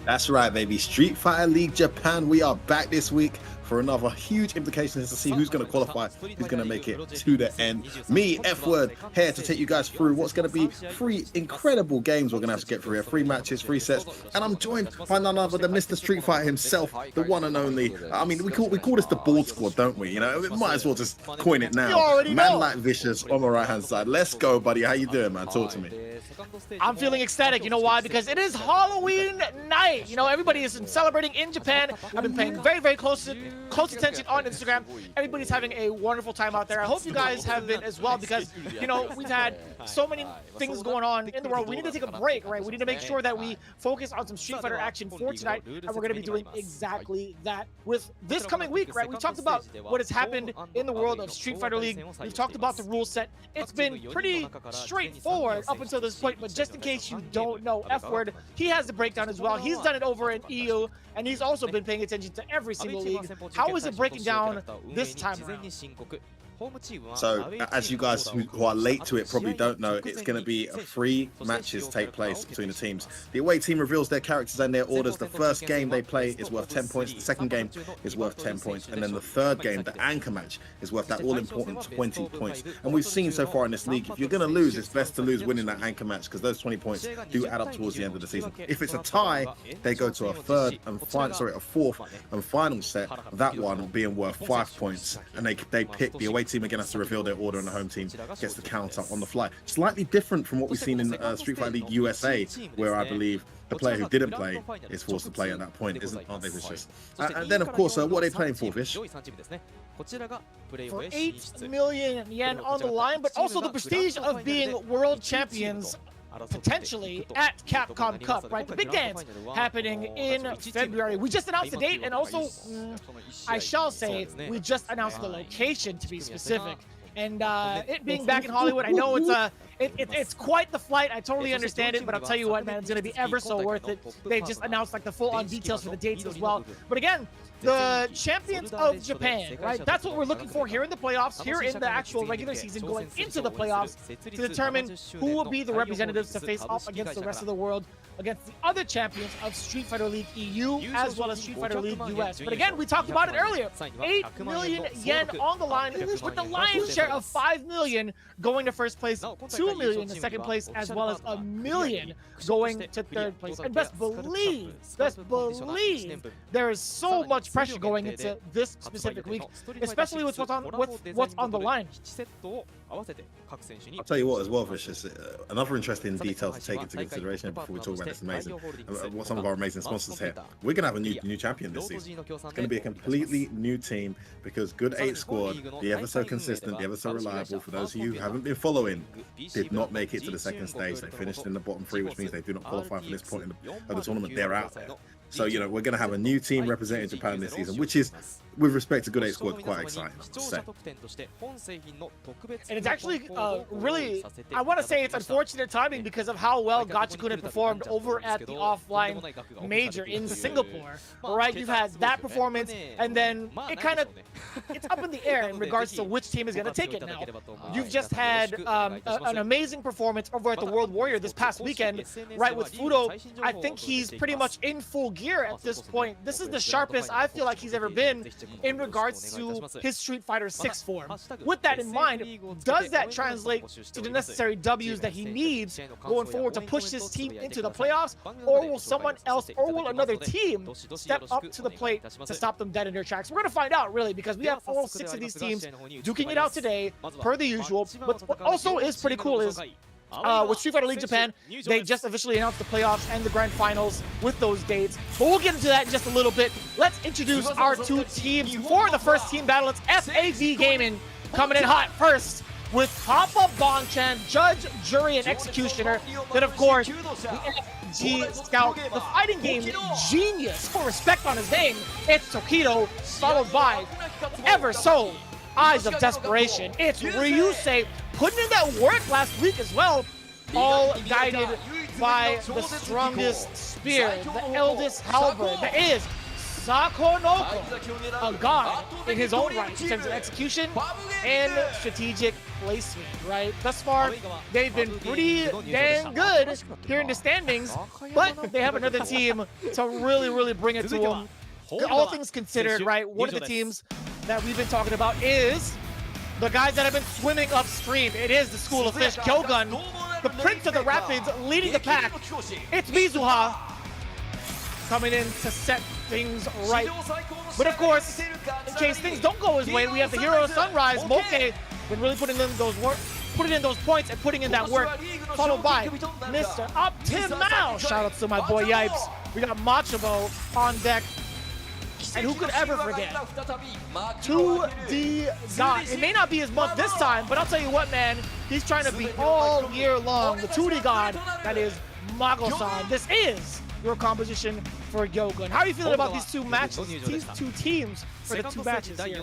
That's right, baby. Street Fighter League Japan. We are back this week for another huge implication to see who's going to qualify, who's going to make it to the end. Me, F-Word, here to take you guys through what's going to be 3 incredible games we're going to have to get through here. 3 matches, 3 sets, and I'm joined by none other than Mr. Street Fighter himself, the one and only. I mean, we call this the Bald Squad, don't we? You know, we might as well just coin it now. Man like Vicious on my right-hand side. Let's go, buddy. How you doing, man? Talk to me. I'm feeling ecstatic. You know why? Because it is Halloween night. You know, everybody is celebrating in Japan. I've been paying very close attention on Instagram. Everybody's having a wonderful time out there. I hope you guys have been as well, because, you know, we've had so many things going on in the world. We need to take a break, right? We need to make sure that we focus on some Street Fighter action for tonight, and we're going to be doing exactly that with this coming week, right? We talked about what has happened in the world of Street Fighter League. We've talked about the rule set. It's been pretty straightforward up until this point, but just in case you don't know, F-Word, he has the breakdown as well. He's done it over in EU, and he's also been paying attention to every single league. How is it breaking down this time around? So, as you guys who are late to it probably don't know, it's going to be 3 matches take place between the teams. The away team reveals their characters and their orders. The first game they play is worth 10 points. The second game is worth 10 points. And then the third game, the anchor match, is worth that all-important 20 points. And we've seen so far in this league, if you're going to lose, it's best to lose winning that anchor match, because those 20 points do add up towards the end of the season. If it's a tie, they go to a fourth and final set, that one being worth 5 points. And they pick, the away team again has to reveal their order, and the home team gets the counter on the fly. Slightly different from what we've seen in Street Fighter League USA, where I believe the player who didn't play is forced to play at that point, aren't they, Vicious? And then, of course, what are they playing for, Vish? For 8 million yen on the line, but also the prestige of being world champions potentially at Capcom Cup, right? The big dance happening in February. We just announced the date, and also, I shall say, we just announced the location, to be specific. And it being back in Hollywood, I know it's quite the flight. I totally understand it, but I'll tell you what, man, it's going to be ever so worth it. They just announced like the full-on details for the dates as well. But again, the champions of Japan, right? That's what we're looking for here in the playoffs, here in the actual regular season, going into the playoffs to determine who will be the representatives to face off against the rest of the world, against the other champions of Street Fighter League EU, as well as Street Fighter League US. But again, we talked about it earlier. 8 million yen on the line, with the lion's share of 5 million going to first place, 2 million in second place, as well as 1 million going to third place. And best believe, there is so much pressure going into this specific week, especially with what's on the line. I'll tell you what as well, Vicious, another interesting detail to take into consideration before we talk about this amazing, some of our amazing sponsors here. We're going to have a new champion this season. It's going to be a completely new team, because Good 8 squad, the ever so consistent, the ever so reliable, for those of you who haven't been following, did not make it to the second stage. They finished in the bottom 3, which means they do not qualify for this point of the tournament. They're out there. So, you know, we're going to have a new team representing Japan this season, which is, with respect to Good 8 squad, quite exciting to say. And it's actually really, I want to say it's unfortunate timing because of how well GyoGun had performed over at the offline major in Singapore, right? You've had that performance, and then it's up in the air in regards to which team is going to take it now. You've just had an amazing performance over at the World Warrior this past weekend, right, with Fudo. I think he's pretty much in full gear at this point. This is the sharpest I feel like he's ever been in regards to his Street Fighter 6 form. With that in mind, does that translate to the necessary W's that he needs going forward to push his team into the playoffs, or will someone else, or will another team step up to the plate to stop them dead in their tracks? We're going to find out, really, because we have all 6 of these teams duking it out today, per the usual. But what also is pretty cool is, with Street Fighter League Japan, they just officially announced the playoffs and the grand finals with those dates. But we'll get into that in just a little bit. Let's introduce our 2 teams for the first team battle. It's FAV Gaming coming in hot first with Papa Bonchan, Judge, Jury, and Executioner. Then, of course, the FG Scout, the fighting game genius, for respect on his name, it's Tokido, followed by ever so Eyes of Desperation. It's Ryusei, putting in that work last week as well, all guided by the strongest spear, the eldest halberd. That is Sakonoko, a god in his own right in terms of execution and strategic placement, right? Thus far, they've been pretty dang good here in the standings, but they have another team to really bring it to them. All things considered, right, one of the teams that we've been talking about is the guys that have been swimming upstream. It is the School of Fish, GyoGun, the Prince of the Rapids, leading the pack. It's Mizuha coming in to set things right. But of course, in case things don't go his way, we have the hero of Sunrise, Moke, been really putting in those points and putting in that work, followed by Mr. Optimal. Shout out to my boy Yipes. We got Machabo on deck. And who could ever forget 2D God? It may not be his month this time, but I'll tell you what, man, he's trying to be all year long. The 2D God, that is Mago-san. This is your composition for GyoGun. How are you feeling about these two matches, these two teams for the two matches here?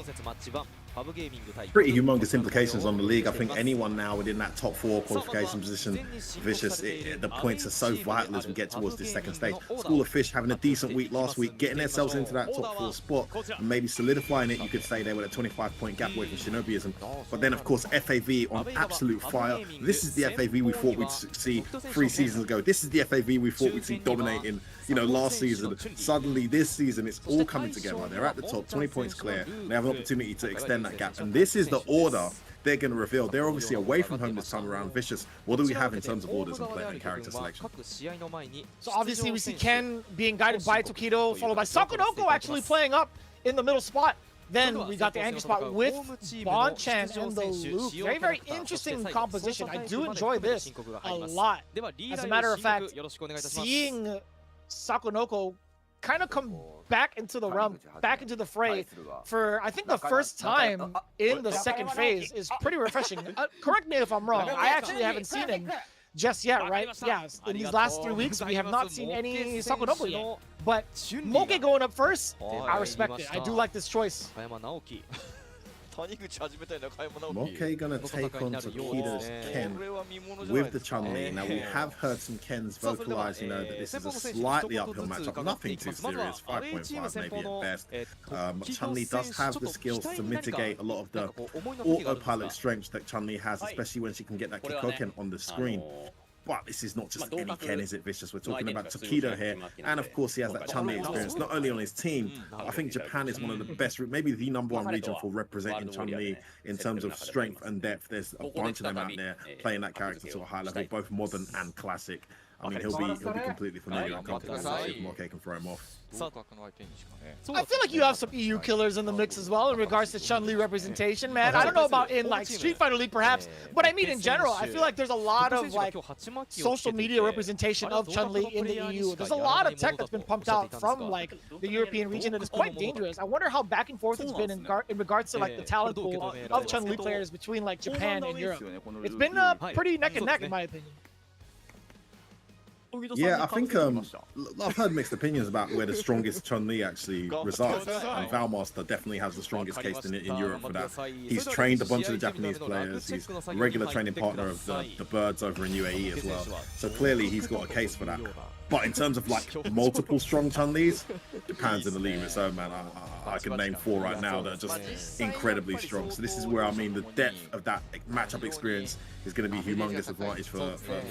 Pretty humongous implications on the league. I think anyone now within that top 4 qualification position, Vicious, the points are so vital as we get towards this second stage. School of Fish having a decent week last week, getting themselves into that top 4 spot, and maybe solidifying it. You could say they were a 25-point gap away from Shinobism. But then, of course, FAV on absolute fire. This is the FAV we thought we'd see 3 seasons ago. This is the FAV we thought we'd see dominating, last season. Suddenly, this season, it's all coming together. They're at the top, 20 points clear. They have an opportunity to extend that gap, and this is the order they're going to reveal. They're obviously away from home this time around. Vicious, what do we have in terms of orders and play and character selection? So obviously we see Ken being guided by Tokido, followed by Sakonoko actually playing up in the middle spot. Then we got the anchor spot with Bonchan and the Luke. Very interesting composition. I do enjoy this a lot. As a matter of fact, seeing Sakonoko kind of come back into the realm, back into the fray for, I think, the first time in the second phase is pretty refreshing. Correct me if I'm wrong. I actually haven't seen him just yet, right? Yeah, in these last 3 weeks, we have not seen any Sakonoko yet. But Moke going up first, I respect it. I do like this choice. Moke gonna take on Tokido's Ken with the Chun-Li. Now we have heard some Kens vocalize, that this is a slightly uphill matchup, nothing too serious, 5.5 maybe at best. Chun-Li does have the skills to mitigate a lot of the autopilot strengths that Chun-Li has, especially when she can get that Kikoken on the screen. But this is not just any Ken, is it, Vicious? We're talking about Tokido here. And of course, he has that Chun-Li experience, not only on his team. I think Japan is one of the best, maybe the #1 region for representing Chun-Li in terms of strength and depth. There's a bunch of them out there playing that character to a high level, both modern and classic. I mean, he'll be completely familiar and comfortable if Moke can throw him off. I feel like you have some EU killers in the mix as well in regards to Chun-Li representation, man. I don't know about in like Street Fighter League perhaps, but I mean in general, I feel like there's a lot of like social media representation of Chun-Li in the EU. There's a lot of tech that's been pumped out from like the European region that is quite dangerous. I wonder how back and forth it's been in regards to like the talent pool of Chun-Li players between like Japan and Europe. It's been pretty neck and neck in my opinion. Yeah, I think I've heard mixed opinions about where the strongest Chun-Li actually resides, and Valmaster definitely has the strongest case in Europe for that. He's trained a bunch of the Japanese players. He's a regular training partner of the Birds over in UAE as well. So clearly he's got a case for that. But in terms of like multiple strong Chun-Lis, Japan's in the league of its own, man. I can name 4 right now that are just incredibly strong. So this is where, I mean, the depth of that matchup experience is going to be humongous advantage for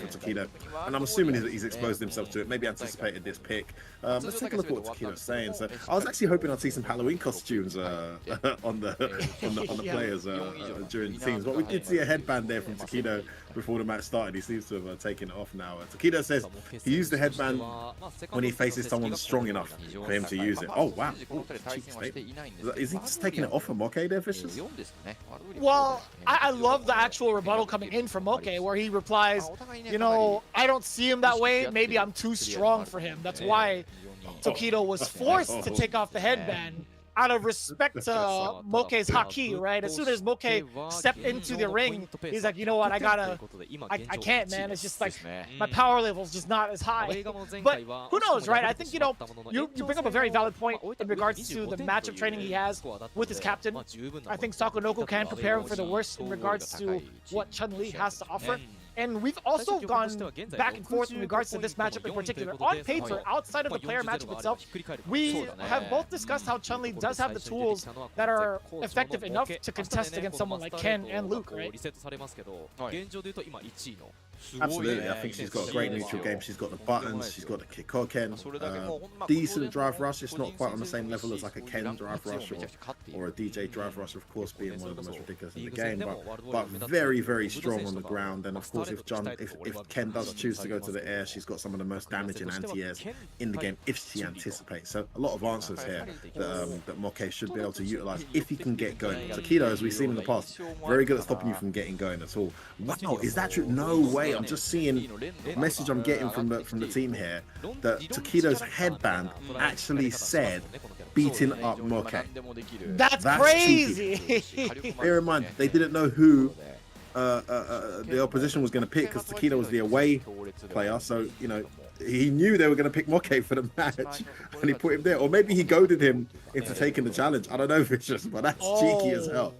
Tokido. And I'm assuming that he's exposed himself to it, maybe anticipated this pick. Let's take a look at what Tokido's saying. So I was actually hoping I'd see some Halloween costumes on the players during the teams. But we did see a headband there from Tokido before the match started. He seems to have taken it off now. Tokido says he used the headband when he faces someone strong enough for him to use it. Oh, wow. Ooh, cheeky statement. Is he just taking it off of Moke there, Vicious? Well, I love the actual rebuttal coming in from Moke, where he replies, I don't see him that way. Maybe I'm too strong for him. That's why Tokido was forced to take off the headband out of respect to Moke's haki, right? As soon as Moke stepped into the ring, he's like, you know what, I can't, man. It's just like, my power level's just not as high. But who knows, right? I think, you bring up a very valid point in regards to the matchup training he has with his captain. I think Sakonoko can prepare him for the worst in regards to what Chun-Li has to offer. And we've also gone back and forth in regards to this matchup in particular. On paper, outside of the player matchup itself, we have both discussed how Chun-Li does have the tools that are effective enough to contest against someone like Ken and Luke, right? Absolutely, I think she's got a great neutral game. She's got the buttons, she's got the Kikoken, decent drive rush. It's not quite on the same level as like a Ken drive rush or a DJ drive rush, of course, being one of the most ridiculous in the game, but very, very strong on the ground. And of course, if Ken does choose to go to the air, she's got some of the most damaging anti-airs in the game if she anticipates. So a lot of answers here that Moke should be able to utilize if he can get going. Takedo, as we've seen in the past, very good at stopping you from getting going at all. Wow, is that true? No way. I'm just seeing a message I'm getting from the team here that Takedo's headband actually said beating up Moke. That's crazy. Bear in mind, they didn't know who the opposition was going to pick because Takedo was the away player, so you know he knew they were going to pick Moke for the match, and he put him there. Or maybe he goaded him into taking the challenge. I don't know, Vicious, but that's cheeky as hell.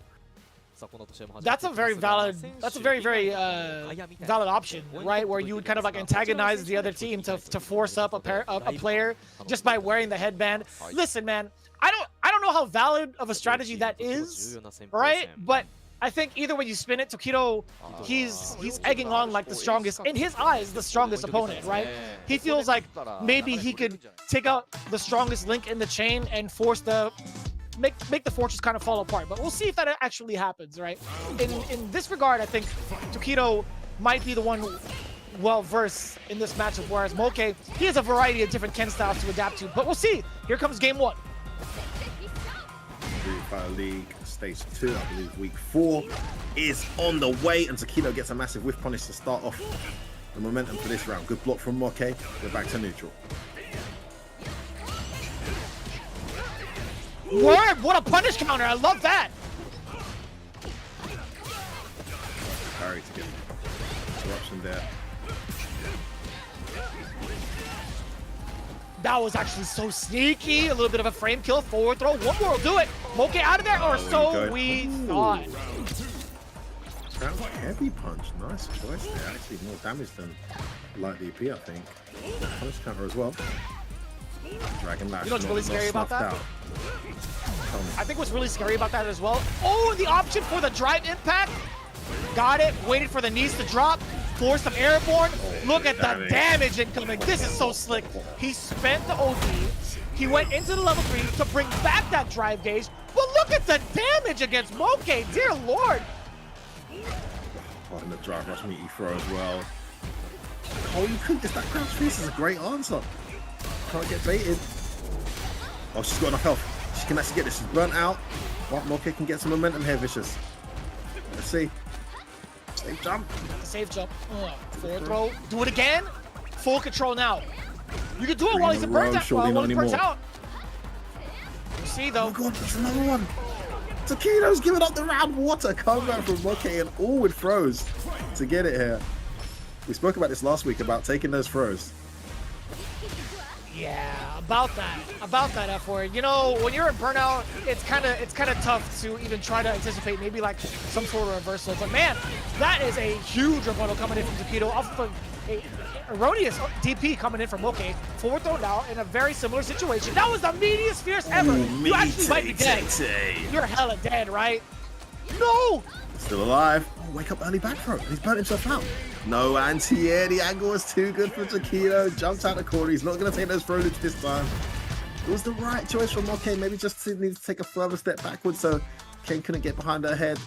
That's a very valid. That's a very valid option, right? Where you would kind of like antagonize the other team to force up a player just by wearing the headband. Listen, man, I don't know how valid of a strategy that is, right? But I think either way you spin it, Takedo, he's egging on like the strongest, in his eyes, the strongest opponent, right? He feels like maybe he could take out the strongest link in the chain and force the make the fortress kind of fall apart. But we'll see if that actually happens, right? In this regard, I think Takedo might be the one well-versed in this matchup, whereas Moke, he has a variety of different Ken styles to adapt to. But we'll see. Here comes game 1. Street Fighter League Stage 2, I believe week 4 is on the way, and Takedo gets a massive whiff punish to start off the momentum for this round. Good block from Moke. We're back to neutral. Word! What a punish counter! I love that! Parry to get interruption there. That was actually so sneaky. A little bit of a frame kill. Forward throw. One more will do it. Moke out of there, or so we thought. Heavy punch. Nice choice there. Actually more damage than light DP, I think. Punish counter as well. Dragon Lash. You know what's really scary about that? I think what's really scary about that as well. Oh, the option for the drive impact. Got it. Waited for the knees to drop. Forced some airborne. Look at the damage incoming. This is so slick. He spent the OD. He went into the level 3 to bring back that drive gauge. But look at the damage against Moke. Dear Lord. Oh, and the drive rush meaty throw as well. Oh, you couldn't get that crouch face is a great answer. Can't get baited. Oh, she's got enough health. She can actually get this. She's burnt out. What, Moke can get some momentum here, Vicious. Let's see. Safe jump. Safe jump. Forward throw. Do it again. Full control now. You can do it while he's burnt out. While he burns out. You see though. Oh my god, that's another one. Takedo's giving up the round. What a comeback from Moke, and all with throws to get it here. We spoke about this last week about taking those throws. Yeah, about that F word. You know, when you're in burnout, it's kind of tough to even try to anticipate maybe like some sort of reversal. But man, that is a huge rebuttal coming in from Takedo off of a erroneous DP coming in from Moke. Forward throw now in a very similar situation. That was the meatiest fierce ever. You actually might be dead. You're hella dead, right? No! Still alive. Oh, wake up early back throw. He's burnt himself out. No anti-air. The angle was too good for Takedo. Jumps out the corner. He's not going to take those throw loops this time. It was the right choice from Moke. Maybe just needs to take a further step backwards so Ken couldn't get behind her head.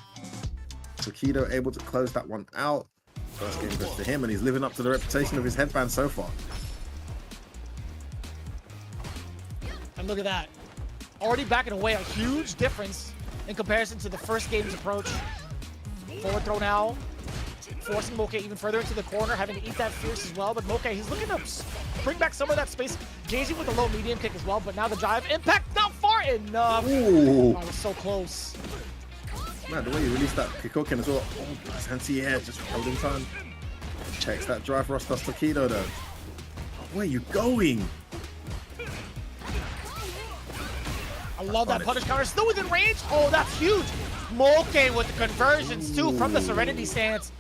Takedo able to close that one out. First game goes to him, and he's living up to the reputation of his headband so far. And look at that. Already backing away, a huge difference in comparison to the first game's approach. Forward throw now. Forcing Moke even further into the corner, having to eat that fierce as well. But Moke, he's looking to bring back some of that space, gauging with a low medium kick as well. But now the drive impact not far enough. Ooh. Oh, it was so close. Man, the way you released that Kikoken as well. Oh, his anti-air just holding time. Checks that drive rush does Takedo though. Where are you going? I love that punish counter. Still within range. Oh, that's huge. Moke with the conversions too from the Serenity stance.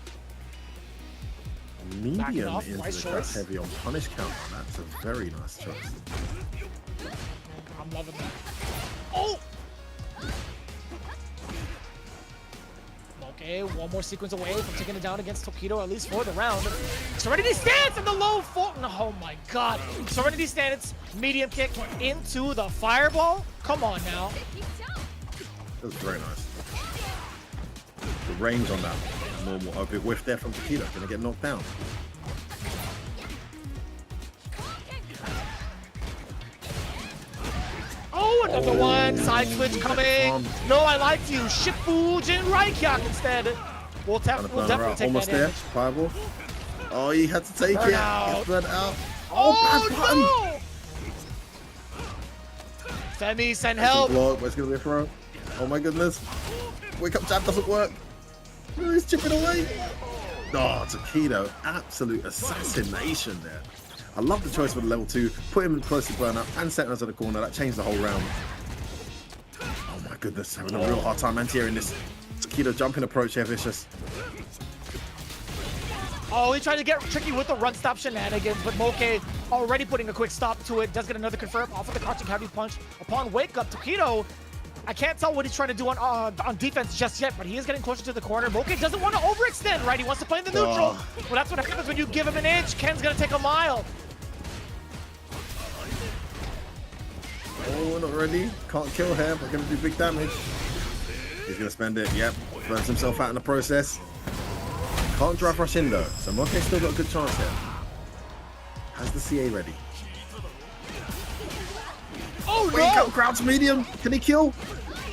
medium into the crash heavy on punish counter. That's a very nice choice. I'm loving that. Oh! Okay, one more sequence away from taking it down against Tokido, at least for the round. Serenity stance in the low foot. Oh my god. Serenity stance, medium kick into the fireball. Come on now. That was very nice. The range on that normal, a big whiff there from Tokido. Gonna get knocked down. Oh, another one. Side switch coming. No, I liked you. Shifujin Raikyak instead. We'll definitely take almost that there. damage. Fireball. Oh, he had to take Burn it. out. It's burnt out. Oh, no! Femi, send help. Block, but it's gonna be a throw. Oh my goodness. Wake up jab doesn't work. Oh, he's chipping away. Oh, Tokido. Absolute assassination there. I love the choice for the level 2. Put him close to burnout and set us in the corner. That changed the whole round. Oh my goodness, having a real hard time anti-airing this. Tokido jumping approach here, vicious. Oh, he tried to get tricky with the run stop shenanigans, but Moke already putting a quick stop to it. Does get another confirm off of the crouching heavy punch. Upon wake up, Tokido, I can't tell what he's trying to do on defense just yet, but he is getting closer to the corner. Moke doesn't want to overextend, right? He wants to play in the neutral. Well, that's what happens when you give him an inch. Ken's gonna take a mile. Oh, not ready. Can't kill him, but gonna do big damage. He's gonna spend it. Yep, burns himself out in the process. Can't drive rush in though, so Moke's still got a good chance here. Has the CA ready? Oh Wake no! up, crouch medium. Can he kill?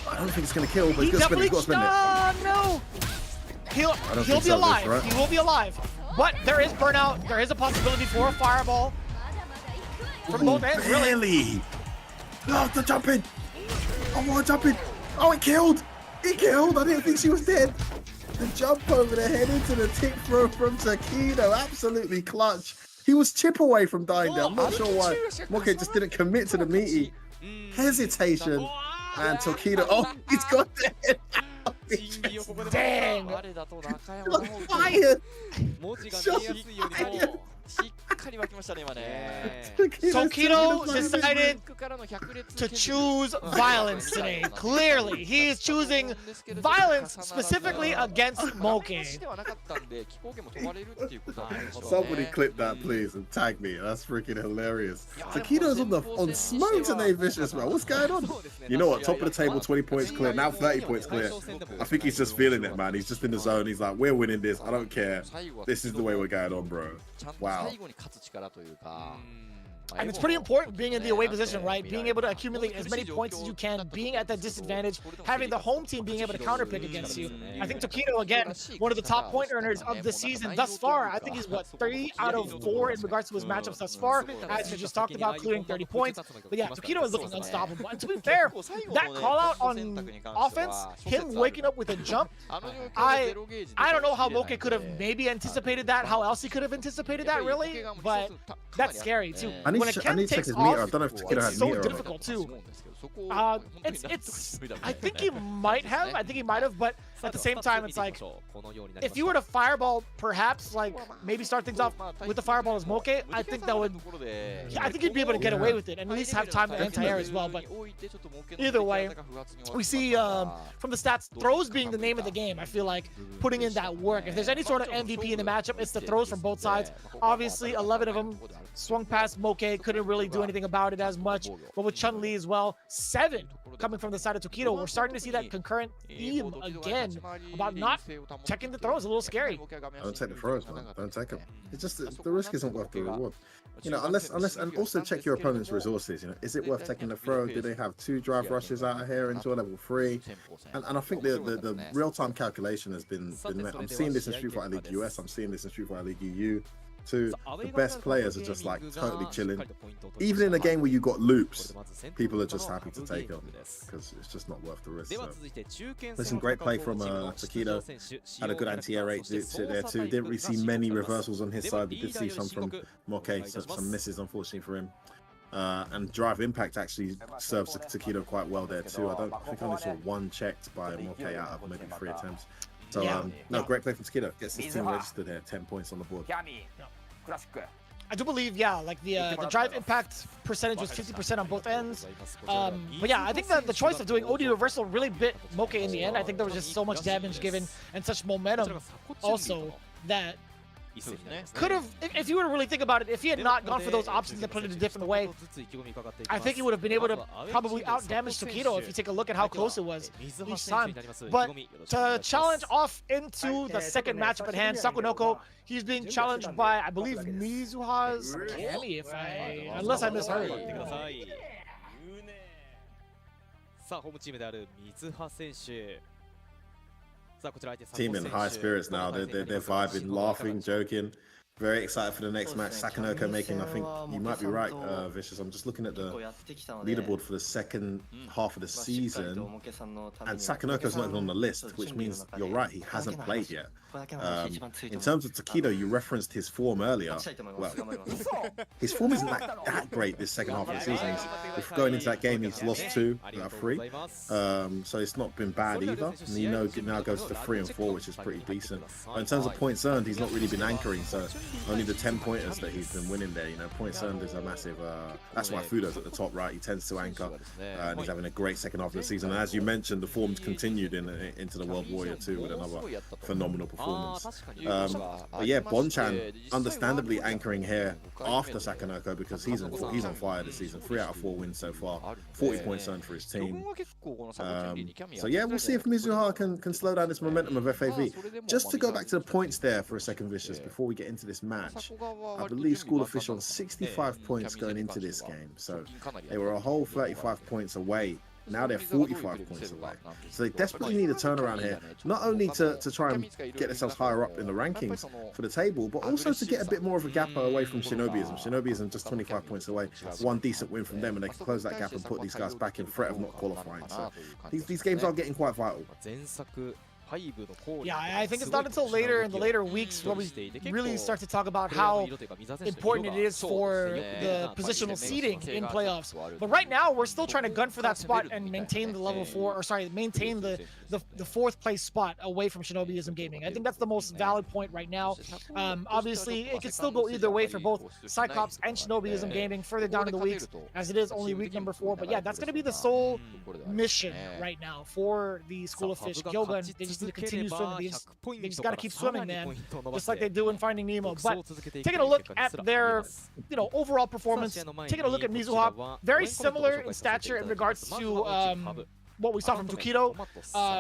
I don't think it's gonna kill, but he's gonna spend it. He's got to spend it. No! He'll be alive. Right? He will be alive. But there is burnout. There is a possibility for a fireball from both ends. Really? No, the jumping. Oh, jumping. Oh, it killed. It killed. I didn't think she was dead. The jump over the head into the tick throw from Tokido. Absolutely clutch. He was chip away from dying there. I'm not sure why. Moke just didn't commit to the meaty. Hesitation. And Tokido. Oh, he's got dead. Dang. Fired. Tokido decided to choose violence today. Clearly, he is choosing violence specifically against Moke. Somebody clip that, please, and tag me. That's freaking hilarious. Tokido's on smoke today, vicious, man. What's going on? You know what? Top of the table, 20 points clear. Now 30 points clear. I think he's just feeling it, man. He's just in the zone. He's like, we're winning this. I don't care. This is the way we're going on, bro. Wow. And it's pretty important being in the away position, right? Being able to accumulate as many points as you can, being at that disadvantage, having the home team being able to counterpick against you. I think Tokido, again, one of the top point earners of the season thus far. I think he's, what, 3 out of 4 in regards to his matchups thus far, as we just talked about, clearing 30 points. But yeah, Tokido is looking unstoppable. And to be fair, that call out on offense, him waking up with a jump, I don't know how Moke could have maybe anticipated that, how else he could have anticipated that, really, but that's scary, too. I need to check his meter. I don't know if Tokido had meter. It's so difficult too. I think he might have, but at the same time, it's like, if you were to fireball, perhaps, like, maybe start things off with the fireball as Moke, I think that would, I think you'd be able to get away with it, and at least have time to anti-air as well, but either way, we see, from the stats, throws being the name of the game. I feel like putting in that work. If there's any sort of MVP in the matchup, it's the throws from both sides. Obviously, 11 of them swung past Moke, couldn't really do anything about it as much, but with Chun-Li as well, 7 coming from the side of Tokido. We're starting to see that concurrent theme again about not checking the throws. A little scary. Don't take the throws, man. Don't take them. It's just the risk isn't worth the reward. You know, unless, and also check your opponent's resources. You know, is it worth taking the throw? Do they have 2 drive rushes out of here into a level 3? And I think the real-time calculation has been met. I'm seeing this in Street Fighter League US. I'm seeing this in Street Fighter League EU. The best players are just like totally chilling. Even in a game where you got loops, people are just happy to take them because it's just not worth the risk. So. Listen, great play from Tokido. Had a good anti-air rate there too. Didn't really see many reversals on his side. We did see some from Moke, some misses unfortunately for him. And drive impact actually serves Tokido quite well there too. I think I only saw 1 checked by Moke out of maybe 3 attempts. So, no, great play from Takedo. Gets his team registered here. 10 points on the board. I do believe, yeah, like the drive impact percentage was 50% on both ends. But yeah, I think that the choice of doing OD reversal really bit Moke in the end. I think there was just so much damage given and such momentum also that could have, if you were to really think about it, if he had not gone for those options and put it a different way, I think he would have been able to probably out-damage Takedo if you take a look at how close it was each time. But to challenge off into the second matchup at hand, Sakunoko, he's being challenged by, I believe, Mizuha's Kami, unless I misheard. Team in high spirits now. They're vibing, laughing, joking. Very excited for the next match. Sakunoko making, I think you might be right, Vicious. I'm just looking at the leaderboard for the second half of the season, and Sakunoko's not even on the list, which means you're right, he hasn't played yet. In terms of Takedo, you referenced his form earlier. Well, his form isn't that great this second half of the season. Going into that game, he's lost 2 out of 3, so it's not been bad either. And you know, now goes to 3 and 4, which is pretty decent. But in terms of points earned, he's not really been anchoring, so only the 10 pointers that he's been winning there. You know, points earned is a massive. That's why Fudo's at the top, right? He tends to anchor, and he's having a great second half of the season. And as you mentioned, the form's continued into the World Warrior 2 with another phenomenal performance. But yeah, Bonchan understandably anchoring here after Sakunoko because he's on fire this season. 3 out of 4 wins so far, 40 points earned for his team. So yeah, we'll see if Mizuha can slow down this momentum of FAV. Just to go back to the points there for a second, Vicious, before we get into this match, I believe School of Fish on 65 points going into this game. So they were a whole 35 points away. Now they're 45 points away. So they desperately need a turnaround here, not only to try and get themselves higher up in the rankings for the table, but also to get a bit more of a gap away from Shinobism. Shinobism just 25 points away. One decent win from them, and they can close that gap and put these guys back in threat of not qualifying. So these games are getting quite vital. Yeah, I think it's not until later in the later weeks where we really start to talk about how important it is for the positional seeding in playoffs. But right now, we're still trying to gun for that spot and maintain the level 4, or sorry, maintain the 4th place spot away from Shinobism Gaming. I think that's the most valid point right now. Obviously, it could still go either way for both CYCLOPS and Shinobism Gaming further down in the weeks, as it is only week number 4. But yeah, that's going to be the sole mission right now for the School of Fish. GyoGun, they just need to continue swimming. They just got to keep swimming, man, just like they do in Finding Nemo. But taking a look at their, overall performance, taking a look at Mizuha, very similar in stature in regards to what we saw from Takedo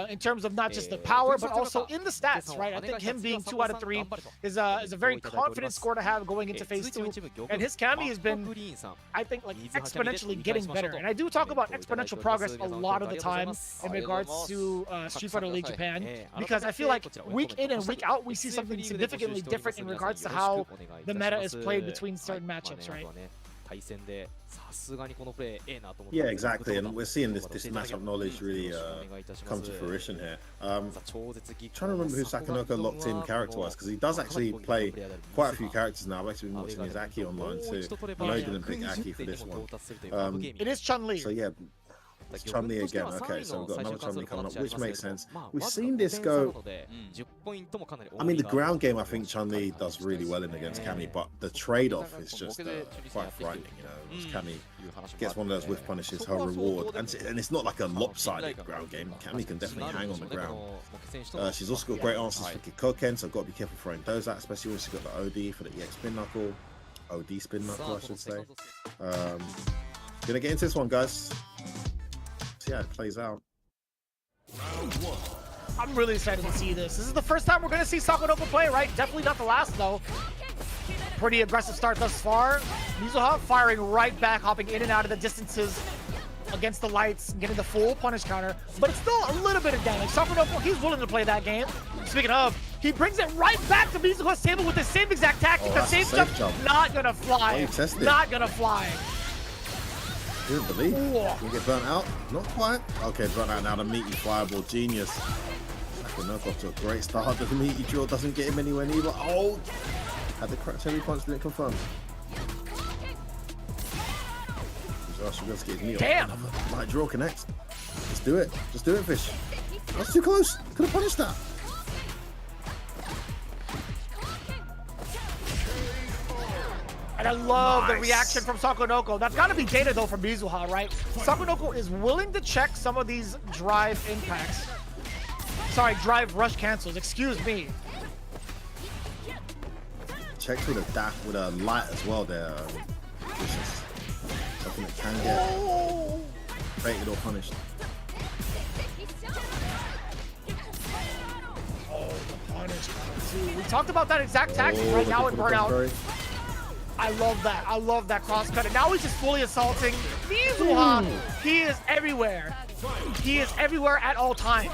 in terms of not just the power, but also in the stats, right? I think him being 2 out of 3 is a very confident score to have going into phase 2. And his Kami has been, I think, like exponentially getting better. And I do talk about exponential progress a lot of the time in regards to Street Fighter League Japan, because I feel like week in and week out, we see something significantly different in regards to how the meta is played between certain matchups, right? Yeah, exactly, and we're seeing this matchup knowledge really come to fruition here. Trying to remember who Sakunoko locked in character-wise, because he does actually play quite a few characters now. I've actually been watching his Aki online too. I know he didn't pick Aki for this one. It is Chun-Li. So yeah. It's Chun-Li again. Okay, so we've got another Chun-Li coming up, which makes sense. We've seen this go. I mean, the ground game, I think Chun-Li does really well in against Kami, but the trade-off is just quite frightening. Kami gets one of those whiff punishes, her reward, and it's not like a lopsided ground game. Kami can definitely hang on the ground. She's also got great answers for Kikoken, so got to be careful throwing those out, especially when she's got the OD for the EX spin knuckle, OD spin knuckle, I should say. Gonna get into this one, guys. Yeah, it plays out. I'm really excited to see this. This is the first time we're going to see Sakunoko play, right? Definitely not the last, though. Pretty aggressive start thus far. Mizuha firing right back, hopping in and out of the distances against the lights, getting the full punish counter, but it's still a little bit of damage. Sakunoko, he's willing to play that game. Speaking of, he brings it right back to Mizuha's table with the same exact tactic, the same jump. Not going to fly. Not going to fly. Didn't believe. Can get burnt out? Not quite. Okay, burnt out now. The meaty fireball, genius. Sakunoko off to a great start. The meaty drill doesn't get him anywhere neither. Oh, had the crack cherry punch, didn't confirm. Damn! Light drill connects. Just do it. Just do it, Fish. That's too close. Could have punished that. And I love the reaction from Sakonoko. That's got to be data, though, from Mizuha, right? Sakonoko is willing to check some of these drive impacts. Sorry, drive rush cancels. Excuse me. Checked with a dash with a light as well there. Vicious. Something that can get baited or punished. Oh, the punish. We talked about that exact tactic right now in Burnout. I love that. I love that cross cut. And now he's just fully assaulting Mizuha. He is everywhere. He is everywhere at all times.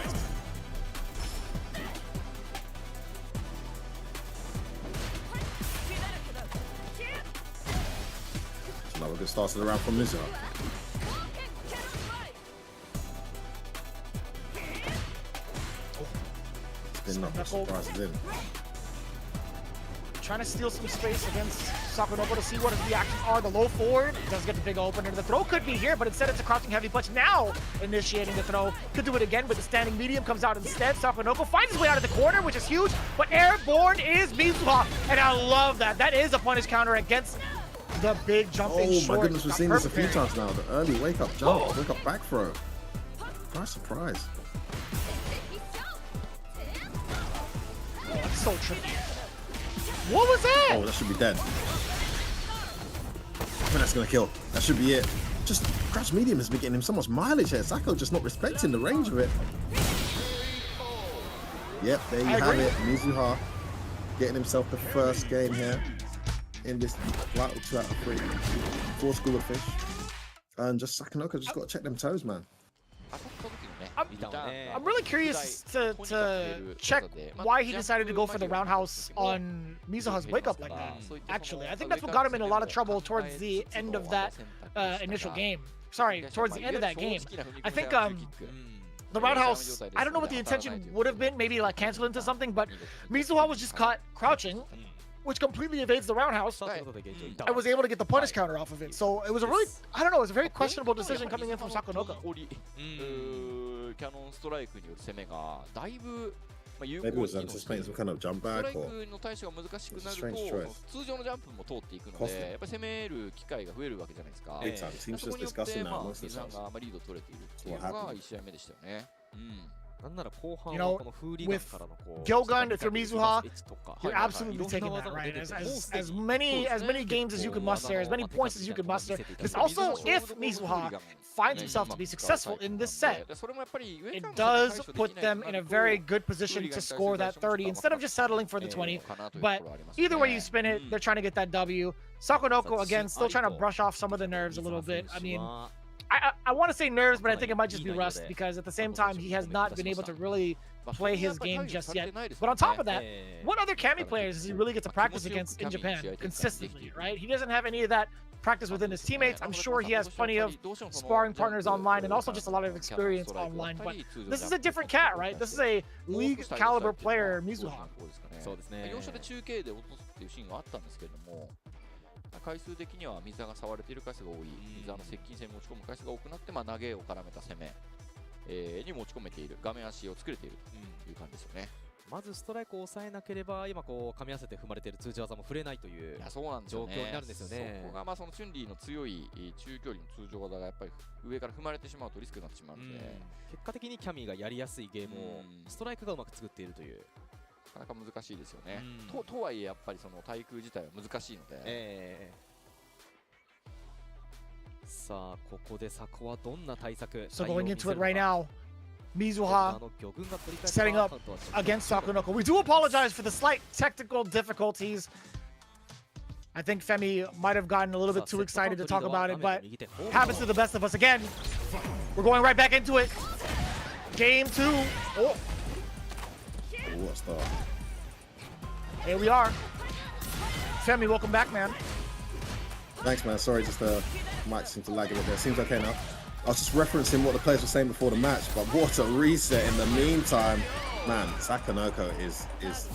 Now we're going to start the round from Mizuha. It's been nothing surprises in. Trying to steal some space against Sakonoko to see what his reactions are. The low forward does get the big opener. The throw could be here, but instead it's a crouching heavy punch. Now initiating the throw. Could do it again, but the standing medium comes out instead. Sakonoko finds his way out of the corner, which is huge, but airborne is Mizuha, and I love that. That is a punish counter against the big jumping short. Oh my goodness, we've seen this a few times now. The early wake up jump, wake up back throw. Nice surprise. Oh, that's so tricky. What was that? Oh, that should be dead. I think that's gonna kill. That should be it. Just crouch medium has been getting him so much mileage here. Sako just not respecting the range of it. Yep, there you have it. Mizuha getting himself the first game here in this vital 2 out of 3. 4 school of fish. And just Sakonoko just got to check them toes, man. I'm really curious to check why he decided to go for the roundhouse on Mizuha's wake up like that. Actually, I think that's what got him in a lot of trouble towards the end of that initial game. Sorry, towards the end of that game. I think the roundhouse, I don't know what the intention would have been, maybe like cancel into something, but Mizuha was just caught crouching, which completely evades the roundhouse. I was able to get the punish counter off of it. So it was a really, I don't know, it was a very questionable decision coming in from Sakonoko. Maybe it was anticipating some kind of jump back or it's a strange choice. Big time. Teams just discussing that amongst themselves. What happened? You know, with GyoGun through Mizuha, you're absolutely taking that, right? As many games as you can muster, as many points as you can muster. Because also, if Mizuha finds himself to be successful in this set, it does put them in a very good position to score that 30 instead of just settling for the 20. But either way you spin it, they're trying to get that W. Sakonoko, again, still trying to brush off some of the nerves a little bit. I mean, I want to say nerves, but I think it might just be rust because at the same time, he has not been able to really play his game just yet. But on top of that, what other Kami players does he really get to practice against in Japan consistently, right? He doesn't have any of that practice within his teammates. I'm sure he has plenty of sparring partners online and also just a lot of experience online. But this is a different cat, right? This is a league caliber player, Mizuha. 回数的には水が触れている回数が多い、水の接近戦に持ち込む回数が多くなって、投げを絡めた攻め、に持ち込めている、画面足を作れているという感じですよね。まずストライクを抑えなければ、今こう噛み合わせて踏まれている通常技も触れないという状況になるんですよね。そこがそのチュンリーの強い中距離の通常技がやっぱり上から踏まれてしまうとリスクになってしまうので、結果的にキャミーがやりやすいゲームをストライクがうまく作っているという。 なかなか難しいですよね。とはいえやっぱりその対空自体は難しいので。さあここでサコはどんな対策。So going into it right now, Mizuha setting up against Sakonoko. We do apologize for the slight technical difficulties. I think Femi might have gotten a little bit too excited to talk about it, but happens to the best of us. Again, we're going right back into it. Game 2. Oh. What start? Here we are. Femi, welcome back, man. Thanks, man. Sorry, just the mic seemed to lag a little bit. Seems okay now. I was just referencing what the players were saying before the match, but what a reset in the meantime. Man, Sakonoko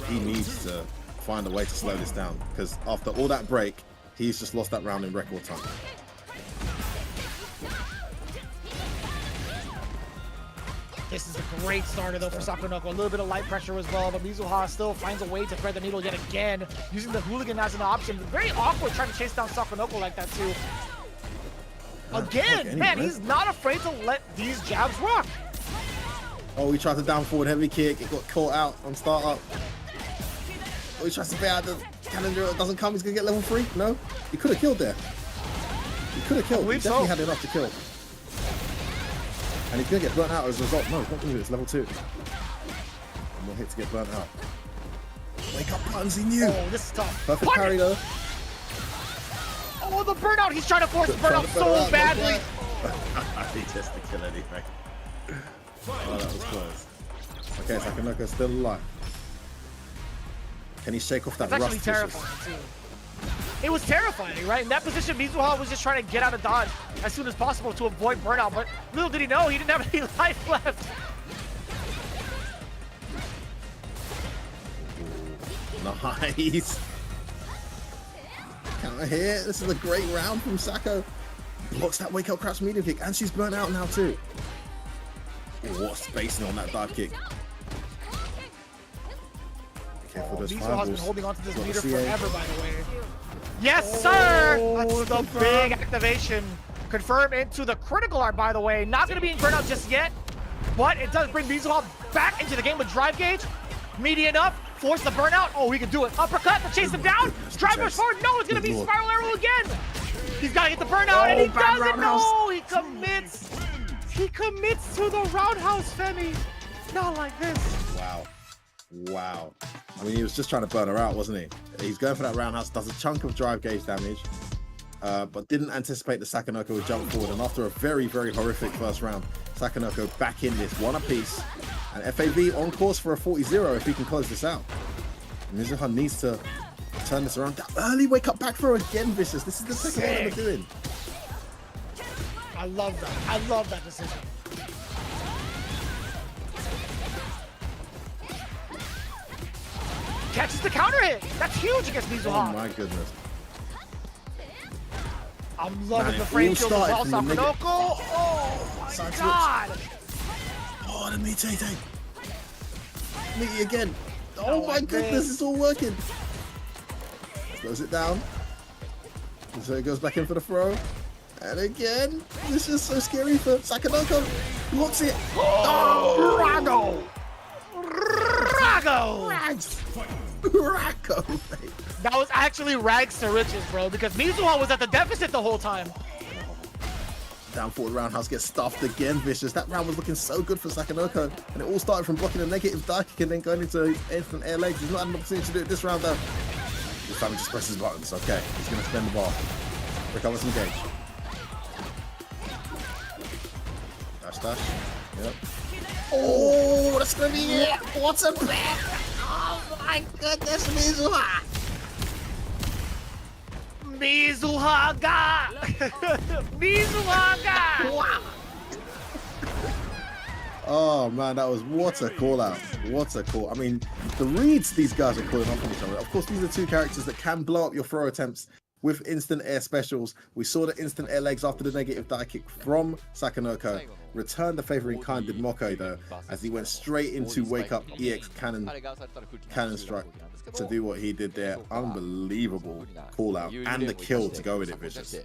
he needs to find a way to slow this down because after all that break, he's just lost that round in record time. This is a great starter though for Sakonoko. A little bit of light pressure as well, but Mizuha still finds a way to thread the needle yet again, using the hooligan as an option. Very awkward trying to chase down Sakonoko like that too. Again, man, he's not afraid to let these jabs rock. Oh, he tried to down forward heavy kick. It got caught out on startup. Oh, he tries to pay out the calendar. It doesn't come. He's gonna get level 3. No, he could have killed there. He could have killed. He definitely had enough to kill. And he's gonna get burnt out as a result. No, it's not gonna do it. It's level 2. One more hit to get burnt out. Wake up buttons, he knew. Oh, this is tough. Perfect parry though. Oh, the burnout! He's trying to force the burnout so badly. He just to kill anything. Oh, that was close. Okay, Sakonoko's still alive. Can he shake off that rust? That's actually terrifying too. It was terrifying, right? In that position, Mizuha was just trying to get out of dodge as soon as possible to avoid burnout, but little did he know, he didn't have any life left. Nice. Counter here. This is a great round from Sako. Blocks that wake up crouch medium kick, and she's burnt out now too. What spacing on that dive kick. Be careful those Mizuha's been holding onto this meter CA. forever, by the way. Yes, sir! That's the big activation. Confirm into the critical art, by the way. Not going to be in burnout just yet, but it does bring Mizuha back into the game with drive gauge. Median up, force the burnout. Oh, he can do it. Uppercut to chase him down. Drive push forward. No, it's going to be spiral arrow again. He's got to get the burnout, and he doesn't. No, he commits. He commits to the roundhouse, Femi. Not like this. Wow. Wow. I mean, he was just trying to burn her out, wasn't he? He's going for that roundhouse, does a chunk of drive gauge damage, but didn't anticipate the Sakonoko would jump forward. And after a very, very horrific first round, Sakonoko back in this, one apiece. And FAV on course for a 40-0 if he can close this out. Mizuha needs to turn this around. That early wake up back throw again, Vicious. This is the second one they're doing. I love that. I love that decision. Catches the counter hit. That's huge against Mizuha. Oh my goodness. I'm loving the frame kill as well, Sakonoko. Oh my god. Oh, the Mite. Meaty again. Oh my goodness, it's all working. Slows it down. And so it goes back in for the throw. And again, this is so scary for Sakonoko. Blocks it. Oh, Rago. Rago, mate. That was actually rags to riches, bro, because Mizuha was at the deficit the whole time. Down forward roundhouse gets stuffed again, Vicious. That round was looking so good for Sakonoko, and it all started from blocking a negative dive kick and then going into instant air legs. He's not had an opportunity to do it this round though. This time he just presses buttons. Okay, he's gonna spend the ball. Recover some gauge. Dash dash. Yep. Oh, that's gonna be it. What a bet! Oh my goodness, Mizuha! Mizuha-ga! Mizuha-ga! Wow. Oh man, that was what a call out. What a call. I mean, the reads these guys are calling off on each other. Of course, these are two characters that can blow up your throw attempts with instant air specials. We saw the instant air legs after the negative dive kick from Sakonoko. Returned the favor in kind did Moko though, as he went straight into wake up EX cannon strike to do what he did there. Unbelievable call out and the kill to go with it, Vicious.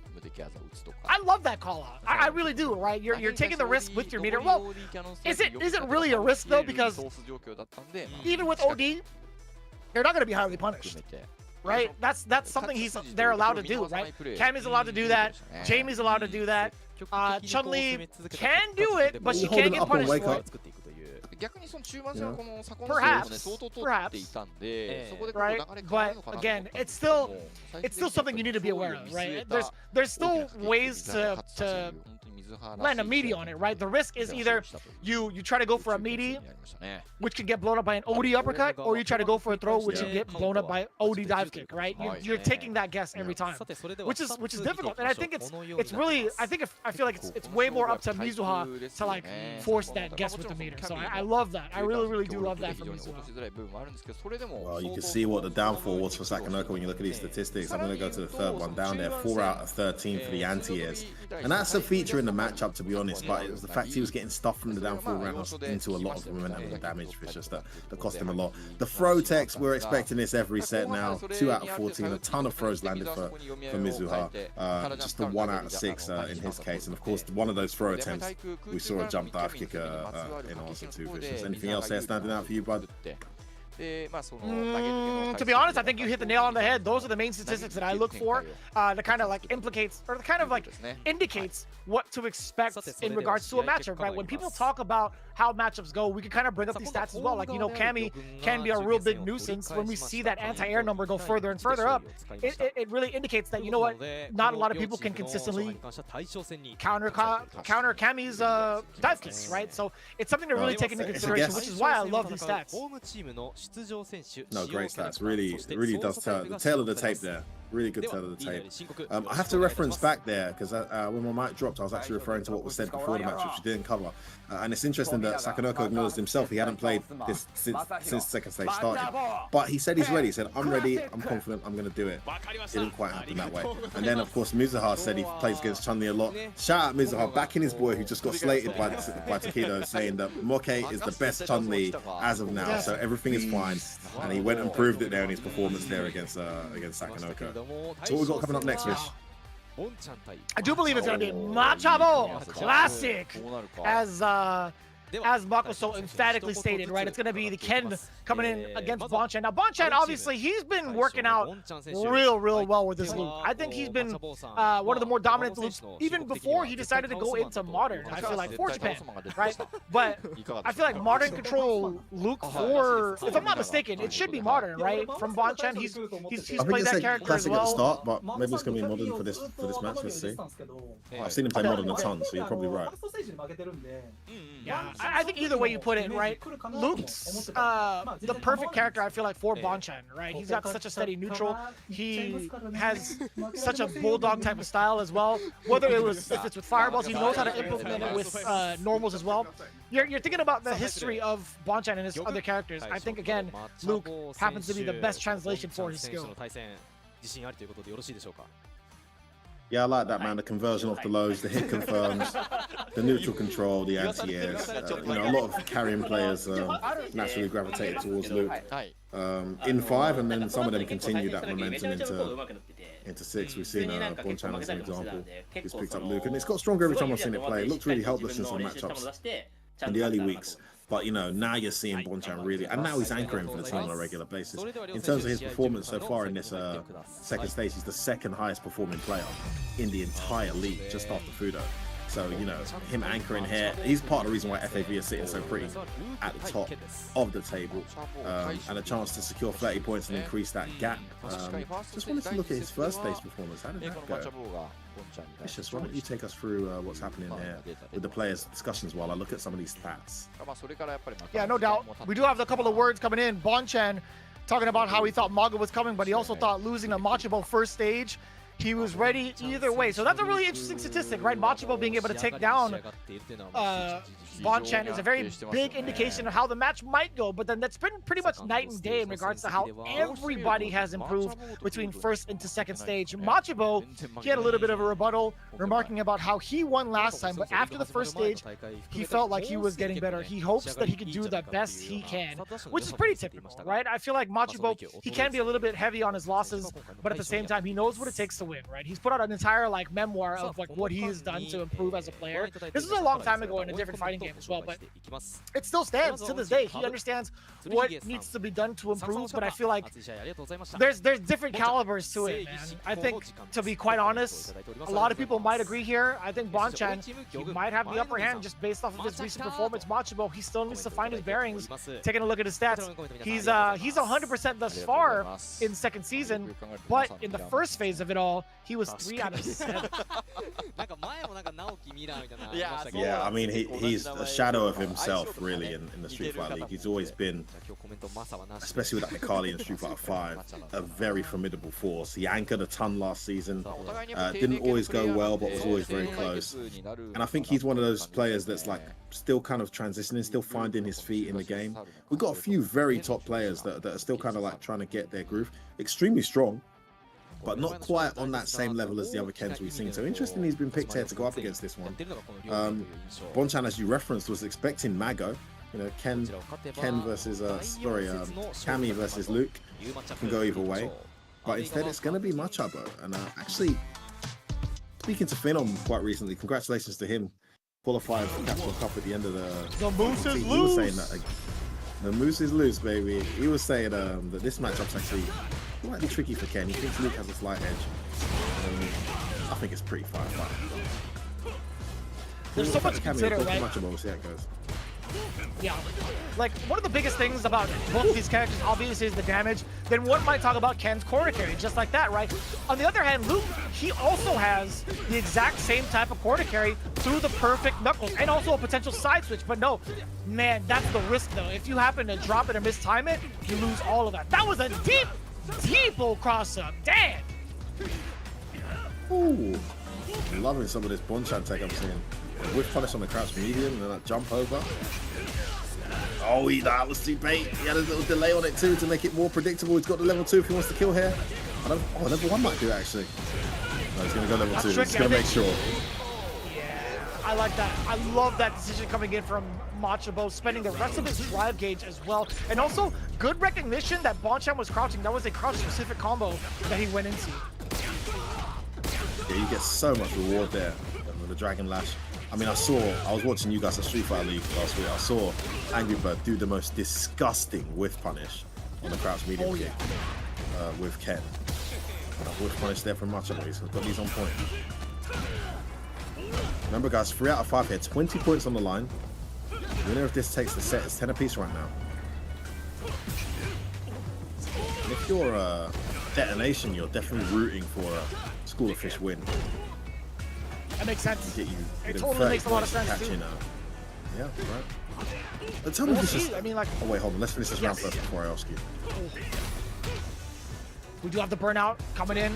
I love that call out. I really do, right? You're taking the risk with your meter. Well, is it really a risk though? Because even with OD, they're not going to be highly punished. Right? That's something they're allowed to do, right? Cammy's allowed to do that. Jamie's allowed to do that. Chun-Li can do it, but she can't get punished for it. Perhaps, right? But again, it's still something you need to be aware of, right? There's still ways to land a meaty on it, right? The risk is either you try to go for a meaty, which can get blown up by an OD uppercut, or you try to go for a throw, which can get blown up by OD dive kick, right? You're taking that guess every time, which is difficult. And I think it's really, I feel like it's way more up to Mizuha to like force that guess with the meter. So I love that. I really do love that from Mizuha. Well, you can see what the downfall was for Sakonoko when you look at these statistics. I'm going to go to the third one down there. 4 out of 13 for the anti-airs. And that's a feature in the matchup, to be honest, but it was the fact he was getting stuff from the downfall rounds into a lot of momentum and damage, which just that cost him a lot. The throw techs, we're expecting this every set now. 2 out of 14, a ton of throws landed for Mizuha. Just the 1 out of 6 in his case, and of course one of those throw attempts, we saw a jump dive kick in answer to Vicious. Anything else there standing out for you, bud? To be honest, I think you hit the nail on the head. Those are the main statistics that I look for that kind of like implicates or kind of like indicates what to expect in regards to a matchup, right? When people talk about how matchups go, we can kind of bring up these stats as well. Like, you know, Cammy can be a real big nuisance. When we see that anti-air number go further and further up, it really indicates that, you know what, not a lot of people can consistently counter Cammy's dive kicks, right? So it's something to really take into consideration, which is why I love these stats. No, great stats. Really does tell the tail of the tape there. Really good tail of the tape. I have to reference back there because when my mic dropped, I was actually referring to what was said before the match, which we didn't cover. And it's interesting that Saishunkan acknowledged himself he hadn't played this since second stage started. But he said he's ready. He said, I'm ready, I'm confident, I'm going to do it. It didn't quite happen that way. And then, of course, Mizuha said he plays against Chun-Li a lot. Shout out Mizuha, backing his boy who just got slated by Takedo, saying that Moke is the best Chun-Li as of now, so everything is fine. And he went and proved it there in his performance there against Saishunkan. So what we got coming up next, Fish? I do believe it's going to be Machabo Classic, as Mako so emphatically stated, right? It's going to be the Ken coming in against Bonchan. Now, Bonchan, obviously, he's been working out real well with this loop. I think he's been one of the more dominant loops even before he decided to go into Modern, I feel like, for Japan, right? But I feel like Modern control Luke for, if I'm not mistaken, it should be Modern, right? From Bonchan, he's played that character as well. At the start, but maybe it's going to be Modern for this match. Let's see. I've seen him play Modern a ton, so you're probably right. Yeah, I think either way you put it, right? Luke's the perfect character, I feel like, for Bonchan, right? He's got such a steady neutral. He has such a bulldog type of style as well. Whether if it's with fireballs, he knows how to implement it with normals as well. You're thinking about the history of Bonchan and his other characters. I think, again, Luke happens to be the best translation for his skill. Yeah, I like that, man. The conversion off the lows, the hit confirms, the neutral control, the anti-airs. You know, a lot of carrying players naturally gravitated towards Luke in 5, and then some of them continue that momentum into 6. We've seen Bonchan as an example. He's picked up Luke, and it's got stronger every time I've seen it play. It looked really helpless in some matchups in the early weeks. But, you know, now you're seeing Bonchan really, and now he's anchoring for the team on a regular basis. In terms of his performance so far in this second stage, he's the second highest performing player in the entire league, just after Fudo. So, you know, him anchoring here, he's part of the reason why FAV is sitting so pretty at the top of the table. And a chance to secure 30 points and increase that gap. Just wanted to look at his first stage performance. How did that go? Vicious, why don't you take us through what's happening here with the players' discussions while I look at some of these stats? Yeah, no doubt. We do have a couple of words coming in. Bonchan talking about how he thought Maga was coming, but he also thought losing a Machabo first stage, he was ready either way. So that's a really interesting statistic, right? Machabo being able to take down Bonchan is a very big indication of how the match might go, but then that's been pretty much night and day in regards to how everybody has improved between first into second stage. Machabo, he had a little bit of a rebuttal, remarking about how he won last time, but after the first stage, he felt like he was getting better. He hopes that he can do the best he can, which is pretty typical, right? I feel like Machabo, he can be a little bit heavy on his losses, but at the same time, he knows what it takes to win, right? He's put out an entire like memoir of like what he has done to improve as a player. This is a long time ago in a different fighting game as well, but it still stands to this day. He understands what needs to be done to improve, but I feel like there's different calibers to it, man. I think, to be quite honest, a lot of people might agree here. I think Bonchan, he might have the upper hand just based off of his recent performance. Machabo, he still needs to find his bearings. Taking a look at his stats, he's 100% thus far in second season, but in the first phase of it all, he was 3 out of 7. Yeah, I mean, he's a shadow of himself, really, in the Street Fighter League. He's always been, especially with that Mikali in Street Fighter 5, a very formidable force. He anchored a ton last season. Didn't always go well, but was always very close. And I think he's one of those players that's like still kind of transitioning, still finding his feet in the game. We've got a few very top players that are still kind of like trying to get their groove. Extremely strong. but not quite on that same level as the other Kens we've seen. So interesting he's been picked here to go up against this one. Bonchan, as you referenced, was expecting Mago. You know, Ken versus, Cammy versus Luke can go either way. But instead it's going to be Machabo. And actually, speaking to Phenom quite recently, congratulations to him. Qualified for Capcom Cup at the end of the Moose is loose. He was saying that the Moose is loose, baby. He was saying that this matchup's actually slightly tricky for Ken. He thinks Luke has a slight edge. I think it's pretty fire fight. There's so much to consider, right? We'll see how it goes. Yeah, like one of the biggest things about both of these characters obviously is the damage. Then one might talk about Ken's corner carry, just like that, right? On the other hand, Luke, he also has the exact same type of corner carry through the perfect knuckles and also a potential side switch. But no, man, that's the risk though. If you happen to drop it or mistime it, you lose all of that. That was a deep old cross up. Damn. Ooh, loving some of this Bonchan tech I'm seeing. Whiff punish on the crouch medium and then that jump over. Oh, that was too bait. He had a little delay on it too to make it more predictable. He's got the level 2 if he wants to kill here. Level 1 might do it actually. No, he's going to go level 2. He's going to make sure. Yeah, I like that. I love that decision coming in from Machabo, spending the rest of his drive gauge as well. And also, good recognition that Bonchan was crouching. That was a crouch-specific combo that he went into. Yeah, you get so much reward there with the Dragon Lash. I mean, I was watching you guys at Street Fighter League last week. I saw Angry Bird do the most disgusting whiff punish on the crouch medium kick with Ken. Whiff punish there from Machabo. He's got these on point. Remember, guys, 3 out of 5 here, 20 points on the line. Winner if this takes the set is 10 apiece right now. And if you're Detonation, you're definitely rooting for a School of Fish win. That makes sense. It totally makes a lot of sense too. Yeah, right. Tell me this is... I mean, like... Oh wait, hold on. Let's finish this round first before I ask you. We do have the burnout coming in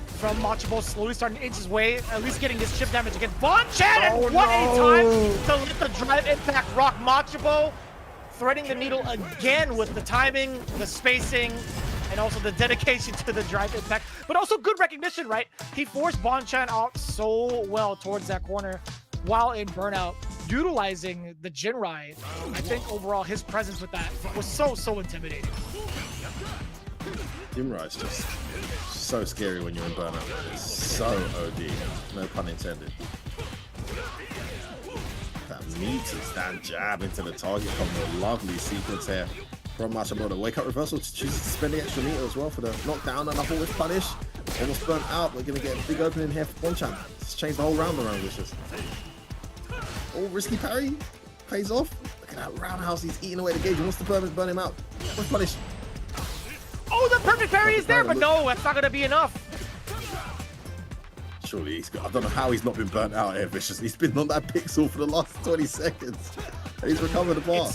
from Machabo, slowly starting to inch his way, at least getting this chip damage against Bonchan, and what a time to let the drive impact rock Machabo, threading the needle again with the timing, the spacing, and also the dedication to the drive impact, but also good recognition, right? He forced Bonchan out so well towards that corner while in burnout, utilizing the Jinrai. I think overall his presence with that was so intimidating. Jinrai is just so scary when you're in burnout. It's so OD, no pun intended. That meaty stand jab into the target combo, lovely sequence here from Machabo. The wake up reversal to choose to spend the extra meter as well for the knockdown and a whole whiff punish. Almost burnt out. We're going to get a big opening here for Bonchan. Let's change the whole round around, Vicious. Oh, risky parry. Pays off. Look at that roundhouse. He's eating away the gauge. He wants to burn him out. Whiff punish. Oh, the perfect parry is there, but no, that's not going to be enough. Surely he's got... I don't know how he's not been burnt out here, Vicious. He's been on that pixel for the last 20 seconds. And he's recovered the bar.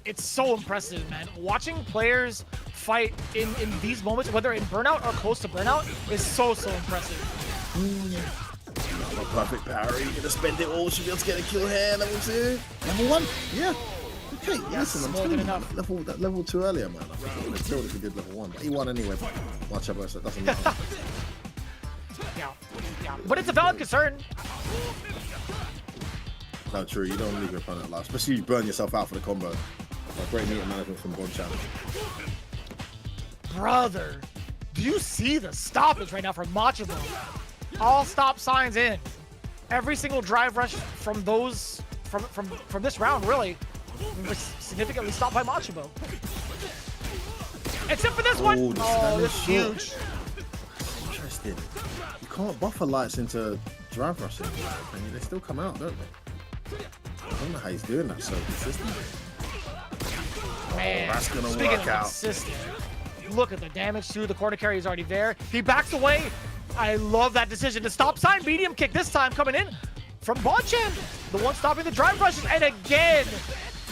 It's so impressive, man. Watching players fight in these moments, whether in burnout or close to burnout, is so impressive. A perfect parry. Gonna spend it all. Should be able to get a kill here. Level 2. Level 1. Yeah. Okay. Yes, listen, I'm more than telling enough. you, that level 2 earlier, man. I think I would have killed if he did level 1. But he won anyway. Machabo, so it doesn't matter. Yeah. But it's a valid concern. No, true. You don't leave your opponent alive, especially if you burn yourself out for the combo. Great meter management from Bonchan. Brother, do you see the stoppage right now from Machabo? All stop signs in. Every single drive rush from those from this round really was significantly stopped by Machabo. Except for this one. Oh, this is huge. Interesting. You can't buffer lights into drive rushing, and they still come out, don't they? I don't know how he's doing that so consistently. Man, that's gonna speaking work of out. consistent, look at the damage too. The corner carry is already there. He backs away. I love that decision. The stop sign medium kick this time coming in from Bonchan, the one stopping the drive rushes. And again,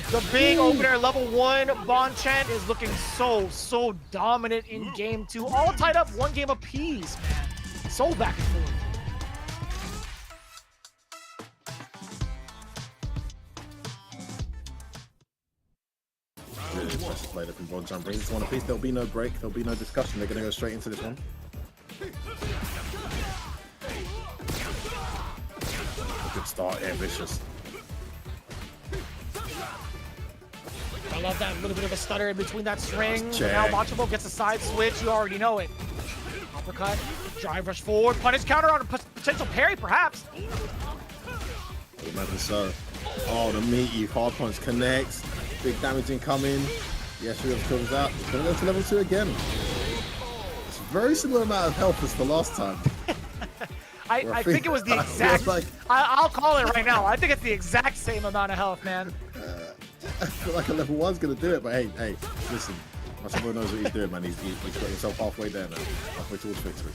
the big opener level 1. Bonchan is looking so dominant in game 2. All tied up 1 game apiece, man. So back and forth. Really impressive play from Bonchan. Brings this one apiece. There'll be no break. There'll be no discussion. They're going to go straight into this one. start here, Vicious. I love that little bit of a stutter in between that string. Now Machobo gets a side switch. You already know it. Uppercut, drive rush forward, punish counter on a potential parry, perhaps. I imagine so. Oh, the meaty hard punch connects. Big damage incoming. Yes, Rio comes out. It's going to go to level 2 again. It's a very similar amount of health as the last time. I think it was the exact... I'll call it right now. I think it's the exact same amount of health, man. I feel like a level 1's going to do it, but hey, listen. Machobo knows what he's doing, man. He's got himself halfway there now. Halfway towards victory.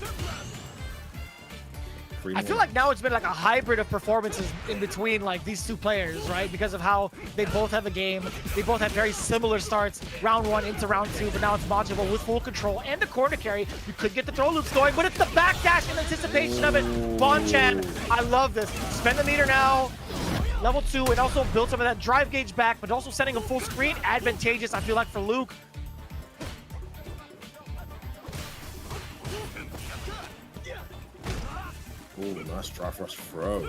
I feel like now it's been like a hybrid of performances in between like these two players, right? Because of how they both have a game. They both have very similar starts, round 1 into round 2, but now it's Machobo with full control and the corner carry. You could get the throw loops going, but it's the backdash in anticipation of it. Bonchan, I love this. Spend the meter now. Level 2, and also build some of that drive gauge back, but also setting a full screen. Advantageous, I feel like, for Luke. Ooh, nice drive rush throw.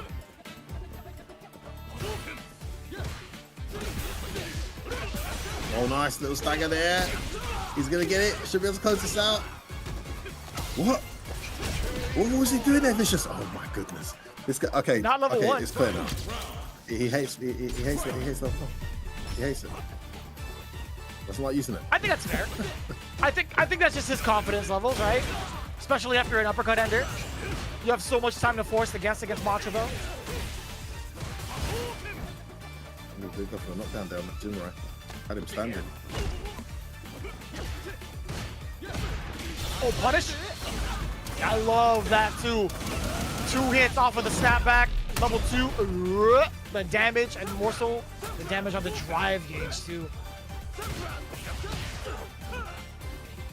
Oh, nice little stagger there. He's gonna get it. Should be able to close this out. What? What was he doing there, Vicious? Oh my goodness. This guy. Okay. Not level 1. It's clear now. He hates it. He hates it. He hates it. He hates it. Doesn't like using it. I think that's fair. I think that's just his confidence levels, right? Especially after an uppercut ender. You have so much time to force the guess against Machobo. They go for a knockdown there on the Jinrai. Had him standing. Oh, punish! I love that too. 2 hits off of the snapback. Level 2, the damage, and more so the damage on the drive gauge too.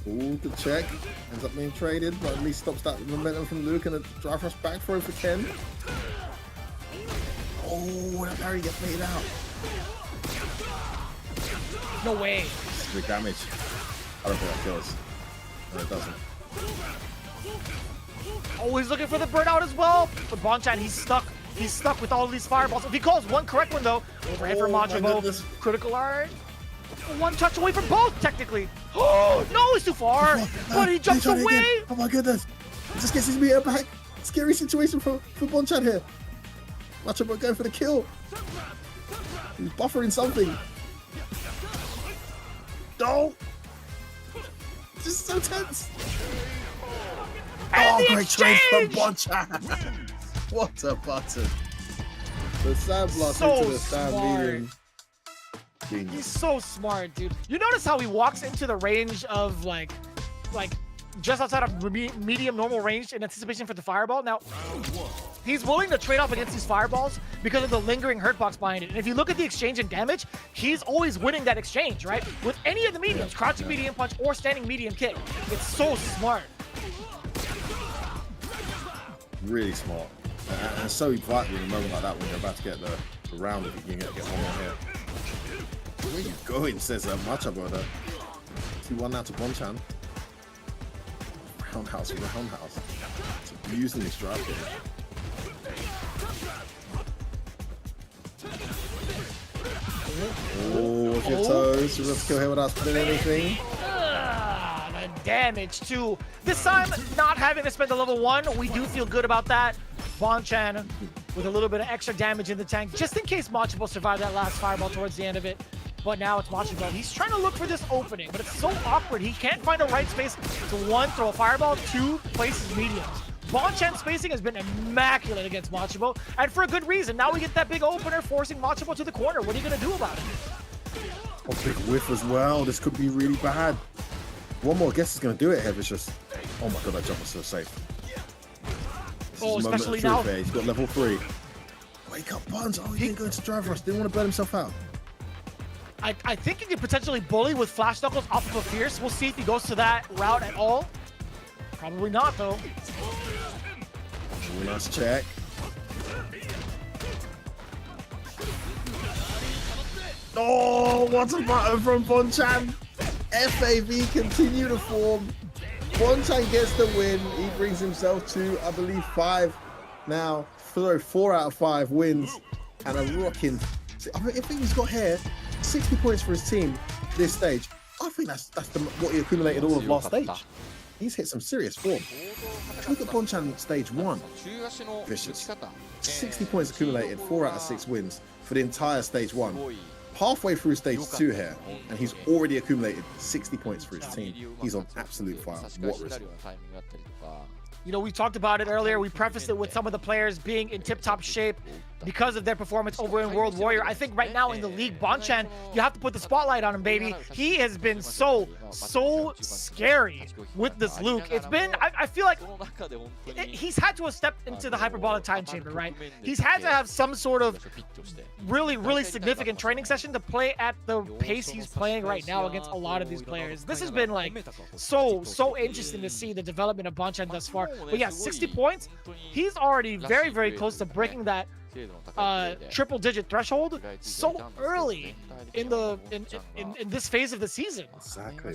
Ooh, the check ends up being traded, but at least stops that momentum from Luke, and a drive rush back throw for Ken. Oh, that parry gets made out. No way. It's big damage. I don't think that kills. No, it doesn't. Always looking for the burnout as well. But Bonchan, he's stuck. He's stuck with all these fireballs. If he calls one correct one though, overhead for Machobo. Critical art. 1 touch away from both, technically. Oh, no, he's too far. But he jumps away. Again. Oh my goodness. He just gets his meter back. Scary situation for Bonchan here. Machobo going for the kill. He's buffering something. No. This is so tense. And great trade from Bonchan. What a button. The sand blast into the sand medium. He's so smart, dude. You notice how he walks into the range of like just outside of medium normal range in anticipation for the fireball. Now, he's willing to trade off against these fireballs because of the lingering hurt box behind it. And if you look at the exchange and damage, he's always winning that exchange, right? With any of the mediums, crouching medium punch or standing medium kick. It's so smart. Really smart. And so vital in a moment like that when you're about to get the round, if you can get one more hit. Where you going, says Machobo though. 2-1 now to Bonchan. Roundhouse. It's abusing this drive here. Oh, watch your toes. You have to kill him without spinning anything. The damage too. This time, not having to spend the level 1, we do feel good about that. Bonchan with a little bit of extra damage in the tank, just in case Machobo survived that last fireball towards the end of it. But now it's Machobo. He's trying to look for this opening, but it's so awkward. He can't find a right space to 1, throw a fireball, 2, place his mediums. Bonchan's spacing has been immaculate against Machobo, and for a good reason. Now we get that big opener forcing Machobo to the corner. What are you going to do about it? Oh, big whiff as well. This could be really bad. One more guess is going to do it here, Vicious. Oh my god, that jump was so safe. Oh, especially now. He's got level 3. Wake up, Buns. Oh, he didn't go into drive rush. Didn't want to burn himself out. I think he could potentially bully with Flash Knuckles off of a Fierce. We'll see if he goes to that route at all. Probably not, though. Ooh, nice check. Oh, what a button from Bonchan. FAV continue to form. Bonchan gets the win. He brings himself to, I believe, 5. now, throw 4 out of 5 wins and a rocking. I think he's got here 60 points for his team this stage. I think that's what he accumulated all of last stage. He's hit some serious form. Look at Bonchan stage 1. Vicious. 60 points accumulated, 4 out of 6 wins for the entire stage 1. Halfway through stage 2 here, and he's already accumulated 60 points for his team. He's on absolute fire. What risk? You know, we talked about it earlier. We prefaced it with some of the players being in tip-top shape because of their performance over in World Warrior. I think right now in the league, Bonchan, you have to put the spotlight on him, baby. He has been so scary with this Luke. It's been, I feel like he's had to have stepped into the hyperbolic time chamber, right? He's had to have some sort of really significant training session to play at the pace he's playing right now against a lot of these players. This has been like so interesting to see the development of Bonchan thus far. But yeah, 60 points. He's already very close to breaking that triple-digit threshold so early in this phase of the season. Exactly.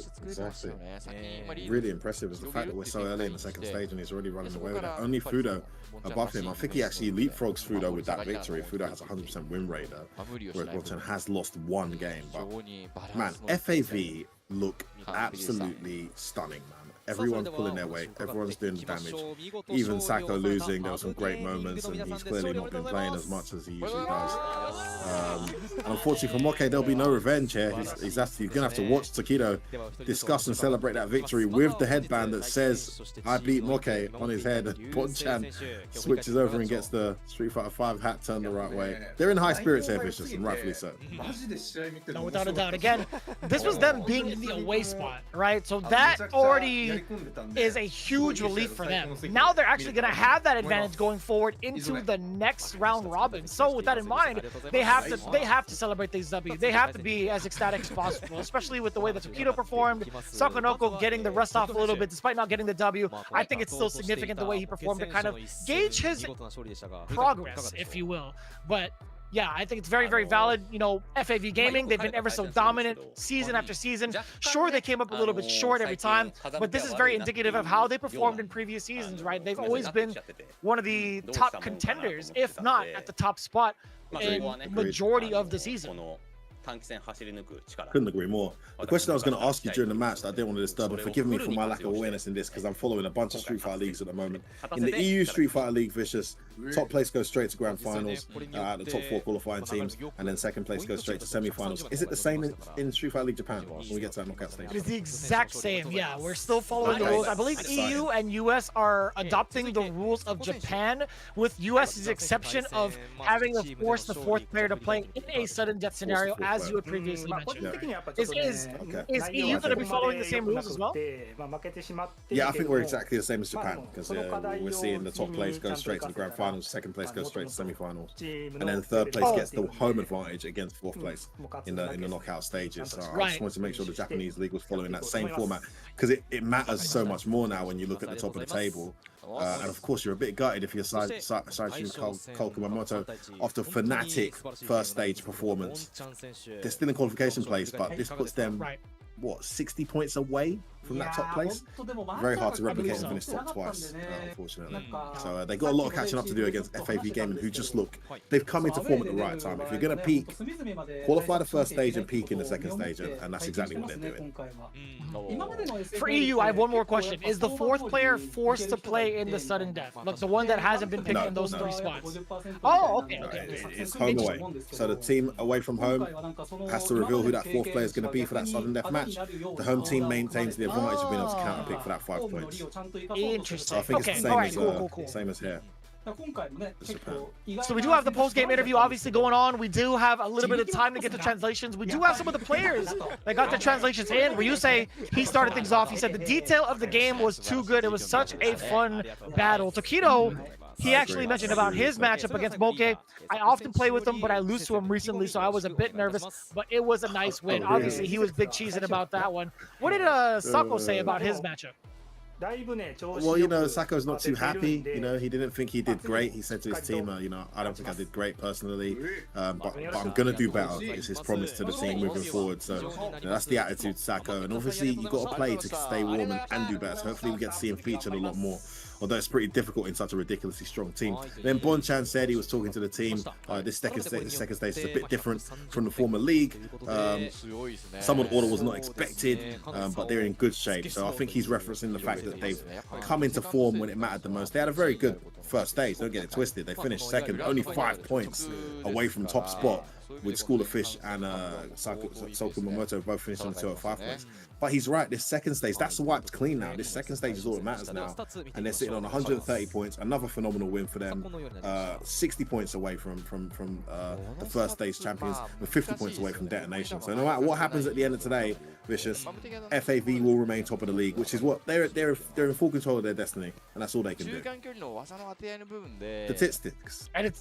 Really impressive is the fact that we're so early in the second stage and he's already running away with it. Only Fudo above him. I think he actually leapfrogs Fudo with that victory. Fudo has 100% win rate though, whereas Bonchan has lost 1 game. But man, FAV look absolutely stunning, man. Everyone's pulling their weight. Everyone's doing the damage. Even Sako losing, there were some great moments, and he's clearly not been playing as much as he usually does. And unfortunately for Moke, there'll be no revenge here. He's going to have to watch Takedo discuss and celebrate that victory with the headband that says, I beat Moke on his head. And Bonchan switches over and gets the Street Fighter 5 hat turned the right way. They're in high spirits here, Vicious, and rightfully so. No, without a doubt. Again, this was them being in the away spot, right? So that already is a huge relief for them. Now they're actually going to have that advantage going forward into the next round robin. So with that in mind, they have to celebrate these W. They have to be as ecstatic as possible, especially with the way that Takedo performed. Sakonoko getting the rest off a little bit despite not getting the W. I think it's still significant the way he performed to kind of gauge his progress, if you will. But yeah, I think it's very valid. You know, FAV Gaming, they've been ever so dominant season after season. Sure, they came up a little bit short every time, but this is very indicative of how they performed in previous seasons, right? They've always been one of the top contenders, if not at the top spot in majority of the season. Couldn't agree more. The question I was going to ask you during the match that I didn't want to disturb, and forgive me for my lack of awareness in this because I'm following a bunch of Street Fighter leagues at the moment. In the EU Street Fighter League, Vicious, top place goes straight to grand finals, the top 4 qualifying teams, and then second place goes straight to semi-finals. Is it the same in Street Fighter League Japan when we get to that knockout stage? It is the exact same, yeah. We're still following the rules. I believe EU and US are adopting the rules of Japan, with US's exception of having to force the 4th player to play in a sudden death scenario, as you had previously mentioned. Is EU going to be following the same rules as well? Yeah, I think we're exactly the same as Japan, because we're seeing the top place go straight to the grand finals, second place goes straight to semi-finals, and then third place gets the home advantage against 4th place in the knockout stages. So I just wanted to make sure the Japanese league was following that same format, because it matters so much more now when you look at the top of the table. And of course, you're a bit gutted if you're Saishunkan Kumamoto after Fnatic first stage performance. They're still in qualification place, but this puts them, what, 60 points away from that top place? Very hard to replicate and finish top twice, unfortunately. So they got a lot of catching up to do against FAV Gaming, who just look, they've come into form at the right time. If you're going to peak, qualify the first stage and peak in the second stage, and that's exactly what they're doing. For EU, I have one more question. Is the 4th player forced to play in the sudden death? Look, the one that hasn't been picked in those 3 spots. Oh, okay. It's home away. So the team away from home has to reveal who that 4th player is going to be for that sudden death match. The home team maintains the advantage of being able to counter pick for that 5 points. Interesting. So I think it's the same as here. So we do have the post-game interview obviously going on. We do have a little bit of time to get the translations. We do have some of the players that got their translations in. Ryusei, he started things off. He said the detail of the game was too good. It was such a fun battle. Takedo, he actually mentioned about his matchup against Moke. I often play with him, but I lose to him recently, so I was a bit nervous, but it was a nice win. Obviously, he was big cheesing about that one. What did Sako say about his matchup? Well, you know, Sako's not too happy. You know, he didn't think he did great. He said to his team, you know, I don't think I did great personally, but I'm going to do better. It's his promise to the team moving forward. So you know, that's the attitude, Sako. And obviously, you've got to play to stay warm and do better. So hopefully we get to see him featured a lot more although it's pretty difficult in such a ridiculously strong team. Then Bonchan said he was talking to the team. This second stage is a bit different from the former league. Some of the order was not expected, but they're in good shape. So I think he's referencing the fact that they've come into form when it mattered the most. They had a very good first stage, don't get it twisted. They finished second, only 5 points away from top spot, with School of Fish and Kumamoto both finished on 205 points. But he's right, this second stage, that's wiped clean now. This second stage is all that matters now. And they're sitting on 130 points, another phenomenal win for them. 60 points away from the first stage champions, and 50 points away from Detonation. So no matter what happens at the end of today, Vicious, FAV will remain top of the league, which is what they're in full control of their destiny, and that's all they can do. Statistics. And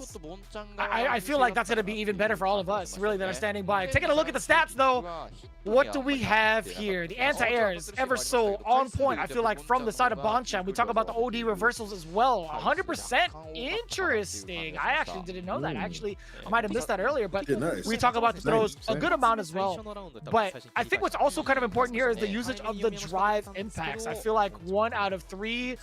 I feel like that's going to be even better for all of us, really, that are standing by. Taking a look at the stats, though, what do we have here? The anti-airs, ever so on point, I feel like, from the side of Bonchan. We talk about the OD reversals as well. 100% interesting. I actually didn't know that. Actually, I might have missed that earlier, but we talk about the throws a good amount as well. But I think what's also kind of important here is the usage of the drive impacts. I feel like 1 out of 3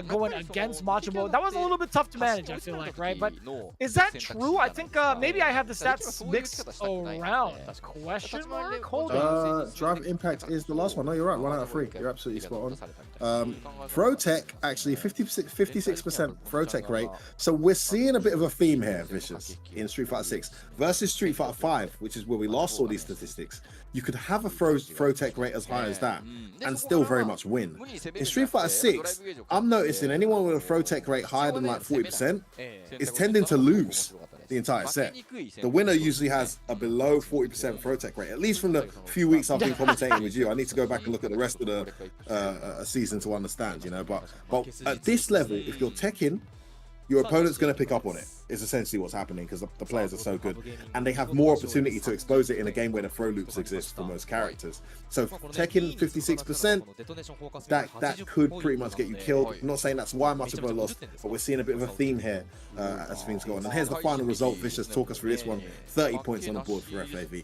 going against Machimo. That was a little bit tough to manage, I feel like, right? But is that true? I think maybe I have the stats mixed around. Question mark? Hold on. Drive impact is the last one. No, you're right. 1 out of 3. You're absolutely spot on. Throw tech, actually 56% throw tech rate. So we're seeing a bit of a theme here, Vicious, in Street Fighter 6 versus Street Fighter 5, which is where we last saw these statistics. You could have a throw tech rate as high as that and still very much win. In Street Fighter 6, I'm noticing anyone with a throw tech rate higher than like 40% is tending to lose the entire set. The winner usually has a below 40% throw tech rate, at least from the few weeks I've been commentating with you. I need to go back and look at the rest of the season to understand, you know. But at this level, if you're teching, your opponent's going to pick up on it, is essentially what's happening, because the players are so good. And they have more opportunity to expose it in a game where the throw loops exist for most characters. So teching 56%, that could pretty much get you killed. I'm not saying that's why Machimo lost, but we're seeing a bit of a theme here as things go on. And here's the final result. Vicious, talk us through this one. 30 points on the board for FAV.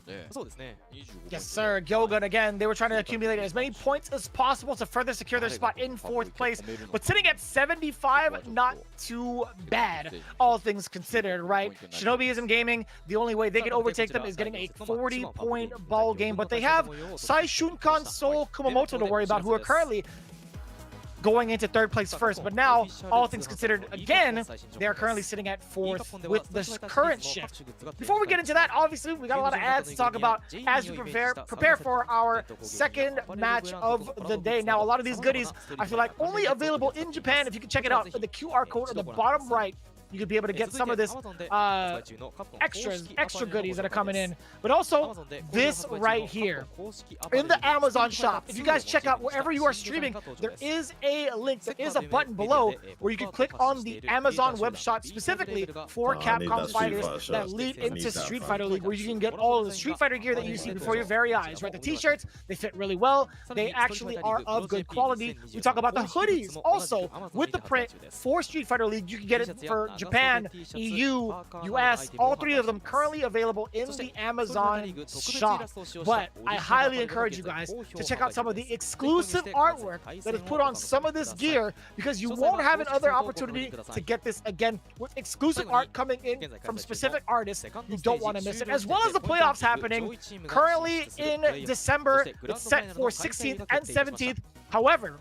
Yes, sir. GyoGun again. They were trying to accumulate as many points as possible to further secure their spot in 4th place. But sitting at 75, not too bad, all things considered, right? Shinobism Gaming, the only way they can overtake them is getting a 40-point ball game. But they have Saishunkan, Seoul, Kumamoto to worry about, who are currently going into 3rd place first. But now, all things considered, again, they are currently sitting at 4th with this current shift. Before we get into that, obviously, we got a lot of ads to talk about as we prepare for our second match of the day. Now, a lot of these goodies, I feel like, only available in Japan. If you can check it out, the QR code on the bottom right, you could be able to get some of this extra goodies that are coming in. But also, this right here, in the Amazon shop, if you guys check out wherever you are streaming, there is a link, there is a button below where you can click on the Amazon web shop specifically for Capcom Fighters that lead into Street Fighter League, where you can get all of the Street Fighter gear that you see before your very eyes, right? The t-shirts, they fit really well. They actually are of good quality. We talk about the hoodies also with the print for Street Fighter League. You can get it for Japan, EU, US, all 3 of them currently available in the Amazon shop. But I highly encourage you guys to check out some of the exclusive artwork that is put on some of this gear, because you won't have another opportunity to get this again with exclusive art coming in from specific artists. You don't want to miss it, as well as the playoffs happening currently in December. It's set for 16th and 17th. However,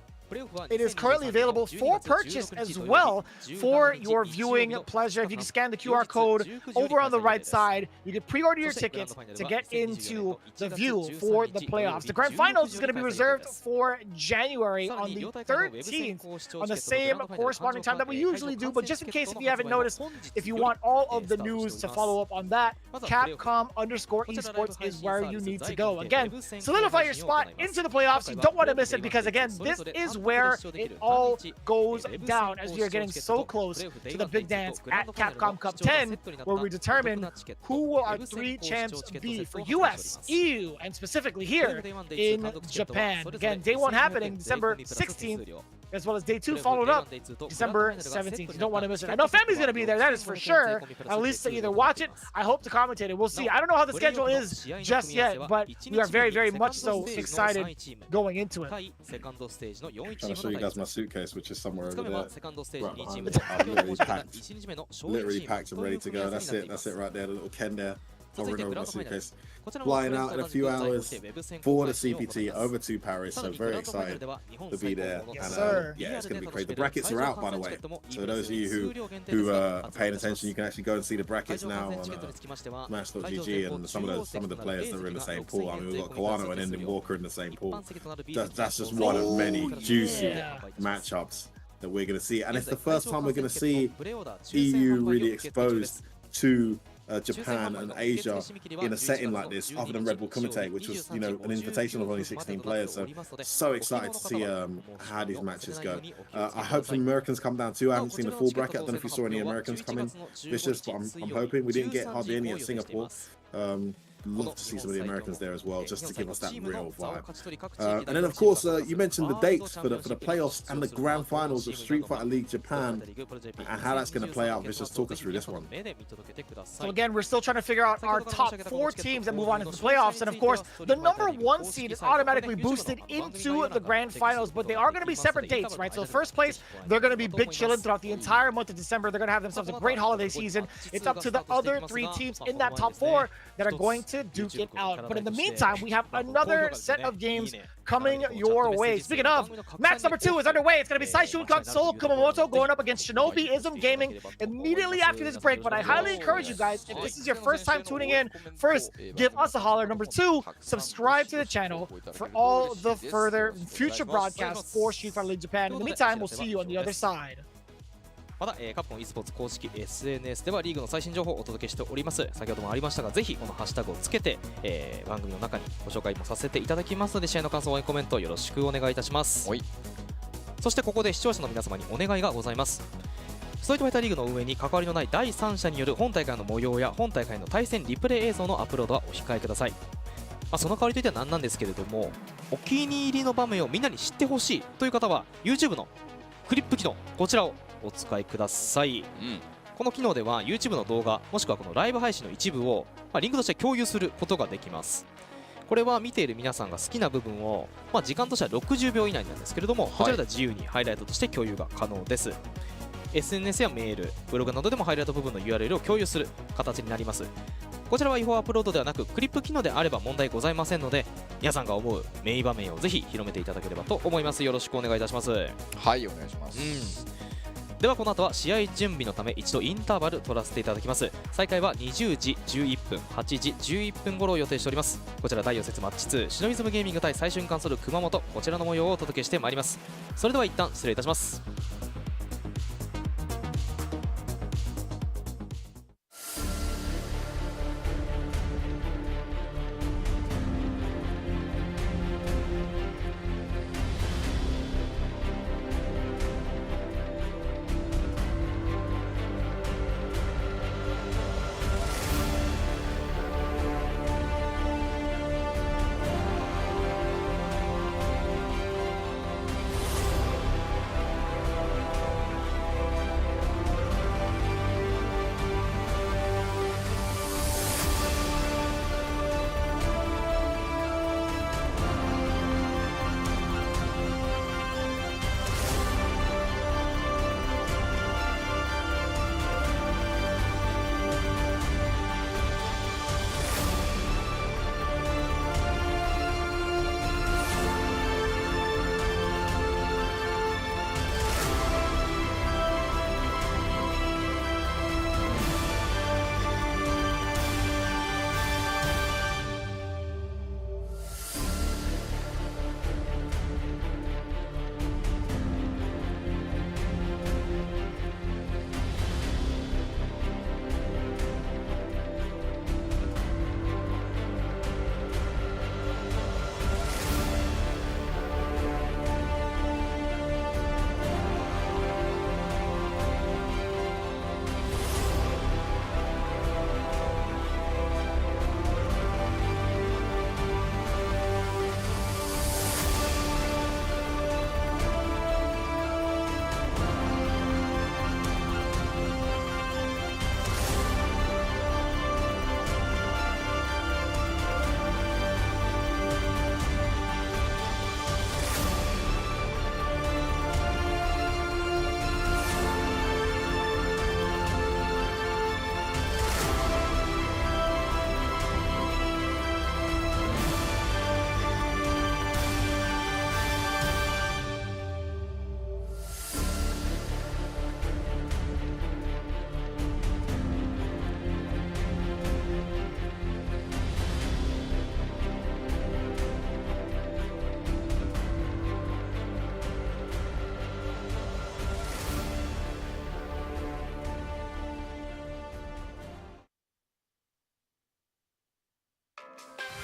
it is currently available for purchase as well for your viewing pleasure. If you can scan the QR code over on the right side, you can pre-order your tickets to get into the view for the playoffs. The grand finals is going to be reserved for January on the 13th on the same corresponding time that we usually do. But just in case if you haven't noticed, if you want all of the news to follow up on that, Capcom_esports is where you need to go. Again, solidify your spot into the playoffs. You don't want to miss it, because again, this is where it all goes down, as we are getting so close to the big dance at Capcom Cup 10, where we determine who will our 3 champs be for US, EU, and specifically here in Japan. Again, day 1 happening December 16th as well as day 2 followed up December 17th. You don't want to miss it. I know family's going to be there, that is for sure. At least to either watch it, I hope to commentate it. We'll see. I don't know how the schedule is just yet, but we are very, very much so excited going into it. I'm trying to show you guys my suitcase, which is somewhere over there. Right, I'm literally packed and ready to go. That's it right there, the little Ken there. Hovering over my suitcase. Flying out in a few hours for the CPT over to Paris, so very excited to be there. And yeah, it's going to be crazy. The brackets are out, by the way. So those of you who are paying attention, you can actually go and see the brackets now on Smash.gg, and some of the players that are in the same pool. I mean, we've got Kawano and Endon Walker in the same pool. That's just one of many juicy matchups that we're going to see, and it's the first time we're going to see EU really exposed to Japan and Asia in a setting like this, other than Red Bull Kumite, which was, you know, an invitation of only 16 players. So excited to see how these matches go. I hope some Americans come down too. I haven't seen the full bracket. I don't know if you saw any Americans come in, Vicious, but I'm hoping. We didn't get hardly any at Singapore. Love to see some of the Americans there as well, just to give us that real vibe. And then, of course, you mentioned the dates for the playoffs and the grand finals of Street Fighter League Japan, and how that's going to play out. Vicious, talk us through this one. So again, we're still trying to figure out our top 4 teams that move on into the playoffs, and of course, the #1 seed is automatically boosted into the grand finals, but they are going to be separate dates, right? So the first place, they're going to be big chillin' throughout the entire month of December. They're going to have themselves a great holiday season. It's up to the other 3 teams in that top 4 that are going to duke it out. But in the meantime, we have another set of games coming your way. Speaking of, match number 2 is underway. It's going to be Saishunkan Seoul Kumamoto going up against Shinobism Gaming immediately after this break. But I highly encourage you guys, if this is your first time tuning in, first, give us a holler. Number 2, subscribe to the channel for all the further future broadcasts for Street Fighter League Japan. In the meantime, we'll see you on the other side. また、カプコン e スポーツ公式 SNS ではリーグの最新情報をお届けしております。先ほどもありましたが、ぜひこのハッシュタグをつけて、番組の中にご紹介もさせていただきますので、試合の感想、応援コメントよろしくお願いいたします。そしてここで視聴者の皆様にお願いがございます。ストリートファイターリーグの運営に関わりのない第三者による本大会の模様や本大会の対戦リプレイ映像のアップロードはお控えください。その代わりといっては何なんですけれども、お気に入りの場面をみんなに知ってほしいという方は YouTube のクリップ機能、こちらをお使いください。この機能では YouTube の動画もしくはこのライブ配信の一部を、リンクとして共有することができます。これは見ている皆さんが好きな部分を、時間としては60秒以内なんですけれども、こちらでは自由にハイライトとして共有が可能です。SNS やメール、ブログなどでもハイライト部分の URL を共有する形になります。こちらは違法アップロードではなくクリップ機能であれば問題ございませんので、皆さんが思うメイン場面をぜひ広めていただければと思います。よろしくお願いいたします。はい、お願いします。ではこの後は試合準備のため一度インターバル取らせていただきます。再開は20時11分、8時11分頃を予定しております。こちら第4節マッチ2、シノビズムゲーミング対最春関する熊本、こちらの模様をお届けしてまいります。それでは一旦失礼いたします。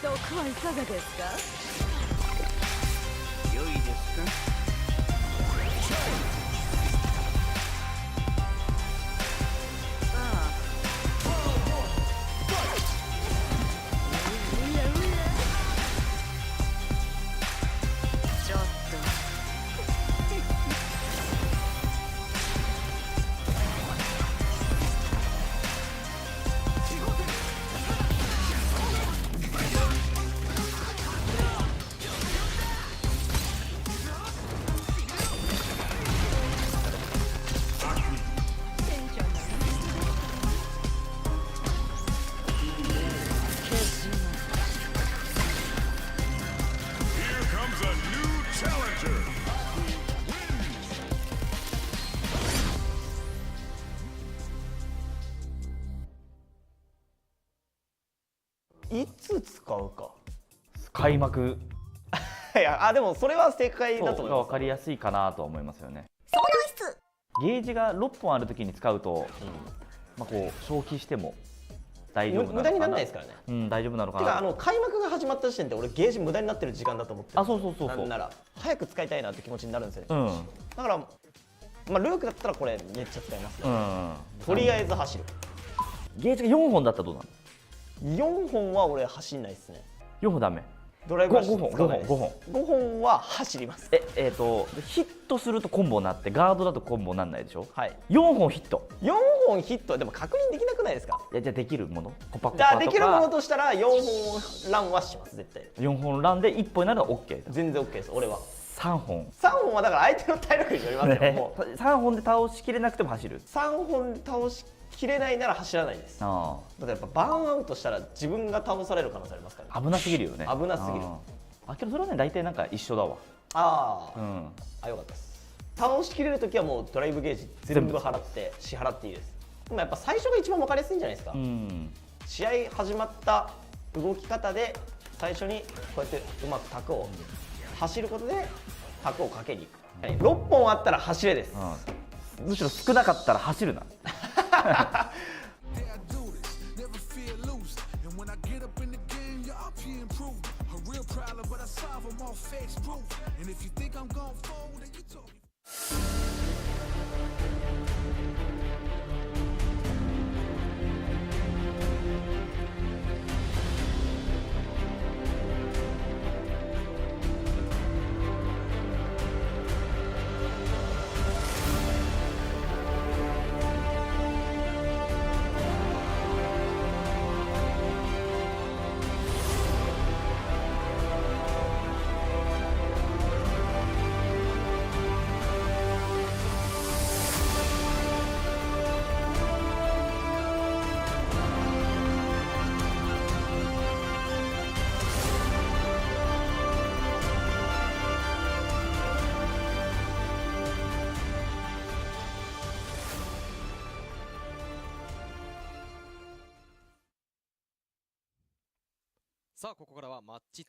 毒はいかがですか？良いですか？いつ使うか。開幕いや、でもそれは正解だと思います。分かりやすいかなとは思いますよね。相談室。ゲージが6本あるときに使うと、まあこう消費しても大丈夫なのかな。無駄にならないですからね。うん、大丈夫なのかな。てか開幕が始まった時点で俺ゲージ無駄になってる時間だと思ってる。あ、そうそうそうそう。なんなら早く使いたいなって気持ちになるんですよね。うん。だからまあルークだったらこれめっちゃ使いますよ。うん。とりあえず走る。ゲージが4本だったらどうなの？4本は俺走んないですね。4本ダメ。ドライブは5本は走ります。ヒットするとコンボになってガードだとコンボにならないでしょ。はい。4本ヒット。4本ヒットはでも確認できなくないですか？いや、じゃあできるもの？コパコパとか。できるものとしたら4本ランはします絶対。4本ランで1本になるのは OK。全然 OK です俺は。3本。3本はだから相手の体力によりますよ。ね、もう3本で倒しきれなくても走る。3本倒しきれないなら走らないです。だからやっぱバーンアウトしたら自分が倒される可能性ありますからね。危なすぎるよね。危なすぎる。あ、けどそれはね大体なんか一緒だわ。ああ、よかったです。倒しきれるときはもうドライブゲージ全部払って支払っていいです。でもやっぱ最初が一番分かりやすいんじゃないですか。試合始まった動き方で最初にこうやってうまく卓を走ることで卓をかけに行く。6本あったら走れです。むしろ少なかったら走るな。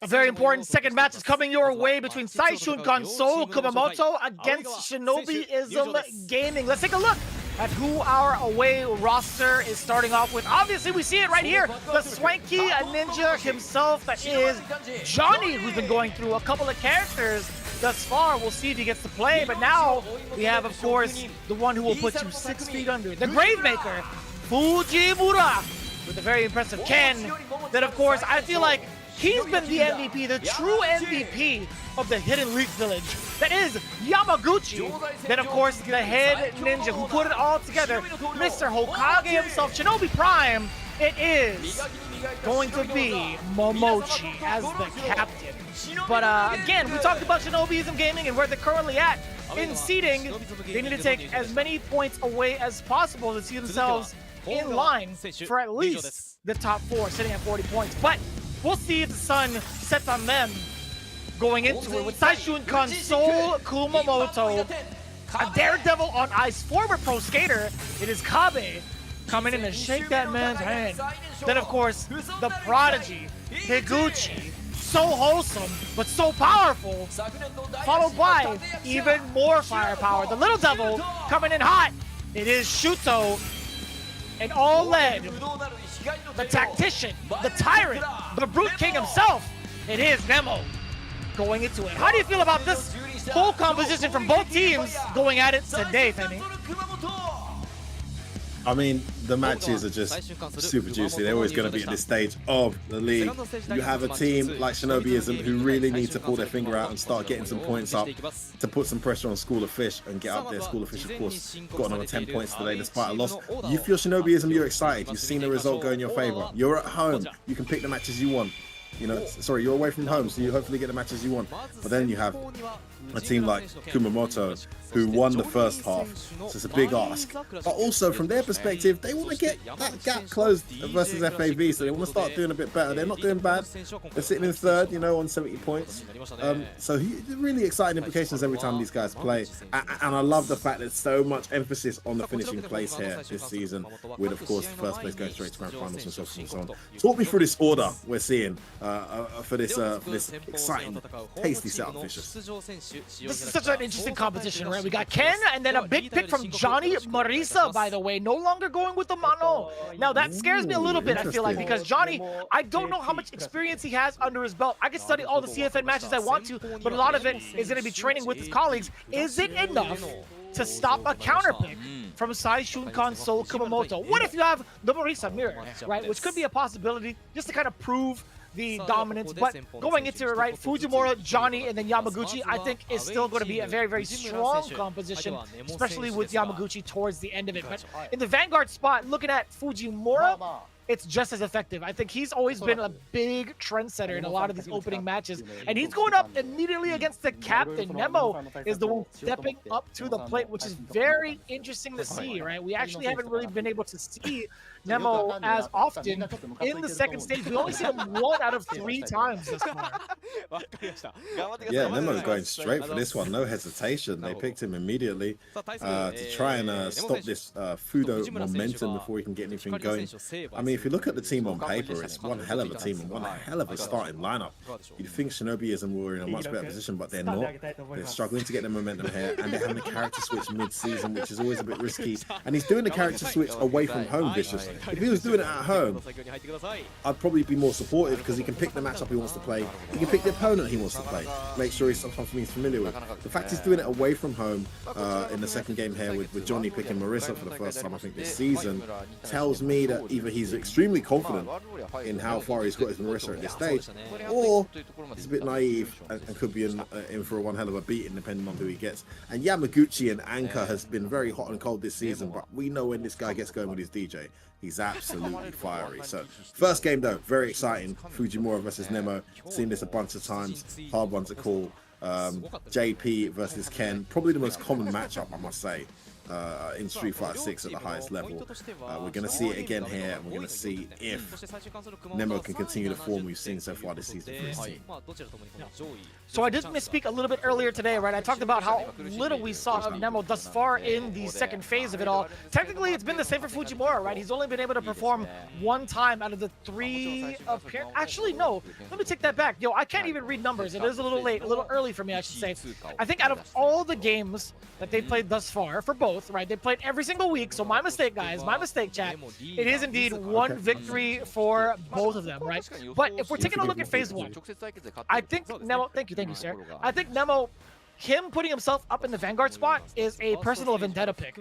A very important second match is coming your way between Saishunkan Kumamoto against Shinobism Gaming. Let's take a look at who our away roster is starting off with. Obviously, we see it right here. The swanky ninja himself, that is Johnny, who's been going through a couple of characters thus far. We'll see if he gets to play. But now we have, of course, the one who will put you 6 feet under. The Gravemaker, Fujimura, with a very impressive Ken. Then, of course, I feel like he's been the MVP, the true MVP of the Hidden Leaf Village. That is Yamaguchi. Then, of course, the head ninja who put it all together, Mr. Hokage himself, Shinobi Prime. It is going to be Momochi as the captain. But again, we talked about Shinobism Gaming and where they're currently at in seeding. They need to take as many points away as possible to see themselves in line for at least the top 4, sitting at 40 points. But we'll see if the sun sets on them going into it with Saishunkan Kumamoto, a daredevil on ice, former pro skater. It is Kabe coming in to shake that man's hand. Then, of course, the prodigy, Higuchi, so wholesome, but so powerful, followed by even more firepower. The little devil coming in hot. It is Shuto, and all led the tactician, the tyrant, the brute king himself. It is Nemo going into it. How do you feel about this whole composition from both teams going at it today, Femi? I mean, the matches are just super juicy. They're always going to be at this stage of the league. You have a team like Shinobism who really need to pull their finger out and start getting some points up to put some pressure on School of Fish and get up there. School of Fish, of course, got another 10 points today despite a loss. You feel Shinobism, you're excited. You've seen the result go in your favor. You're at home. You can pick the matches you want. You know, sorry, you're away from home, so you hopefully get the matches you want. But then you have a team like Kumamoto, who won the first half, so it's a big ask. But also, from their perspective, they want to get that gap closed versus FAV, so they want to start doing a bit better. They're not doing bad. They're sitting in third, you know, on 70 points. So really exciting implications every time these guys play. And I love the fact there's so much emphasis on the finishing place here this season, with, of course, the first place going straight to grand finals and so forth and so on. Talk me through this order we're seeing for this exciting, tasty setup, Vicious. This is such an interesting competition, right? We got Ken, and then a big pick from Johnny Marisa, by the way, no longer going with the Mano. Now, that scares me a little bit, I feel like, because Johnny, I don't know how much experience he has under his belt. I can study all the CFN matches I want to, but a lot of it is going to be training with his colleagues. Is it enough to stop a counter pick from Saishunkan Soul Kumamoto? What if you have the Marisa mirror, right? Which could be a possibility, just to kind of prove the dominance, but going into it, right, Fujimura, Johnny, and then Yamaguchi, I think is still going to be a very, very strong composition, especially with Yamaguchi towards the end of it. But in the Vanguard spot, looking at Fujimura, it's just as effective. I think he's always been a big trendsetter in a lot of these opening matches, and he's going up immediately against the captain. Nemo is the one stepping up to the plate, which is very interesting to see, right? We actually haven't really been able to see Nemo as often in the second stage. We only see him 1 out of 3 times this far. Yeah, Nemo's going straight for this one, no hesitation. They picked him immediately to try and stop this Fudo momentum before he can get anything going. I mean, if you look at the team on paper, it's one hell of a team and one hell of a starting lineup. You'd think Shinobism were in a much better position, but they're not. They're struggling to get the momentum here, and they're having a character switch mid-season, which is always a bit risky. And he's doing the character switch away from home, Vicious. If he was doing it at home, I'd probably be more supportive because he can pick the matchup he wants to play. He can pick the opponent he wants to play. Make sure he's something he's familiar with. The fact he's doing it away from home in the second game here with Johnny picking Marisa for the first time, I think, this season, tells me that either he's extremely confident in how far he's got his Marisa at this stage, or he's a bit naive and could be in for one hell of a beating depending on who he gets. And Yamaguchi and Anka has been very hot and cold this season, but we know when this guy gets going with his DJ, he's absolutely fiery. So first game though, very exciting. Fujimura versus Nemo. Seen this a bunch of times. Hard one to call. JP versus Ken, probably the most common matchup, I must say, in Street Fighter 6 at the highest level. We're going to see it again here, and we're going to see if Nemo can continue the form we've seen so far this season for his team. So I did misspeak a little bit earlier today, right? I talked about how little we saw of Nemo thus far in the second phase of it all. Technically, it's been the same for Fujimura, right? He's only been able to perform 1 time out of the 3 appearances. Actually, no. Let me take that back. Yo, I can't even read numbers. It is a little late, a little early for me, I should say. I think out of all the games that they played thus far, for both, right? They played every single week, so my mistake, guys. My mistake, chat. It is indeed 1 victory for both of them, right? But if we're taking a look at phase 1, I think Nemo, thank you, sir. I think Nemo, him putting himself up in the Vanguard spot is a personal vendetta pick.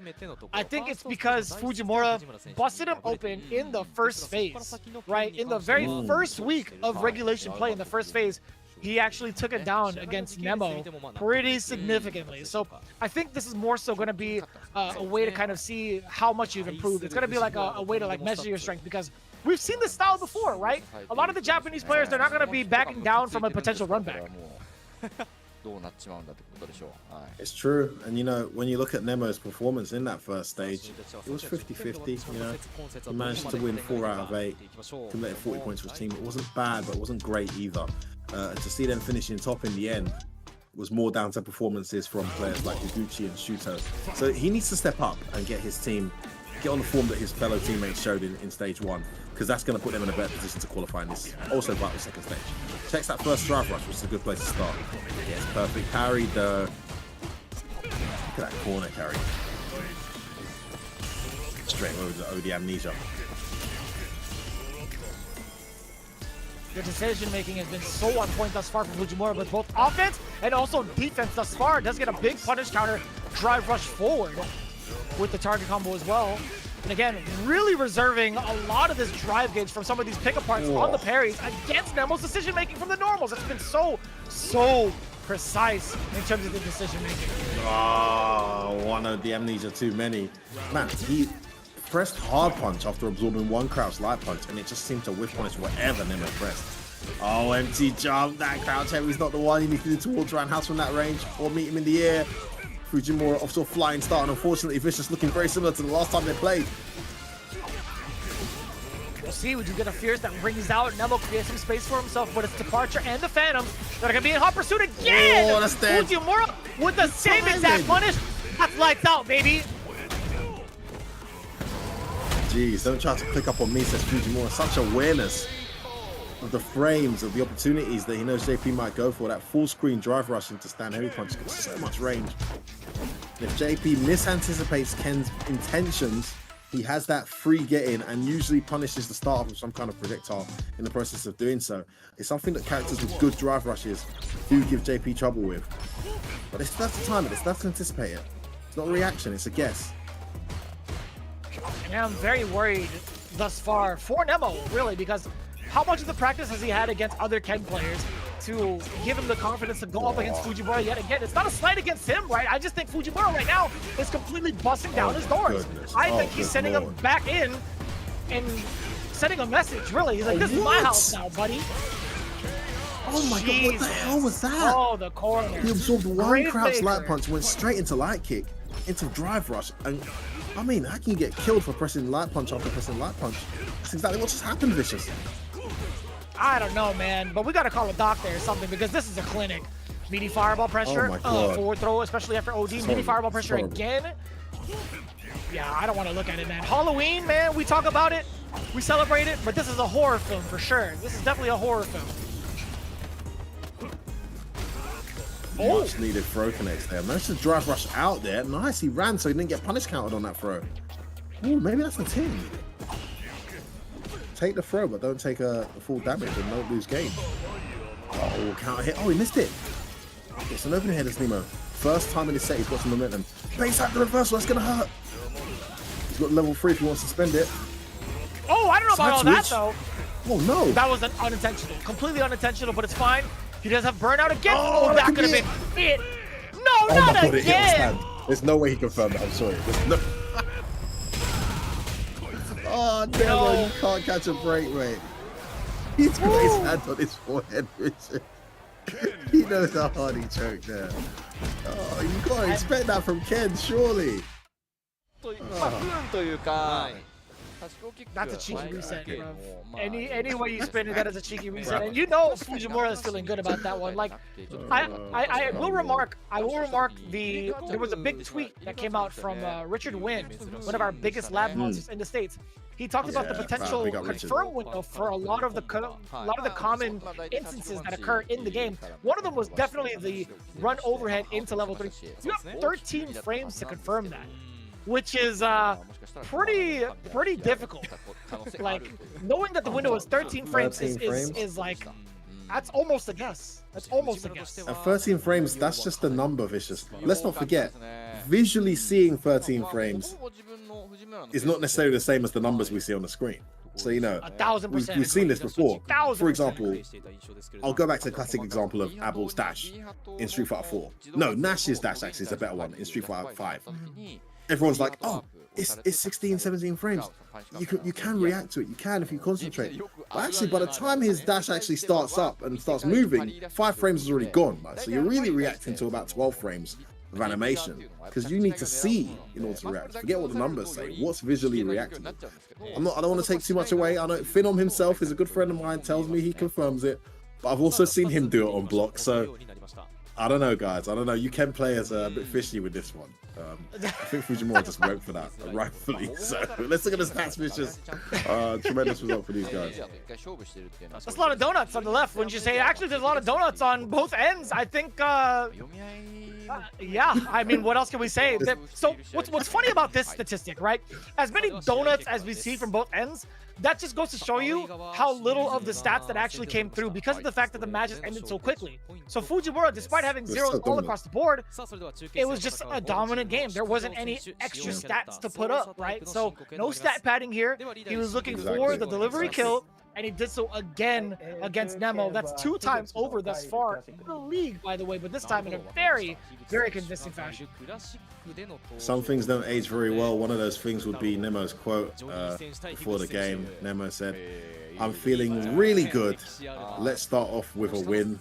I think it's because Fujimura busted him open in the first phase, right? In the very first week of regulation play in the first phase, he actually took it down against Nemo pretty significantly. So I think this is more so going to be a way to kind of see how much you've improved. It's going to be like a way to like measure your strength, because we've seen this style before, right? A lot of the Japanese players, they're not going to be backing down from a potential run back. It's true, and you know, when you look at Nemo's performance in that first stage, it was 50-50, you know. He managed to win 4 out of 8, committed 40 points for his team. It wasn't bad, but it wasn't great either. To see them finishing top in the end was more down to performances from players like Higuchi and Shuto. So he needs to step up and get his team, get on the form that his fellow teammates showed in stage 1, because that's going to put them in a better position to qualify in this also vital second stage. Checks that first drive rush, which is a good place to start. Yes, perfect parry. Look at that corner carry. Straight over the amnesia. The decision-making has been so on point thus far for Fujimura, but both offense and also defense thus far. Does get a big punish counter, drive rush forward with the target combo as well. And again, really reserving a lot of this drive gauge from some of these pick-aparts on the parries against Nemo's decision-making from the normals. It's been so precise in terms of the decision-making. One of the amnesia too many. Man, he pressed hard punch after absorbing one crouch light punch, and it just seemed to whiff punish whatever Nemo pressed. Oh, empty jump. That crouch heavy's not the one. You need to do towards roundhouse from that range or meet him in the air. Fujimura off to a flying start, and unfortunately Vicious looking very similar to the last time they played. We'll see, we do get a Fierce that rings out. Nemo creates some space for himself, but it's Departure and the Phantoms that are going to be in hot pursuit again! Oh, that's dead. Fujimura with the same exact punish. That's lights out, baby! Jeez, don't try to click up on me, says Fujimura. Such awareness of the frames, of the opportunities that he knows JP might go for. That full screen drive rush into stand heavy punch gives so much range. And if JP misanticipates Ken's intentions, he has that free get in and usually punishes the startup with some kind of projectile in the process of doing so. It's something that characters with good drive rushes do give JP trouble with. But it's not to time it, it's not to anticipate it. It's not a reaction, it's a guess. And I'm very worried thus far for Nemo, really, because how much of the practice has he had against other Ken players to give him the confidence to go up against Fujimura yet again? It's not a slight against him, right? I just think Fujimura right now is completely busting down his doors. I think he's sending him back in and sending a message, really. He's like, this is my house now, buddy. Oh my god, what the hell was that? Oh, the corner. He absorbed one crouch light punch, went straight into light kick, into drive rush, and I mean, how can you get killed for pressing light punch after pressing light punch? That's exactly what just happened, Vicious. I don't know, man, but we gotta call a doctor or something because this is a clinic. Meaty fireball pressure, forward throw, especially after OD. Meaty fireball pressure again. Yeah, I don't want to look at it, man. Halloween, man, we talk about it, we celebrate it, but this is a horror film for sure. This is definitely a horror film. Much needed throw connects there. Managed to drive rush out there. Nice, he ran so he didn't get punish counted on that throw. Ooh, maybe that's the team. Take the throw, but don't take a full damage and don't lose game. Oh, counter hit. Oh, he missed it. It's an open header, Nemo. First time in his set, he's got some momentum. Base out the reversal, that's going to hurt. He's got level 3 if he wants to spend it. Oh, I don't know about all that, though. Oh, no. That was unintentional. Completely unintentional, but it's fine. He does have burnout again. Oh, that could have been it. No, not again. There's no way he confirmed that. I'm sorry. No. Oh, no, you can't catch a break, mate. He's got his hand on his forehead, Richard. He knows how hard he choked there. Oh, you can't expect that from Ken, surely. That's a cheeky reset, bro. Any way you spin it, that is a cheeky reset. And you know Fujimura is feeling good about that one. Like, I will remark there was a big tweet that came out from Richard Wynn, one of our biggest lab monsters in the States. He talked about the potential confirm window for a lot of the common instances that occur in the game. One of them was definitely the run overhead into level 3. You have 13 frames to confirm that, which is pretty difficult. Like, knowing that the window is 13 frames is like, that's almost a guess. That's almost a guess. At 13 frames, that's just a number, Vicious. Let's not forget, visually seeing 13 frames is not necessarily the same as the numbers we see on the screen. So, you know, 1000%. We've seen this before. For example, I'll go back to the classic example of Abel's dash in Street Fighter 4. No, Nash's dash actually is a better one in Street Fighter 5. Everyone's like, oh, it's 16, 17 frames. You can react to it. You can if you concentrate. But actually, by the time his dash actually starts up and starts moving, 5 frames is already gone. Right? So you're really reacting to about 12 frames of animation because you need to see in order to react. Forget what the numbers say. What's visually reactable? I don't want to take too much away. I know Finom himself is a good friend of mine. Tells me he confirms it, but I've also seen him do it on block. So I don't know, guys. I don't know. You can play as a bit fishy with this one. I think Fujimura just went for that, rightfully. So let's look at the stats, Vicious. Tremendous result for these guys. That's a lot of donuts on the left, wouldn't you say? Actually, there's a lot of donuts on both ends. I think Yeah, I mean, what else can we say? So what's funny about this statistic, right? As many donuts as we see from both ends, that just goes to show you how little of the stats that actually came through because of the fact that the matches ended so quickly. So Fujimura, despite having zeros all across the board, it was just a dominant game. There wasn't any extra stats to put up, right? So no stat padding here. He was looking for the delivery kill, and he did so again against Nemo. That's 2 times over thus far in the league, by the way, but this time in a very, very convincing fashion. Some things don't age very well. One of those things would be Nemo's quote before the game. Nemo said, "I'm feeling really good. Let's start off with a win."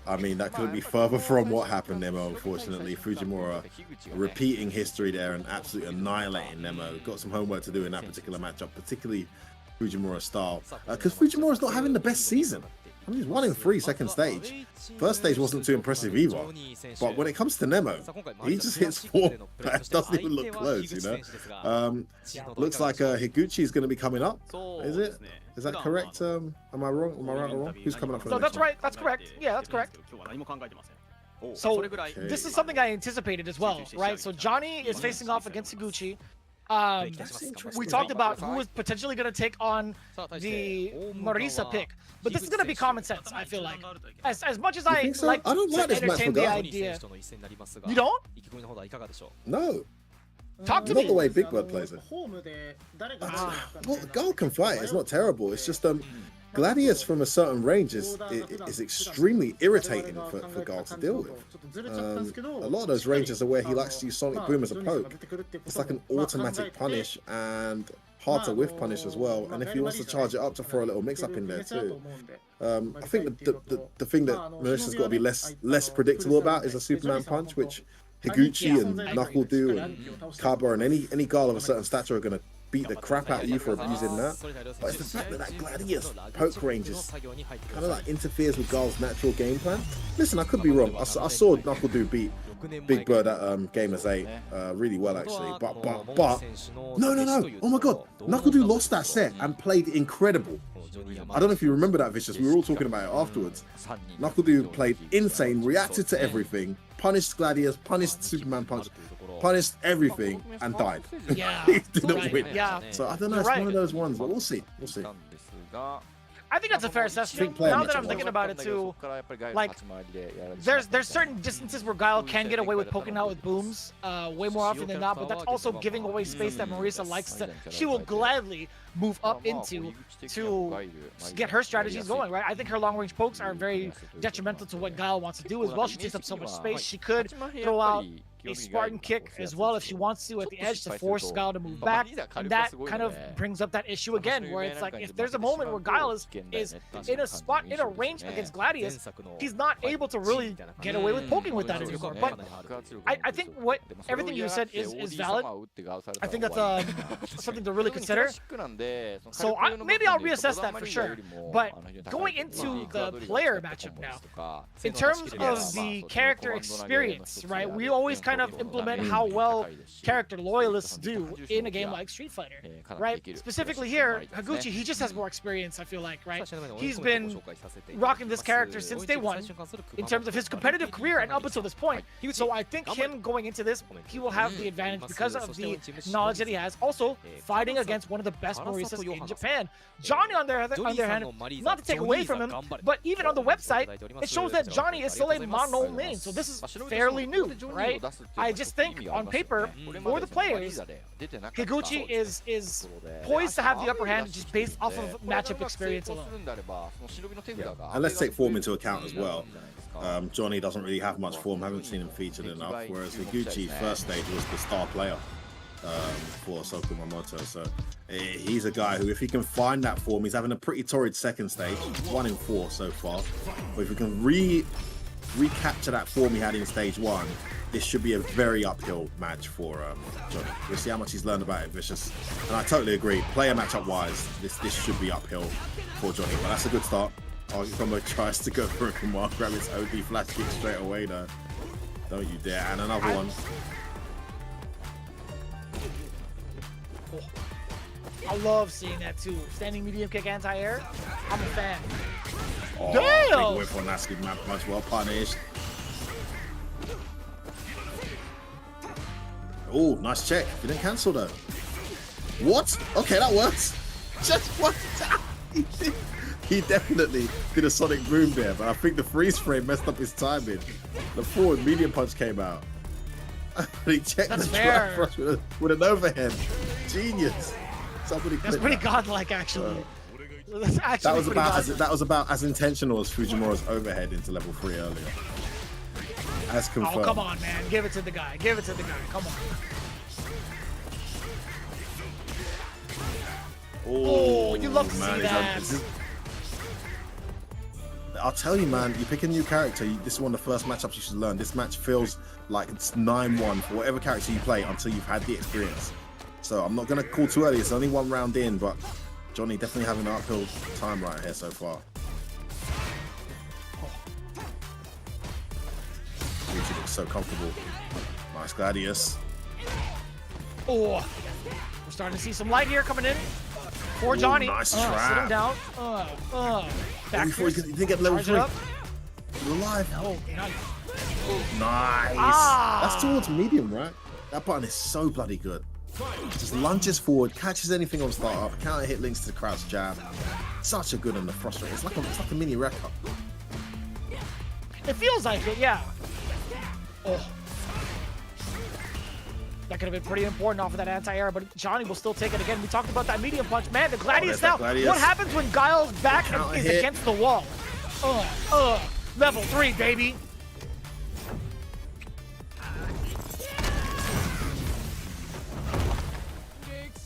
I mean, that couldn't be further from what happened, Nemo, unfortunately. Fujimura repeating history there and absolutely annihilating Nemo. Got some homework to do in that particular matchup, particularly Fujimura style. Because Fujimura's not having the best season. I mean, he's 1-3 second stage. First stage wasn't too impressive either. But when it comes to Nemo, he just hits 4. That doesn't even look close, you know? Looks like Higuchi is going to be coming up. Is it? Is that correct? Am I wrong? Am I right or wrong? Who's coming up for the No, that's right. That's correct. Yeah, that's correct. So this is something I anticipated as well, right? So Johnny is facing off against Higuchi. We talked about who is potentially going to take on the Marisa pick, but this is going to be common sense. I feel like, as much as I so? like I don't like to this match entertain for the Gal. idea, you don't? No. Talk to Not me. the way Big Bird plays it. Well, Gal can fight. It's not terrible. It's just Gladius from a certain range is extremely irritating for Gal to deal with. A lot of those ranges are where he likes to use Sonic Boom as a poke. It's like an automatic punish and hard to whiff punish as well. And if he wants to charge it up to throw a little mix up in there too. I think the thing that Marissa's got to be less predictable about is a Superman punch, which Higuchi and Knuckle do, and Kaba and any Gal of a certain stature are going to beat the crap out of you for abusing that. But it's the fact that that Gladius poke range is kind of like interferes with Gal's natural game plan. Listen, I could be wrong. I saw Knuckle do beat Big Bird at Gamers 8 really well actually. But no. Oh my god, Knuckle lost that set and played incredible. I don't know if you remember that, Vicious. We were all talking about it afterwards. Knuckle played insane, reacted to everything, punished Gladius, punished Superman punch, punished everything, and died. Yeah, He didn't win. Yeah. So I don't know, it's one of those ones, but we'll see. We'll see. I think that's a fair assessment. Now that I'm thinking about it too, like there's certain distances where Guile can get away with poking out with booms way more often than not, but that's also giving away space that Marisa likes to. She will gladly move up into to get her strategies going, right? I think her long range pokes are very detrimental to what Guile wants to do as well. She takes up so much space. She could throw out a Spartan kick as well if she wants to at the edge to force Guile to move back, and that kind of brings up that issue again where it's like if there's a moment where Guile is in a spot in a range against Gladius, he's not able to really get away with poking with that anymore. But I think everything you said is valid. I think that's something to really consider. So maybe I'll reassess that for sure. But going into the player matchup now, in terms of the character experience, right? We always kind of implement how well character loyalists do in a game like Street Fighter, right? Specifically here, Higuchi, he just has more experience, I feel like, right? He's been rocking this character since day one in terms of his competitive career and up until this point. So I think him going into this, he will have the advantage because of the knowledge that he has. Also, fighting against one of the best Marisas in Japan. Johnny, on their hand, not to take away from him, but even on the website, it shows that Johnny is still a mono main. So this is fairly new, right? I just think on paper, for the players, Higuchi is poised to have the upper hand just based off of matchup experience alone. Yeah. And let's take form into account as well. Johnny doesn't really have much form, haven't seen him featured enough, whereas Higuchi first stage was the star player for Kumamoto. So he's a guy who, if he can find that form, he's having a pretty torrid second stage, 1-4 so far. But if we can recapture that form he had in stage 1, this should be a very uphill match for Johnny. We'll see how much he's learned about it, Vicious. And I totally agree. Player matchup wise, this should be uphill for Johnny. But that's a good start. Combo tries to go for a command, grab its OD flash kick straight away though. Don't you dare. And another one. I love seeing that too. Standing medium kick anti-air. I'm a fan. Oh, damn! Big whip on Nasty, much well punished. Oh, nice check. Didn't cancel though. What? Okay, that works. Just what? He definitely did a sonic boom there, but I think the freeze frame messed up his timing. The forward medium punch came out. He checked That's the fair. drive rush with an overhead. Genius. Somebody That's pretty godlike, actually. That's actually that was about as intentional as Fujimura's overhead into level 3 earlier. As confirmed. Oh, come on, man. Give it to the guy. Give it to the guy. Come on. Oh, you love to see that. I'll tell you, man, you pick a new character, this is one of the first matchups you should learn. This match feels like it's 9-1 for whatever character you play until you've had the experience. So I'm not going to call too early. It's only 1 round in, but Johnny definitely having an uphill time right here so far. He looks so comfortable. Nice Gladius. Oh, we're starting to see some light here coming in for Johnny. Nice Sit him trap. down. Back Before he didn't get level 3. He's alive. No, not Nice. That's towards medium, right? That button is so bloody good. Just lunges forward, catches anything on startup, counter hit links to the crouch jab. Such a good on the frustrator. It's like a mini wreck up. It feels like it, yeah. Oh. That could have been pretty important off of that anti-air, but Johnny will still take it again. We talked about that medium punch. Man, the Gladius now. Gladius. What happens when Guile's back Counter is hit. against the wall? Level 3, baby.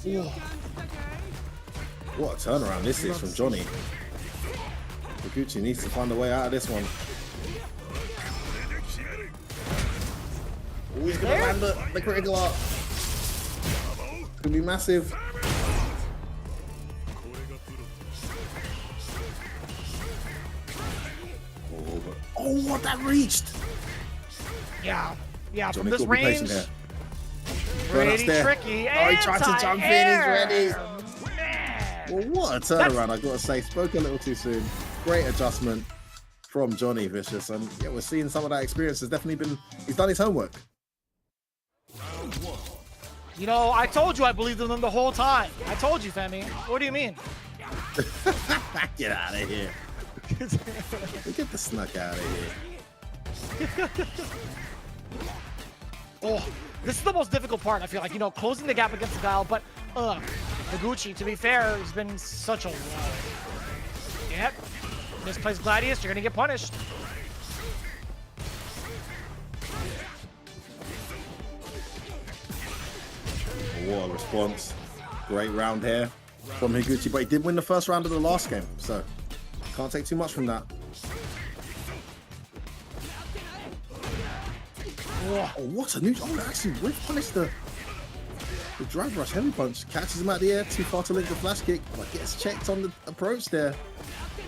Ooh. What a turnaround this is from Johnny. Higuchi needs to find a way out of this one. Oh, he's gonna land the critical art. Could be massive. Oh, what that reached! Yeah, Johnny from this could be patient range, here. Burn pretty upstairs. tricky. Oh, he tried to jump in, he's ready. Man. Well, what a turnaround, I gotta say. Spoke a little too soon. Great adjustment from Johnny Vicious, and yeah, we're seeing some of that experience. Has definitely been. He's done his homework. You know, I told you I believed in them the whole time. I told you, Femi. What do you mean? Get out of here. Get the snuck out of here. Oh, this is the most difficult part, I feel like. You know, closing the gap against the Guile, but Higuchi, to be fair, has been such a Yep. Misplays Gladius, you're gonna get punished. What a response. Great round here from Higuchi, but he did win the first round of the last game, so can't take too much from that. Oh, what a new... Oh, actually, Rick punished the drive rush heavy punch. Catches him out the air, too far to link the flash kick, but gets checked on the approach there.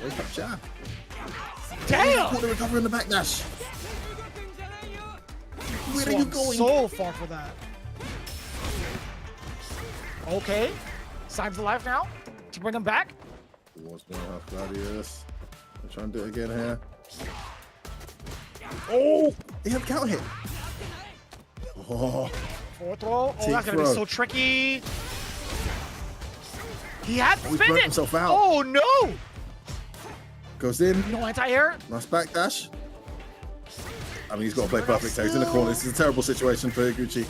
Wake up jab. Damn! Caught the recovery in the backdash. Where are you going? So far for that. Okay. Simon's alive now to bring him back. What's going on, Gladius? I'm trying to do it again here. Oh! He had a counter hit. Oh. Forward throw. Oh, that's gonna throw. be so tricky. He had to he spin burnt it. himself out. Oh no! Goes in. No anti-air. Nice backdash. I mean, he's got to play perfect here. He's in the corner. This is a terrible situation for Higuchi.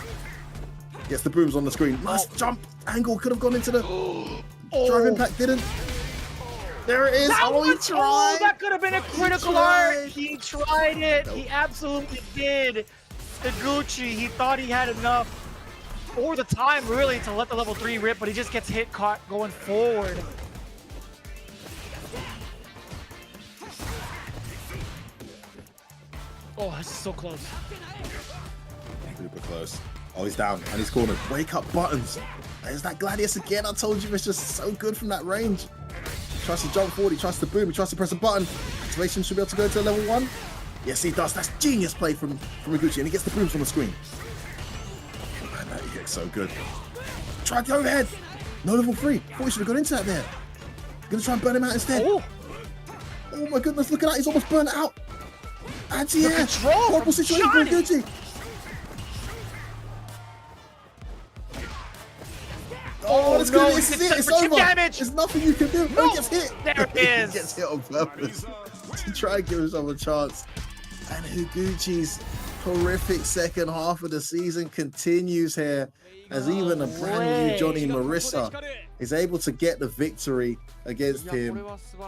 Gets the booms on the screen. Nice jump angle. Could have gone into the drive impact. Didn't. There it is. That Oh, he one, tried. that could have been a critical art. He tried it. He absolutely did. Higuchi, he thought he had enough, or the time really, to let the level 3 rip, but he just gets hit caught going forward. Oh, this is so close. Super close. Oh, he's down and he's cornered. Wake up buttons. There's that Gladius again. I told you it's just so good from that range. He tries to jump forward. He tries to boom. He tries to press a button. Activation should be able to go to level 1. Yes, he does. That's genius play from Higuchi, and he gets the booms on the screen. Oh, man, that gets so good. Try the overhead. No level 3. Thought he should have gone into that there. Gonna try and burn him out instead. Oh my goodness, look at that. He's almost burnt out. Anti-air. control Horrible from situation for Johnny. Higuchi. Oh, that's no, good. This is it. It's over. damage. There's nothing you can do. No, he gets hit. There it is. He gets hit on purpose to try and give himself a chance. And Higuchi's horrific second half of the season continues here, as even a brand new Johnny Marissa is able to get the victory against him.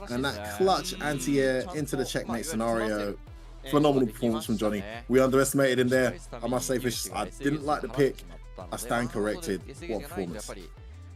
And that clutch anti-air into the checkmate scenario. Phenomenal performance from Johnny. We underestimated him there. I must say, I didn't like the pick. I stand corrected. What performance.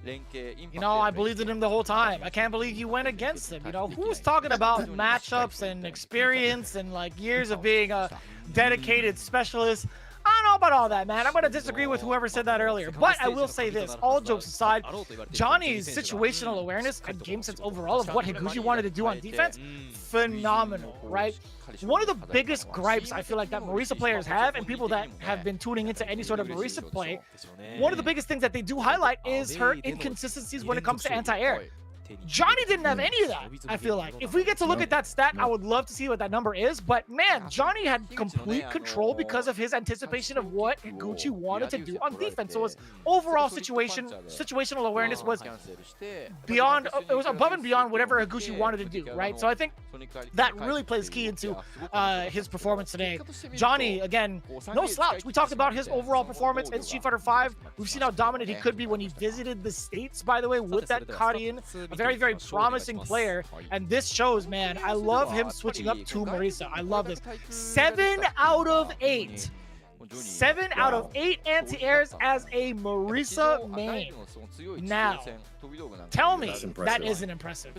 You know, I believed in him the whole time. I can't believe you went against him. You know, who's talking about matchups and experience and like years of being a dedicated specialist? I don't know about all that, man. I'm going to disagree with whoever said that earlier. But I will say this, all jokes aside, Johnny's situational awareness and game sense overall of what Higuchi wanted to do on defense, phenomenal, right? One of the biggest gripes I feel like that Marisa players have, and people that have been tuning into any sort of Marisa play, one of the biggest things that they do highlight is her inconsistencies when it comes to anti-air. Johnny didn't have any of that, I feel like. If we get to look at that stat, I would love to see what that number is. But man, Johnny had complete control because of his anticipation of what Higuchi wanted to do on defense. So his overall situational awareness was beyond, it was above and beyond whatever Higuchi wanted to do, right? So I think that really plays key into his performance today. Johnny, again, no slouch. We talked about his overall performance in Street Fighter V. We've seen how dominant he could be when he visited the States, by the way, with that Karien. A very, very promising player, and this shows, man, I love him switching up to Marisa. I love this. 7 out of 8. 7 out of 8 anti-airs as a Marisa main. Now, tell me that isn't impressive.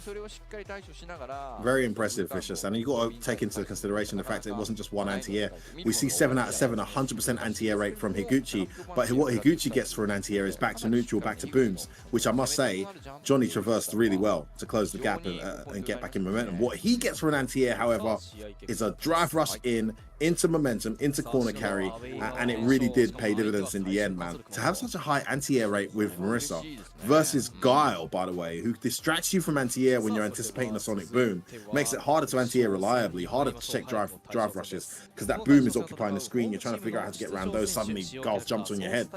Very impressive, Vicious. And you got to take into consideration the fact that it wasn't just one anti-air. We see 7 out of 7, 100% anti-air rate from Higuchi. But what Higuchi gets for an anti-air is back to neutral, back to booms, which I must say, Johnny traversed really well to close the gap and get back in momentum. What he gets for an anti-air, however, is a drive rush into momentum, into corner carry, and it really did pay dividends in the end, man. To have such a high anti-air rate with Marisa versus Guile, by the way, who distracts you from anti-air when you're anticipating a sonic boom, makes it harder to anti-air reliably, harder to check drive rushes, because that boom is occupying the screen. You're trying to figure out how to get around those. Suddenly, Guile jumps on your head.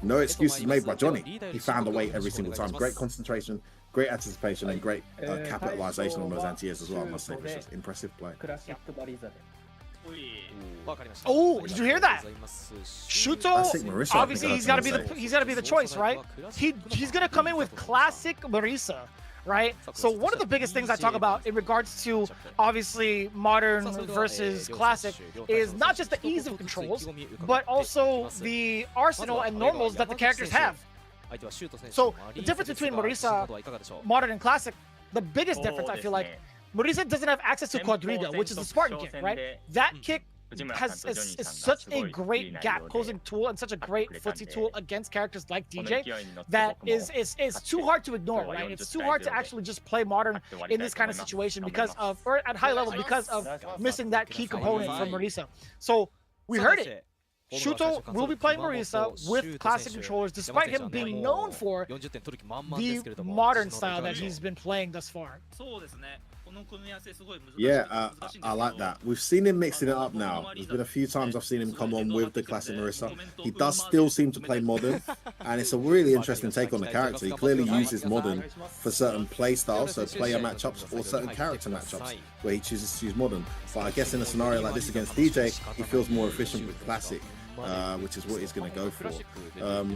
No excuses made by Johnny. He found a way every single time. Great concentration, great anticipation, and great capitalization on those anti-airs as well, I must say. Just impressive play. Oh, did you hear that? Shuto, obviously he's got to be the choice, right? He's gonna come in with classic Marisa, right? So one of the biggest things I talk about in regards to obviously modern versus classic is not just the ease of controls, but also the arsenal and normals that the characters have. So the difference between Marisa, modern and classic, the biggest difference I feel like, Marisa doesn't have access to Quadriga, which is the Spartan kick, right? That kick is such a great gap closing tool and such a great footsie tool against characters like DJ that is too hard to ignore, right? It's too hard to actually just play modern in this kind of situation because of, or at high level, because of missing that key component from Marisa. So we heard it. Shuto will be playing Marisa with classic controllers, despite him being known for the modern style that he's been playing thus far. Yeah, I like that. We've seen him mixing it up now. There's been a few times I've seen him come on with the classic Marisa. He does still seem to play modern, and it's a really interesting take on the character. He clearly uses modern for certain play styles, so player matchups, or certain character matchups where he chooses to use modern. But I guess in a scenario like this against DJ, he feels more efficient with classic. Which is what he's going to go for.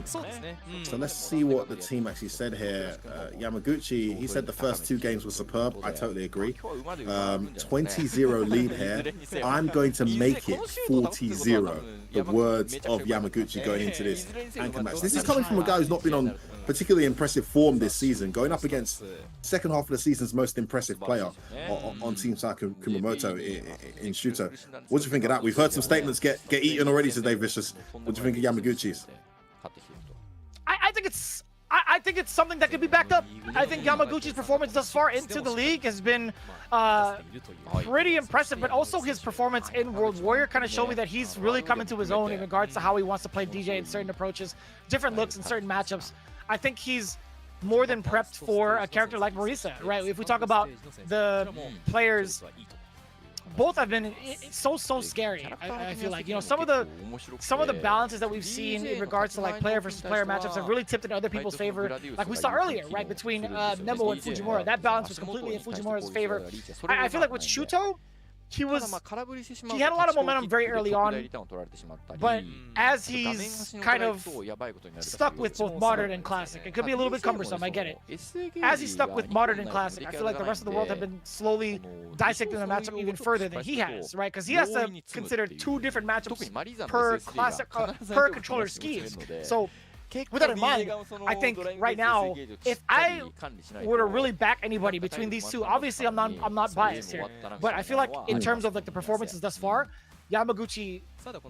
So let's see what the team actually said here. Yamaguchi, he said the first 2 games were superb. I totally agree. 20-0 lead here. I'm going to make it 40-0. The words of Yamaguchi going into this anchor match. This is coming from a guy who's not been on particularly impressive form this season, going up against second half of the season's most impressive player on Team Kumamoto in Shuto. What do you think of that? We've heard some statements get eaten already today, Vicious. What do you think of Yamaguchi's? I think it's something that could be backed up. I think Yamaguchi's performance thus far into the league has been pretty impressive, but also his performance in World Warrior kind of showed me that he's really come into his own in regards to how he wants to play DJ in certain approaches, different looks in certain matchups. I think he's more than prepped for a character like Marisa, right? If we talk about the players both have been so scary. I feel like, you know, some of the balances that we've seen in regards to like player versus player matchups have really tipped in other people's favor. Like we saw earlier, right, between Nemo and Fujimura. That balance was completely in Fujimura's favor. I feel like with Shuto, he had a lot of momentum very early on, but as he's kind of stuck with both Modern and Classic, it could be a little bit cumbersome, I get it. As he's stuck with Modern and Classic, I feel like the rest of the world have been slowly dissecting the matchup even further than he has, right? Because he has to consider 2 different matchups per Classic, per controller schemes. So with that in mind, I think right now, if I were to really back anybody between these two, obviously I'm not biased here, but I feel like in terms of like the performances thus far, Yamaguchi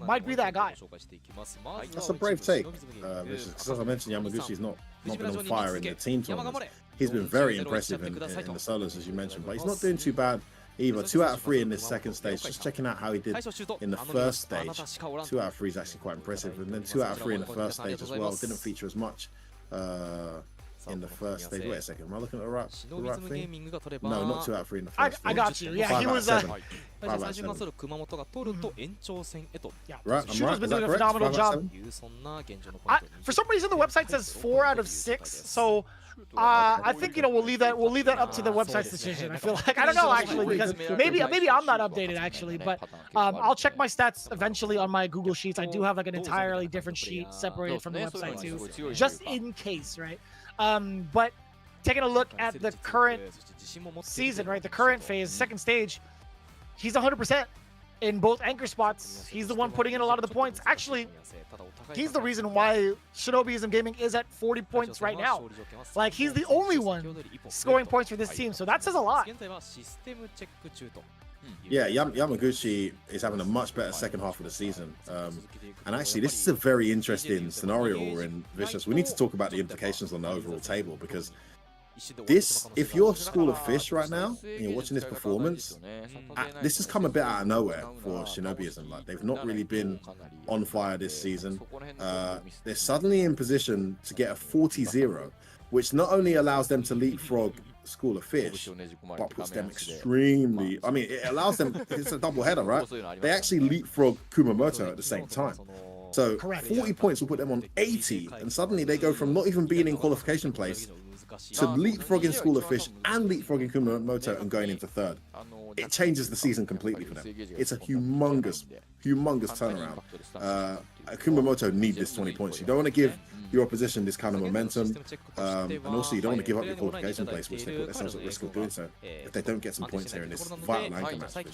might be that guy. That's a brave take. Because as I mentioned, Yamaguchi's not been on fire in the team tournaments. He's been very impressive in the solos, as you mentioned, but he's not doing too bad either. 2 out of 3 in this second stage. Just checking out how he did in the first stage. 2 out of 3 is actually quite impressive, and then 2 out of 3 in the first stage as well. Didn't feature as much in the first stage. Wait a second, am I looking at the right thing? No, not 2 out of 3 in the first stage. I got you. Yeah, he was. Right, I'm right. Shuto's been doing a phenomenal job. For some reason, the website says 4 out of 6. So I think, you know, we'll leave that up to the website's decision. I feel like, I don't know actually, because maybe I'm not updated actually, but I'll check my stats eventually on my Google Sheets. I do have like an entirely different sheet separated from the website too, just in case, right? But taking a look at the current season, right, the current phase, second stage, he's 100% in both anchor spots. He's the one putting in a lot of the points. Actually, he's the reason why Shinobism Gaming is at 40 points right now. Like, he's the only one scoring points for this team, so that says a lot. Yeah, Yamaguchi is having a much better second half of the season. And actually, this is a very interesting scenario we're in, Vicious. We need to talk about the implications on the overall table, because this, if you're School of Fish right now and you're watching this performance, this has come a bit out of nowhere for Shinobism. Like, they've not really been on fire this season. They're suddenly in position to get a 40-0, which not only allows them to leapfrog School of Fish, but puts them extremely, I mean, it allows them, it's a double header, right? They actually leapfrog Kumamoto at the same time. So 40 points will put them on 80, and suddenly they go from not even being in qualification place to leapfrogging School of Fish and leapfrogging Kumamoto and going into third. It changes the season completely for them. It's a humongous turnaround. Kumamoto need this 20 points. You don't want to give your opposition this kind of momentum, and also you don't want to give up your qualification place, which they put themselves at risk of doing so if they don't get some points here in this vital anchor match.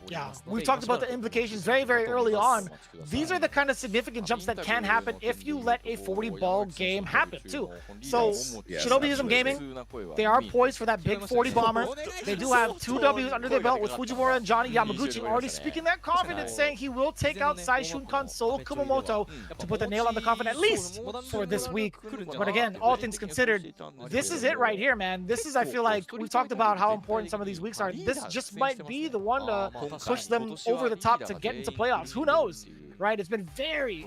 Yeah, we've talked about the implications very early on. These are the kind of significant jumps that can happen if you let a 40-ball game happen too. So Shinobism Gaming, they are poised for that big 40 bomber. They do have 2 Ws under their belt with Fujimura and Johnny. Yamaguchi already speaking that confidence, saying he will take out Saishunkan Solo Kumamoto to put the nail on the coffin, at least for this week. But again, all things considered, this is it right here, man. This is, I feel like, we've talked about how important some of these weeks are. This just might be the one to push them over the top to get into playoffs. Who knows, right? It's been very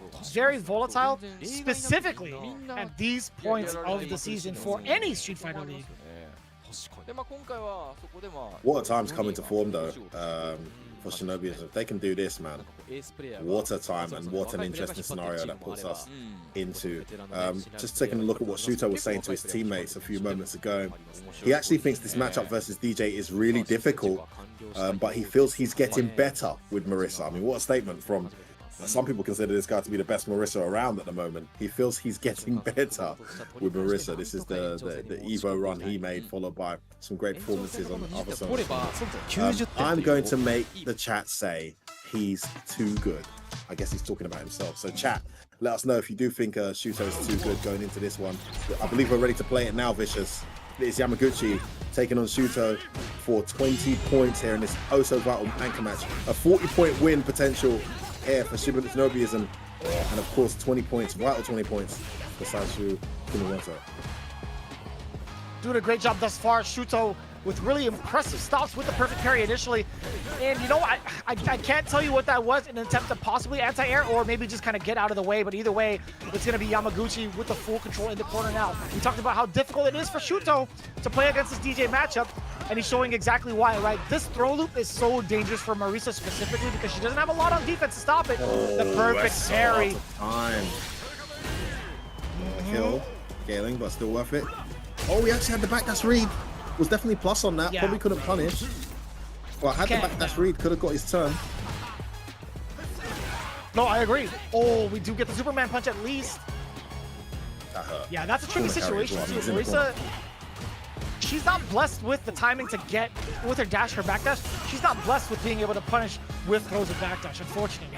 volatile, specifically at these points of the season for any Street Fighter League. What a time's coming to form, though, for Shinobism. If they can do this, man, what a time, and what an interesting scenario that puts us into. Just taking a look at what Shuto was saying to his teammates a few moments ago, he actually thinks this matchup versus DJ is really difficult, but he feels he's getting better with Marissa. I mean, what a statement from... Some people consider this guy to be the best Marissa around at the moment. He feels he's getting better with Marissa. This is the Evo run he made, followed by some great performances on the other side. I'm going to make the chat say he's too good. I guess he's talking about himself. So chat, let us know if you do think Shuto is too good going into this one. I believe we're ready to play it now, Vicious. It is Yamaguchi taking on Shuto for 20 points here in this oh-so vital anchor match. A 40-point win potential here for Shinobism, and of course 20 points, vital 20 points for Saishu Kumamoto. Doing a great job thus far. Shuto with really impressive stops with the perfect parry initially. And you know, I can't tell you what that was, in an attempt to possibly anti-air or maybe just kind of get out of the way, but either way, it's going to be Yamaguchi with the full control in the corner now. We talked about how difficult it is for Shuto to play against this DJ matchup. and he's showing exactly why, right? This throw loop is so dangerous for Marisa specifically because she doesn't have a lot on defense to stop it. The perfect parry. Time. Kill. Scaling, but still worth it. Oh, he actually had the backdash read. Was definitely plus on that. Yeah. Probably couldn't punish. Well, had the backdash read, could have got his turn. No, I agree. Oh, we do get the Superman punch at least. That hurt. Yeah, that's a tricky situation Well. too. He's in the Marisa, she's not blessed with the timing to get with her dash, her backdash. She's not blessed with being able to punish with throws of backdash, unfortunately.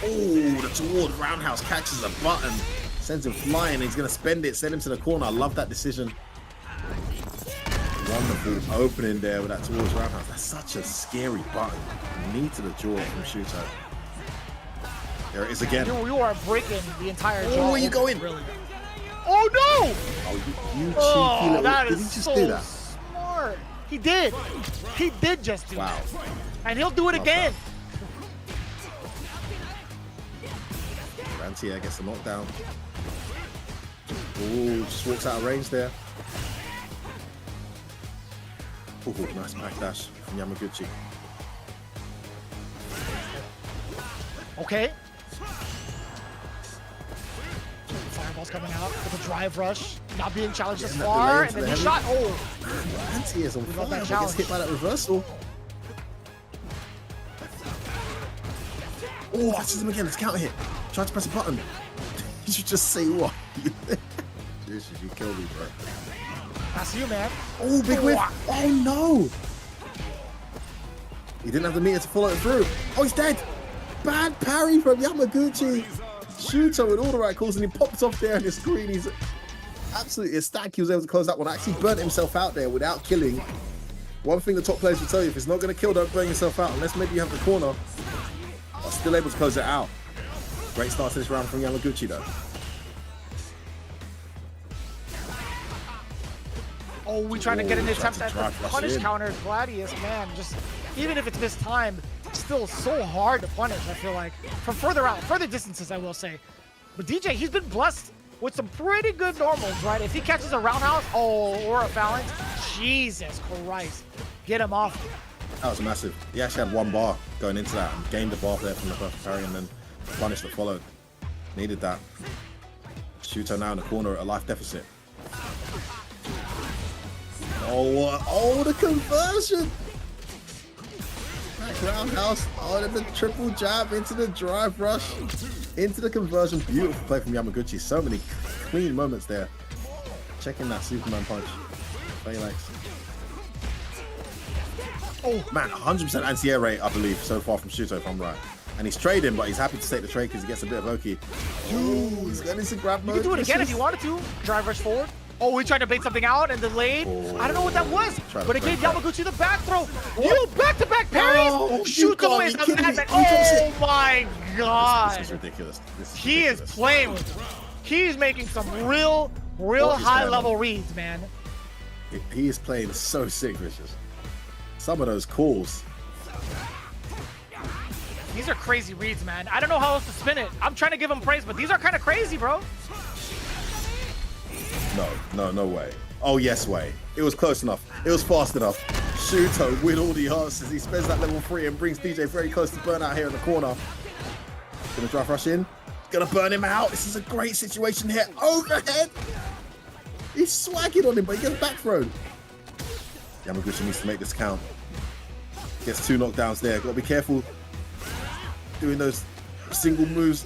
Oh, the toward roundhouse catches a button, sends him flying. He's gonna spend it, send him to the corner. I love that decision. Wonderful opening there with that towards roundhouse. That's such a scary button. Knee to the jaw from Shuto. There it is again. You are breaking the entire jaw. Oh, where you going? Really. Oh no! Oh, you cheeky little. That Did is he just so do that? smart. He did. He did just do Wow. that. And he'll do it again. Rantier gets a knockdown. Ooh, just walks out of range there. Ooh, nice backdash from Yamaguchi. Okay. Fireball's coming out with a drive rush, not being challenged as far, and then he shot. Oh, Rantier is on got fire, that but gets challenge. hit by that reversal. Oh, catches him again. It's counter hit. Try to press a button. You should just say what? You killed me, bro. that's you, man. Oh, big whiff. Oh, no. He didn't have the meter to follow it through. Oh, he's dead. Bad parry from Yamaguchi. Shuto with all the right calls, and he pops off there on the screen. He's absolutely ecstatic he was able to close that one. Actually burnt himself out there without killing. One thing the top players will tell you, if it's not going to kill, don't burn yourself out, unless maybe you have the corner. But still able to close it out. Great start to this round from Yamaguchi, though. Oh, we trying to get an Ooh, attempt tried at to the drive rush punish in. counter. Gladius, man, just even if it's mistimed, still so hard to punish, I feel like. From further out, further distances, I will say. But DJ, he's been blessed with some pretty good normals, right? If he catches a roundhouse, or a phalanx, Jesus Christ. Get him off. That was massive. He actually had one bar going into that and gained a bar there from the perfect parry, and then the punish that followed. Needed that. Shuto now in the corner at a life deficit. Oh, the conversion! Back roundhouse. Oh, then the triple jab into the drive rush. Into the conversion. Beautiful play from Yamaguchi. So many clean moments there. Checking that Superman punch. Phalanx. Oh, man, 100% anti-air rate, I believe, so far from Shuto, if I'm right. And he's trading, but he's happy to take the trade because he gets a bit of Oki. Ooh, he's going into grab mode. You can do it again if you wanted to. Drive rush forward. Oh, we tried to bait something out and delayed. I don't know what that was, but it gave Yamaguchi the back throw. You back-to-back parries. Shuto is a madman. Oh my God. This is ridiculous. He is playing with it. He's making some real high-level reads, man. He is playing so sick, Vicious. Some of those calls. These are crazy reads, man. I don't know how else to spin it. I'm trying to give him praise, but these are kind of crazy, bro. No way. Oh, yes way. It was close enough. It was fast enough. Shuto with all the answers. He spends that level 3 and brings DJ very close to burnout here in the corner. Gonna drive rush in. Gonna burn him out. This is a great situation here. Overhead. He's swagging on him, but he gets back thrown. Yamaguchi needs to make this count. Gets 2 knockdowns there. Gotta be careful doing those single moves.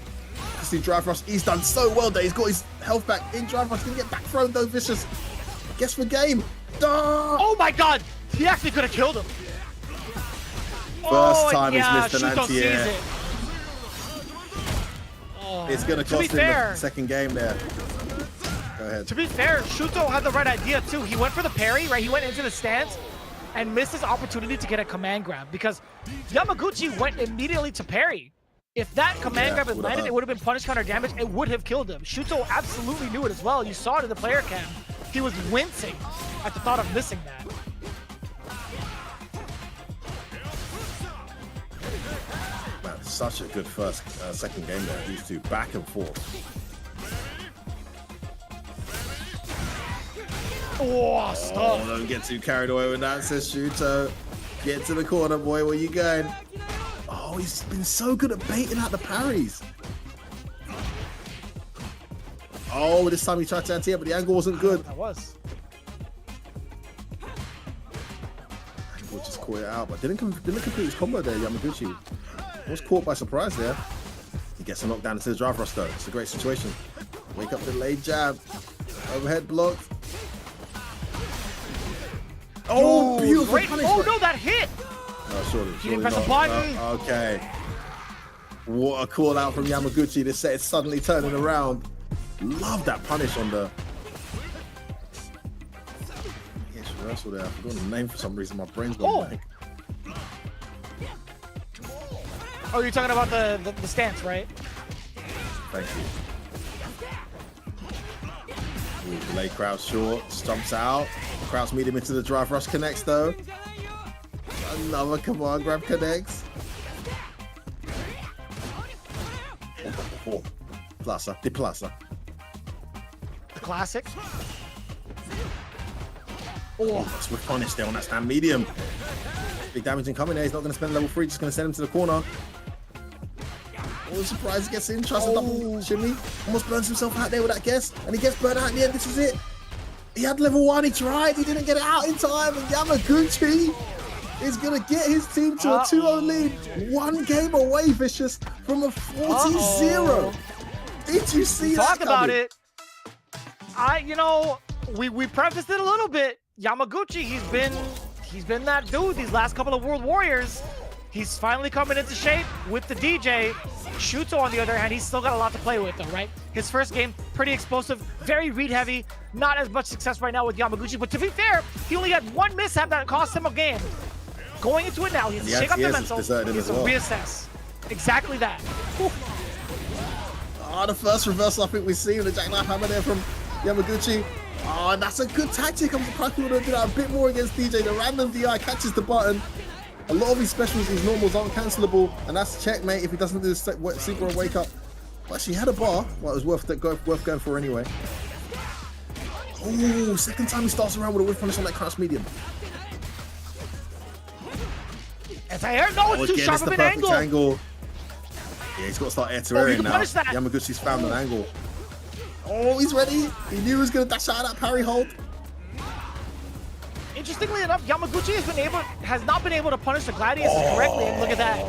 See drive rush. He's done so well there. He's got his health back in drive rush. Gonna get back thrown though. Vicious. Guess for game. Oh my God! He actually could have killed him. First time yeah, he's missed an Shuto sees anti-air. it. Oh. It's gonna cost him the second game there. Go ahead. To be fair, Shuto had the right idea too. He went for the parry, right? He went into the stance and missed his opportunity to get a command grab because Yamaguchi went immediately to parry. If that command grab had landed, it would have been punish counter damage. It would have killed him. Shuto absolutely knew it as well. You saw it in the player cam. He was wincing at the thought of missing that. Man, such a good second game there. These two back and forth. Oh, stop. Oh, don't get too carried away with that, says Shuto. Get to the corner, boy. Where you going? Oh, he's been so good at baiting out the parries. Oh, this time he tried to anti-air, but the angle wasn't good. That was. Angle just caught it out, but didn't complete his combo there, Yamaguchi. Was caught by surprise there. He gets a knockdown into the drive thrust though. It's a great situation. Wake up the late jab. Overhead block. Oh, beautiful great. punishment. Oh no, that hit. No, surely. He didn't press a button. Okay. What a call out from Yamaguchi. This set is suddenly turning around. Love that punish on the. Yes, reversal there. I forgot the name for some reason. My brain's gone blank. Oh, you're talking about the stance, right? Thank you. Ooh, delay Kraus short, stumps out. Kraus meet him into the drive rush, connects though. Another command grab connects. Oh, Plaza, the Plaza. The classic. Oh, swift punish there on that stand medium. Big damage incoming there. He's not going to spend level 3, just going to send him to the corner. Oh, surprise, gets in, tries a double shimmy. Almost burns himself out there with that guess. And he gets burnt out in the end. This is it. He had level 1, he tried, he didn't get it out in time. And Yamaguchi is going to get his team to a 2-0 lead. 1 game away, Vicious, from a 40-0. Did you see that? Talk about it. You know, we prefaced it a little bit. Yamaguchi, he's been that dude these last couple of World Warriors. He's finally coming into shape with the DJ. Shuto, on the other hand, he's still got a lot to play with, though, right? His first game, pretty explosive, very read-heavy. Not as much success right now with Yamaguchi, but to be fair, he only had 1 mishap that cost him a game. Going into it now, he has to shake up the mental. He has to reassess. Exactly that. Oh, the first reversal I think we've seen with the jackknife hammer there from Yamaguchi. Oh, that's a good tactic. I'm surprised people don't do that a bit more against DJ. The random DI catches the button. A lot of his specials, his normals aren't cancelable, and that's checkmate if he doesn't do the super wake up. Well, she had a bar. Well, it was worth going for anyway. Oh, second time he starts around with a whiff punish on that crouch medium. Anti-air, no, it's too sharp of an angle. Yeah, he's got to start air-to-airing now. Yamaguchi's found an angle. Oh, he's ready. He knew he was going to dash out of that parry hold. Interestingly enough, Yamaguchi has not been able to punish the Gladiuses correctly. And look at that.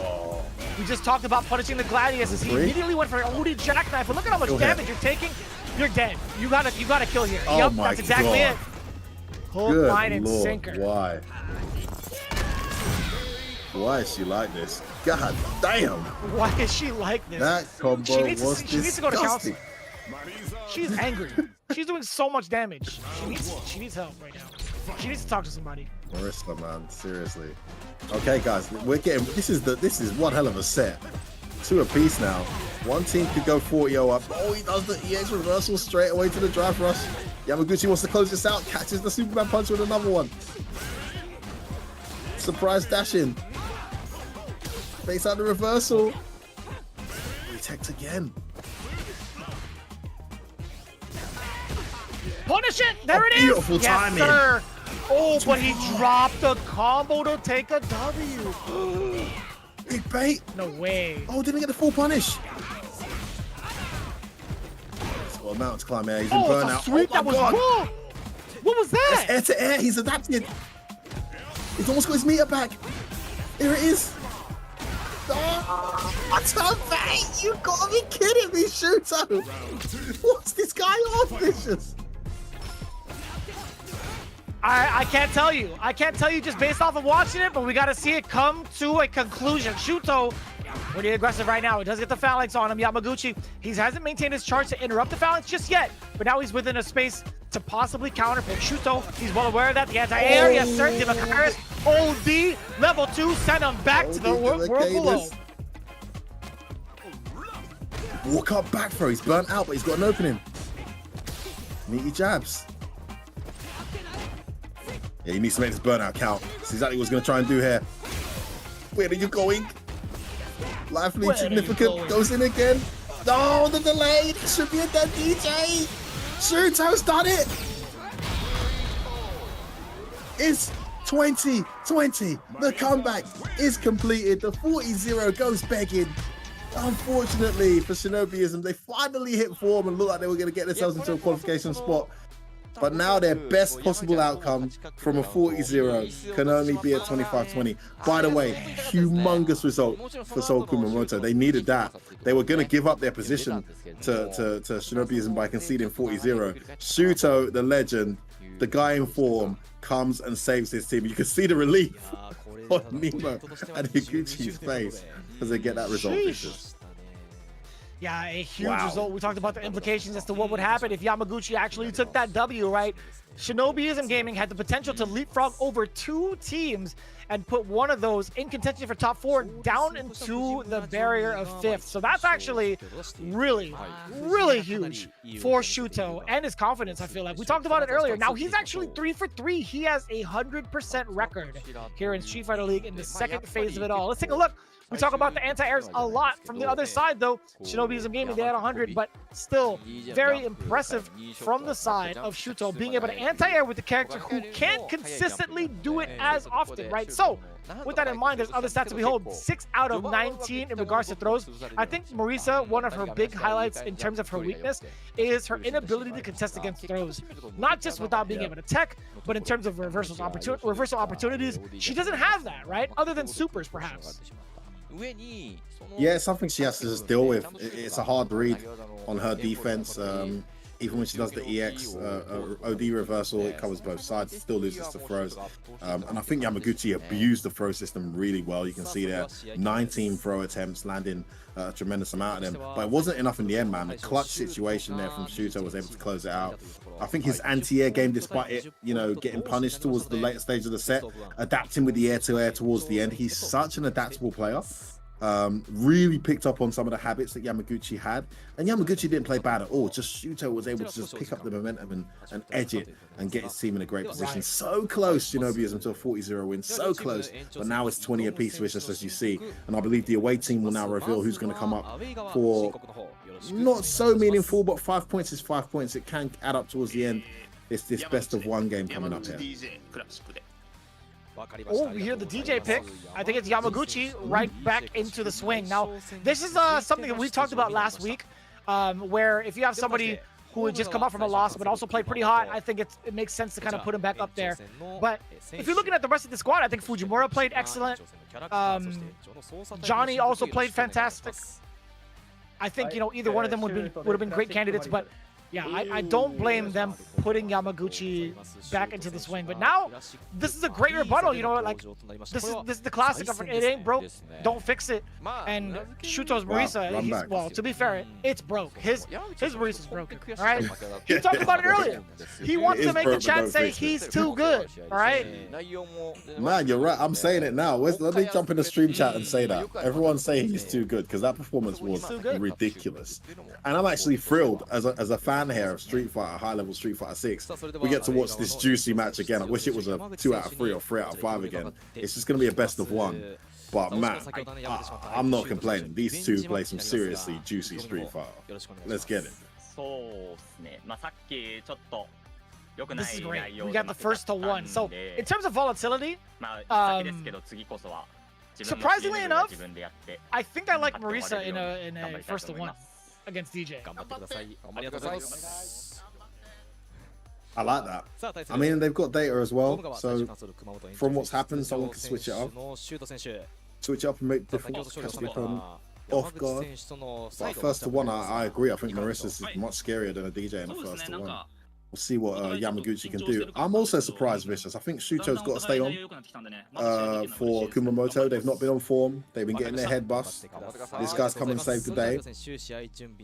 We just talked about punishing the Gladiuses. He immediately went for an OD jackknife. But look at how much damage you're taking. You're dead. You gotta kill here. Oh, yep, that's exactly it. Hook, line, and sinker. Why? Why is she like this? God damn. Why is she like this? That combo she needs to go to counseling. disgusting. She's angry. She's doing so much damage. She needs help right now. She needs to talk to somebody. Marissa, man, seriously. Okay, guys, we're getting this is one hell of a set. 2 apiece now. One team could go 40-0 up. Oh, he does the EX reversal straight away to the drive rush. Yamaguchi wants to close this out, catches the Superman punch with another one. Surprise dash in. Face out the reversal. He techs again. Punish it! There it is! Beautiful timing. Yes, sir. Oh, but he dropped the combo to take a W. Big bait. No way. Oh, didn't get the full punish. He's got a mountain to climb here. He's in burnout. Sweep that was wrong. What was that? It's air to air. He's adapted. He's almost got his meter back. Here it is. Oh, what's up, mate? You gotta be kidding me, Shuto. What's this guy on, Vicious? I can't tell you. I can't tell you just based off of watching it, but we got to see it come to a conclusion. Shuto, pretty aggressive right now. He does get the phalanx on him. Yamaguchi, he hasn't maintained his charge to interrupt the phalanx just yet, but now he's within a space to possibly counterpick. Shuto, he's well aware of that. The anti-air, yes sir. Dimakaris, OD, level 2, send him back to the world below. Walk up back throw. He's burnt out, but he's got an opening. Meaty jabs. Yeah, he needs to make this burnout count. That's exactly what he's going to try and do here. Where are you going? Life lead significant. Goes in again. No, the delay. It should be a dead DJ. Shuto's done it. It's 2020. The comeback is completed. The 40-0 goes begging. Unfortunately for Shinobism, they finally hit form and looked like they were going to get themselves into a qualification spot. But now their best possible outcome from a 40-0 can only be a 25-20. By the way, humongous result for Seoul Kumamoto. They needed that. They were going to give up their position to Shinobism by conceding 40-0. Shuto, the legend, the guy in form, comes and saves his team. You can see the relief on Nemo and Higuchi's face as they get that result. Yeah, a huge result. We talked about the implications as to what would happen if Yamaguchi actually took that W, right? Shinobism Gaming had the potential to leapfrog over 2 teams and put one of those in contention for top 4 down into the barrier of 5th. So that's actually really, really huge for Shuto and his confidence, I feel like. We talked about it earlier. Now he's actually 3 for 3. He has a 100% record here in Street Fighter League in the second phase of it all. Let's take a look. We talk about the anti-airs a lot. From the other side, though, Shinobism Gaming, they had 100, but still very impressive from the side of Shuto, being able to anti-air with the character who can't consistently do it as often, right? So, with that in mind, there's other stats to behold. 6 out of 19 in regards to throws. I think Marisa, one of her big highlights in terms of her weakness is her inability to contest against throws. Not just without being able to tech, but in terms of reversal opportunities. She doesn't have that, right? Other than supers, perhaps. Yeah, it's something she has to just deal with. It's a hard read on her defense. Even when she does the EX OD reversal, it covers both sides, still loses to throws. And I think Yamaguchi abused the throw system really well. You can see there 19 throw attempts, landing a tremendous amount of them. But it wasn't enough in the end, man. The clutch situation there from Shuto was able to close it out. I think his anti-air game, despite it, you know, getting punished towards the later stage of the set, adapting with the air-to-air towards the end. He's such an adaptable player. Really picked up on some of the habits that Yamaguchi had, and Yamaguchi didn't play bad at all. Just Shuto was able to just pick up the momentum and edge it and get his team in a great position. So close, Shinobism, to a 40-0 win, so close, but now it's 20 apiece, Vicious, as you see, and I believe the away team will now reveal who's going to come up for not so meaningful, but 5 points is 5 points. It can add up towards the end. It's this best of 1 game coming up here. Oh, we hear the DJ pick. I think it's Yamaguchi right back into the swing. Now, this is something that we talked about last week, where if you have somebody who would just come up from a loss but also play pretty hot, I think it makes sense to kind of put him back up there. But if you're looking at the rest of the squad, I think Fujimura played excellent. Johnny also played fantastic. I think, you know, either one of them would have been great candidates, but yeah, I don't blame them putting Yamaguchi back into the swing. But now, this is a great rebuttal. You know, like, this is the classic of it ain't broke, don't fix it. And Shuto's Marisa, well, to be fair, it's broke. His Marisa's broken, all right? He talked about it earlier. He wants to make the chat say he's too good, all right? Man, you're right. I'm saying it now. Let me jump in the stream chat and say that. Everyone's saying he's too good, because that performance was ridiculous. And I'm actually thrilled as a fan here of Street Fighter, high-level Street Fighter 6. We get to watch this juicy match again. I wish it was a 2 out of 3 or 3 out of 5 again. It's just going to be a best of 1. But man, I'm not complaining. These two play some seriously juicy Street Fighter. Let's get it. This is great. We got the first to 1. So in terms of volatility, surprisingly enough, I think I like Marisa in a first to 1 against DJ. I like that. I mean, they've got data as well, so from what's happened, someone can switch it up. Switch it up and make different catch the opponent off guard. But first to 1, I agree. I think Marisa's much scarier than a DJ in the first to 1. We'll see what Yamaguchi can do. I'm also surprised, Vicious. I think Shuto's got to stay on for Kumamoto. They've not been on form. They've been getting their head bust. This guy's come and saved the day.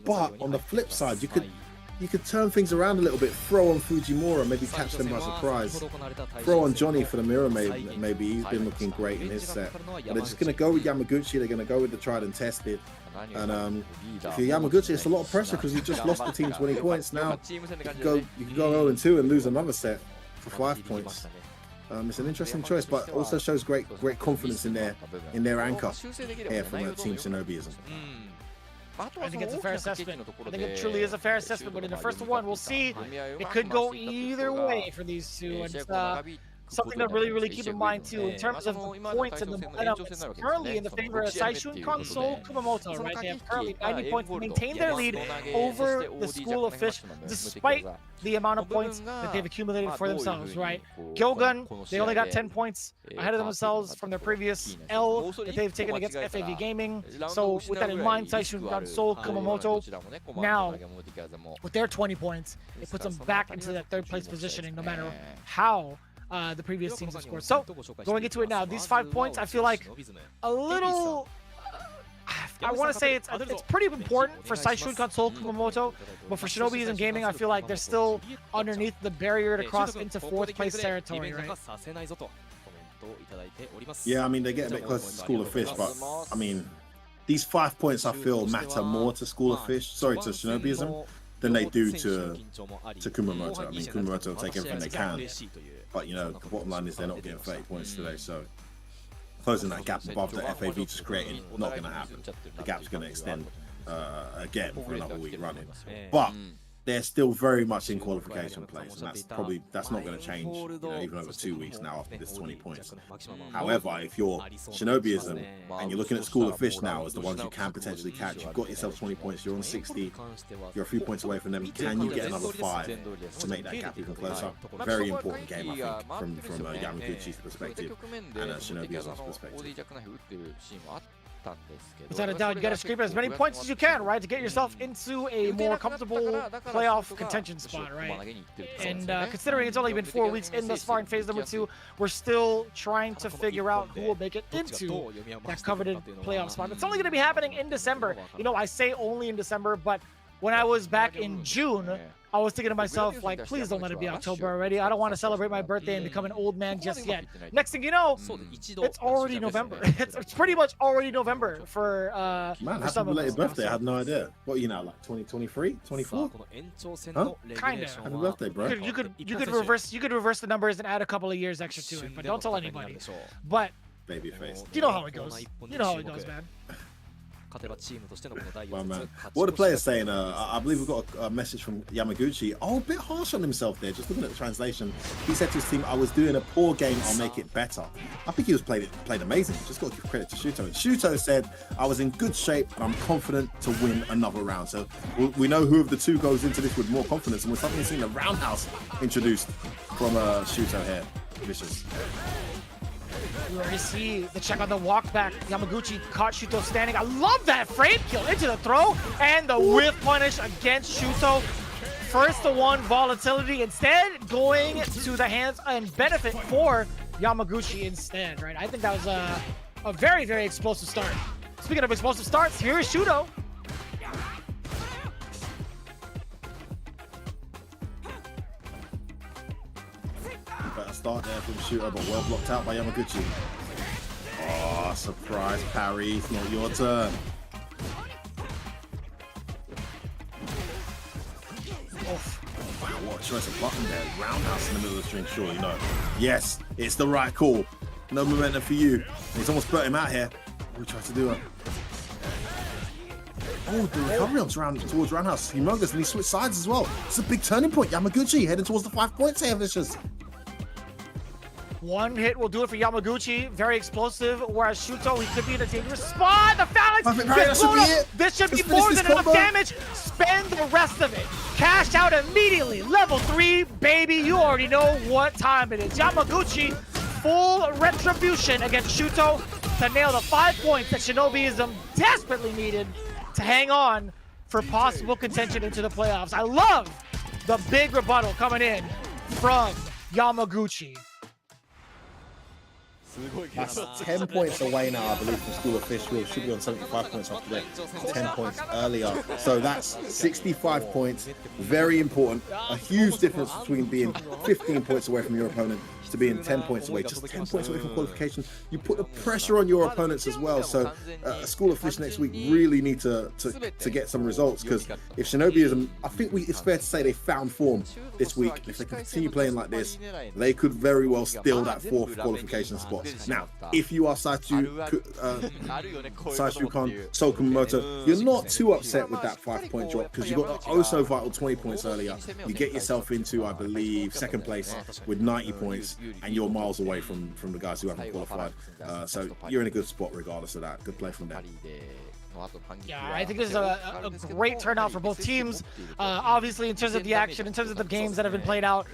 But on the flip side, you could turn things around a little bit. Throw on Fujimura, maybe catch them by surprise. Throw on Johnny for the mirror, maybe. He's been looking great in his set. But they're just going to go with Yamaguchi. They're going to go with the tried and tested. And if you're Yamaguchi, it's a lot of pressure because you just lost the team 20 points. Now you can go 0-2 and lose another set for 5 points. It's an interesting choice, but also shows great confidence in their anchor here from Team Shinobism. I think it's a fair assessment. I think it truly is a fair assessment, but in the first 1, we'll see. It could go either way for these two. And something to really keep in mind too in terms of the points and the momentum. It's currently in the favor of Saishunkan, Seoul, Kumamoto, right? They have currently 90 points to maintain their lead over the School of Fish, despite the amount of points that they've accumulated for themselves, right? GyoGun, they only got 10 points ahead of themselves from their previous L that they've taken against FAV Gaming. So with that in mind, Saishunkan, Seoul, Kumamoto, now with their 20 points, it puts them back into that third place positioning no matter how the previous teams have scored. So going into it now, these 5 points, I feel like a little... I want to say it's pretty important for Saishunkan, Seoul, Kumamoto, but for Shinobism Gaming, I feel like they're still underneath the barrier to cross into 4th place territory, right? Yeah, I mean, they get a bit closer to School of Fish, but I mean, these 5 points I feel matter more to School of Fish, sorry, to Shinobism, than they do to Kumamoto. I mean, Kumamoto will take everything they can, but you know, the bottom line is they're not getting 30 points today, so closing that gap above the FAV just creating, not going to happen. The gap's going to extend again for another week running, but they're still very much in qualification place, and that's not going to change, you know, even over 2 weeks now after this 20 points. However, if you're Shinobism and you're looking at School of Fish now as the ones you can potentially catch, you've got yourself 20 points, you're on 60, you're a few points away from them. Can you get another 5 to make that gap even closer? Very important game, I think, from Yamaguchi's perspective and Shinobism's perspective. Without a doubt, you got to scrape as many points as you can, right, to get yourself into a more comfortable playoff contention spot, right? And considering it's only been 4 weeks in thus far in phase number 2, we're still trying to figure out who will make it into that coveted playoff spot. It's only going to be happening in December. You know, I say only in December, but when I was back in June, I was thinking to myself, like, please don't let it be October already. I don't want to celebrate my birthday and become an old man just yet. Next thing you know, it's already November. It's pretty much already November for man, happy belated birthday. I had no idea. What are you now, like 2023, 24? Huh? Kind of. Happy birthday, bro. You could reverse the numbers and add a couple of years extra to it, but don't tell anybody. But baby face. You know how it goes. You know how it goes, man. Well, man, what are the players saying? I believe we've got a message from Yamaguchi. Oh, a bit harsh on himself there, just looking at the translation. He said to his team, I was doing a poor game, I'll make it better. I think he was played amazing. Just got to give credit to Shuto. And Shuto said, I was in good shape and I'm confident to win another round. So we know who of the two goes into this with more confidence, and we're suddenly seeing the roundhouse introduced from Shuto here. Vicious. You already see the check on the walk back. Yamaguchi caught Shuto standing. I love that frame kill into the throw and the whiff punish against Shuto. First to one volatility, instead going to the hands and benefit for Yamaguchi instead, right? I think that was a very, very explosive start. Speaking of explosive starts, here is Shuto. Better start there from Shooter, but well blocked out by Yamaguchi. Oh, surprise parry. It's not your turn. Wow, what a choice of button there. Roundhouse in the middle of the string, sure, you know. Yes, it's the right call. No momentum for you. He's almost put him out here. We tried to do it. Oh, the recovery on towards Roundhouse. Humongous, and he switched sides as well. It's a big turning point. Yamaguchi heading towards the 5 points here, Vicious. One hit will do it for Yamaguchi. Very explosive. Whereas Shuto, he could be in a dangerous spot. The phalanx. This should be more than enough damage. Spend the rest of it. Cash out immediately. Level 3, baby. You already know what time it is. Yamaguchi, full retribution against Shuto to nail the 5 points that Shinobism desperately needed to hang on for possible contention into the playoffs. I love the big rebuttal coming in from Yamaguchi. That's 10 points away now, I believe, from School of Fish. We should be on 75 points after that, 10 points earlier. So that's 65 points. Very important. A huge difference between being 15 points away from your opponent to being 10 points away. Just 10 points away from qualification. You put the pressure on your opponents as well. So School of Fish next week really need to get some results, because if Shinobism, I think it's fair to say they found form this week. If they continue playing like this, they could very well steal that 4th qualification spot course. Now, if you are Saishunkan, so Kumamoto, you're not too upset with that 5-point drop because you got the so vital 20 points earlier. You get yourself into, I believe, second place with 90 points, and you're miles away from the guys who haven't qualified. So you're in a good spot regardless of that. Good play from them. Yeah, I think this is a great turnout for both teams. Obviously, in terms of the action, in terms of the games that have been played out,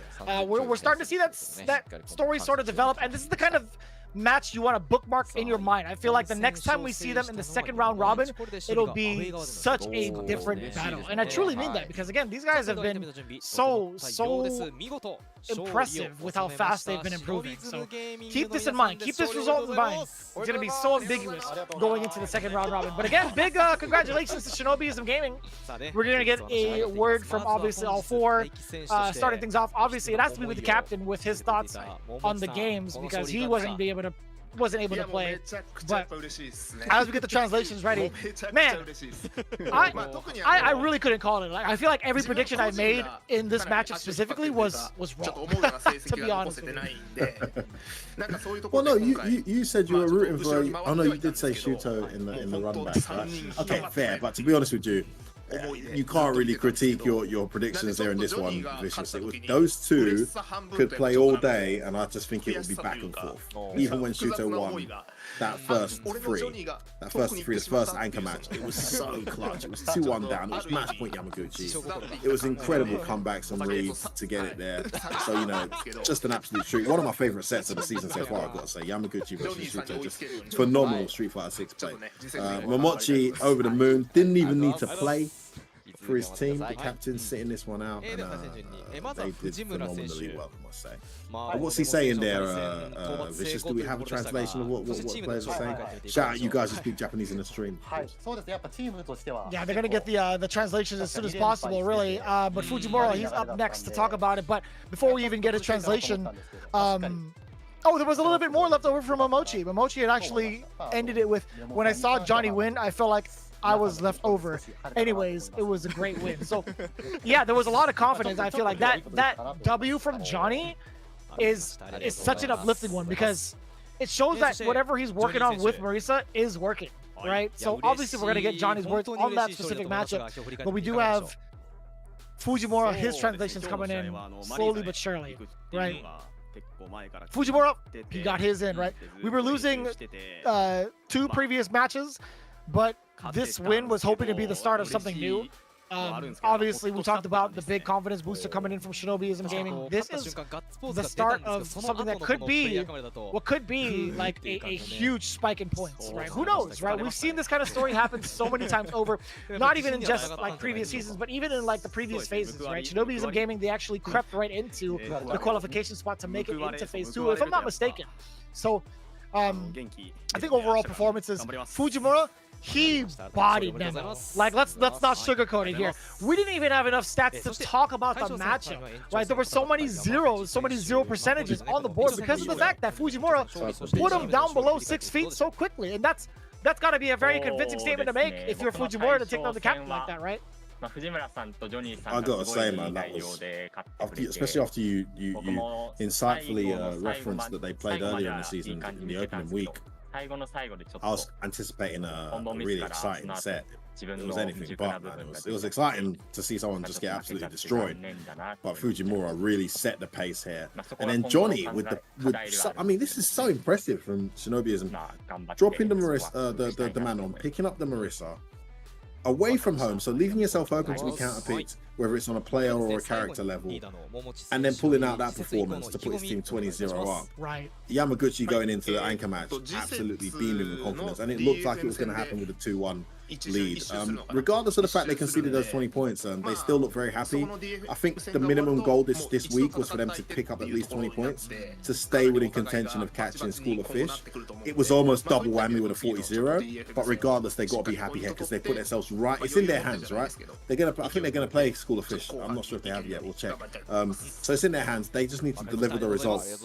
we're starting to see that story sort of develop, and this is the kind of match you want to bookmark in your mind. I feel like the next time we see them in the second round robin, it'll be such a different battle, and I truly mean that because again, these guys have been so impressive with how fast they've been improving. So keep this in mind, keep this result in mind. It's going to be so ambiguous going into the second round robin. But again, big congratulations to Shinobism Gaming. We're going to get a word from obviously all four. Starting things off, obviously it has to be with the captain with his thoughts on the games because he wasn't able to play. But as we get the translations ready, man, I really couldn't call it. Like, I feel like every prediction I made in this matchup specifically was wrong, to be honest with you. Well, no, you said you were rooting for. Oh no, you did say Shuto in the run back. Right? Okay, fair. But to be honest with you, you can't really critique your predictions there in this one, Vicious. It was those two could play all day, and I just think it would be back and forth. Even when Shuto won that first three, the first anchor match, it was so clutch. It was 2-1 down. It was match point Yamaguchi. It was incredible comebacks and reads to get it there. So, you know, just an absolute treat. One of my favorite sets of the season so far, I've got to say. Yamaguchi versus Shuto, just phenomenal Street Fighter 6 play. Momochi over the moon, didn't even need to play for his team. The captain sitting this one out, and they did phenomenally well, I must say. What's he saying there, Vicious? Do we have a translation of what players are saying? Shout out you guys who speak Japanese in the stream. Yeah, they're gonna get the translations as soon as possible, really. But Fujimura, he's up next to talk about it. But before we even get his translation, oh, there was a little bit more left over from Momochi. Momochi had actually ended it with, when I saw Johnny win, I felt like I was left over. Anyways, it was a great win. So, yeah, there was a lot of confidence. I feel like that W from Johnny is such an uplifting one because it shows that whatever he's working on with Marisa is working, right? So obviously we're gonna get Johnny's words on that specific matchup, but we do have Fujimura, his translations coming in slowly but surely, right? Fujimura, he got his in, right? We were losing 2 previous matches, but this win was hoping to be the start of something new. Obviously, we talked about the big confidence booster coming in from Shinobism Gaming. This is the start of something that could be what could be like a huge spike in points, right? Who knows, right? We've seen this kind of story happen so many times over, not even in just like previous seasons, but even in like the previous phases, right? Shinobism Gaming, they actually crept right into the qualification spot to make it into phase 2, if I'm not mistaken. So, I think overall performances, Fujimura, he bodied Nemo. Like, let's not sugarcoat it here. We didn't even have enough stats to talk about the matchup, right? There were so many zeros, so many 0 percentages on the board because of the fact that Fujimura put him down below 6 feet so quickly, and that's got to be a very convincing statement to make if you're Fujimura to take down the captain like that, right? I gotta say, man, that was especially after you insightfully referenced that they played earlier in the season in the opening week. I was anticipating a really exciting set. It was anything but, man. It was exciting to see someone just get absolutely destroyed. But Fujimura really set the pace here. And then Johnny I mean, this is so impressive from Shinobism. Dropping the Marisa, the man on, picking up the Marisa away from home, so leaving yourself open to be counterpicked, whether it's on a player or a character level, and then pulling out that performance to put his team 20-0 up. Right. Yamaguchi going into the anchor match absolutely beaming with confidence, and it looked like it was going to happen with a 2-1 lead. Regardless of the fact they conceded those 20 points, they still look very happy. I think the minimum goal this week was for them to pick up at least 20 points to stay within contention of catching School of Fish. It was almost double whammy with a 40-0, but regardless, they got to be happy here because they put themselves right. It's in their hands, right? I think they're going to play school official. I'm not sure if they have yet. We'll check. So it's in their hands. They just need to deliver the results.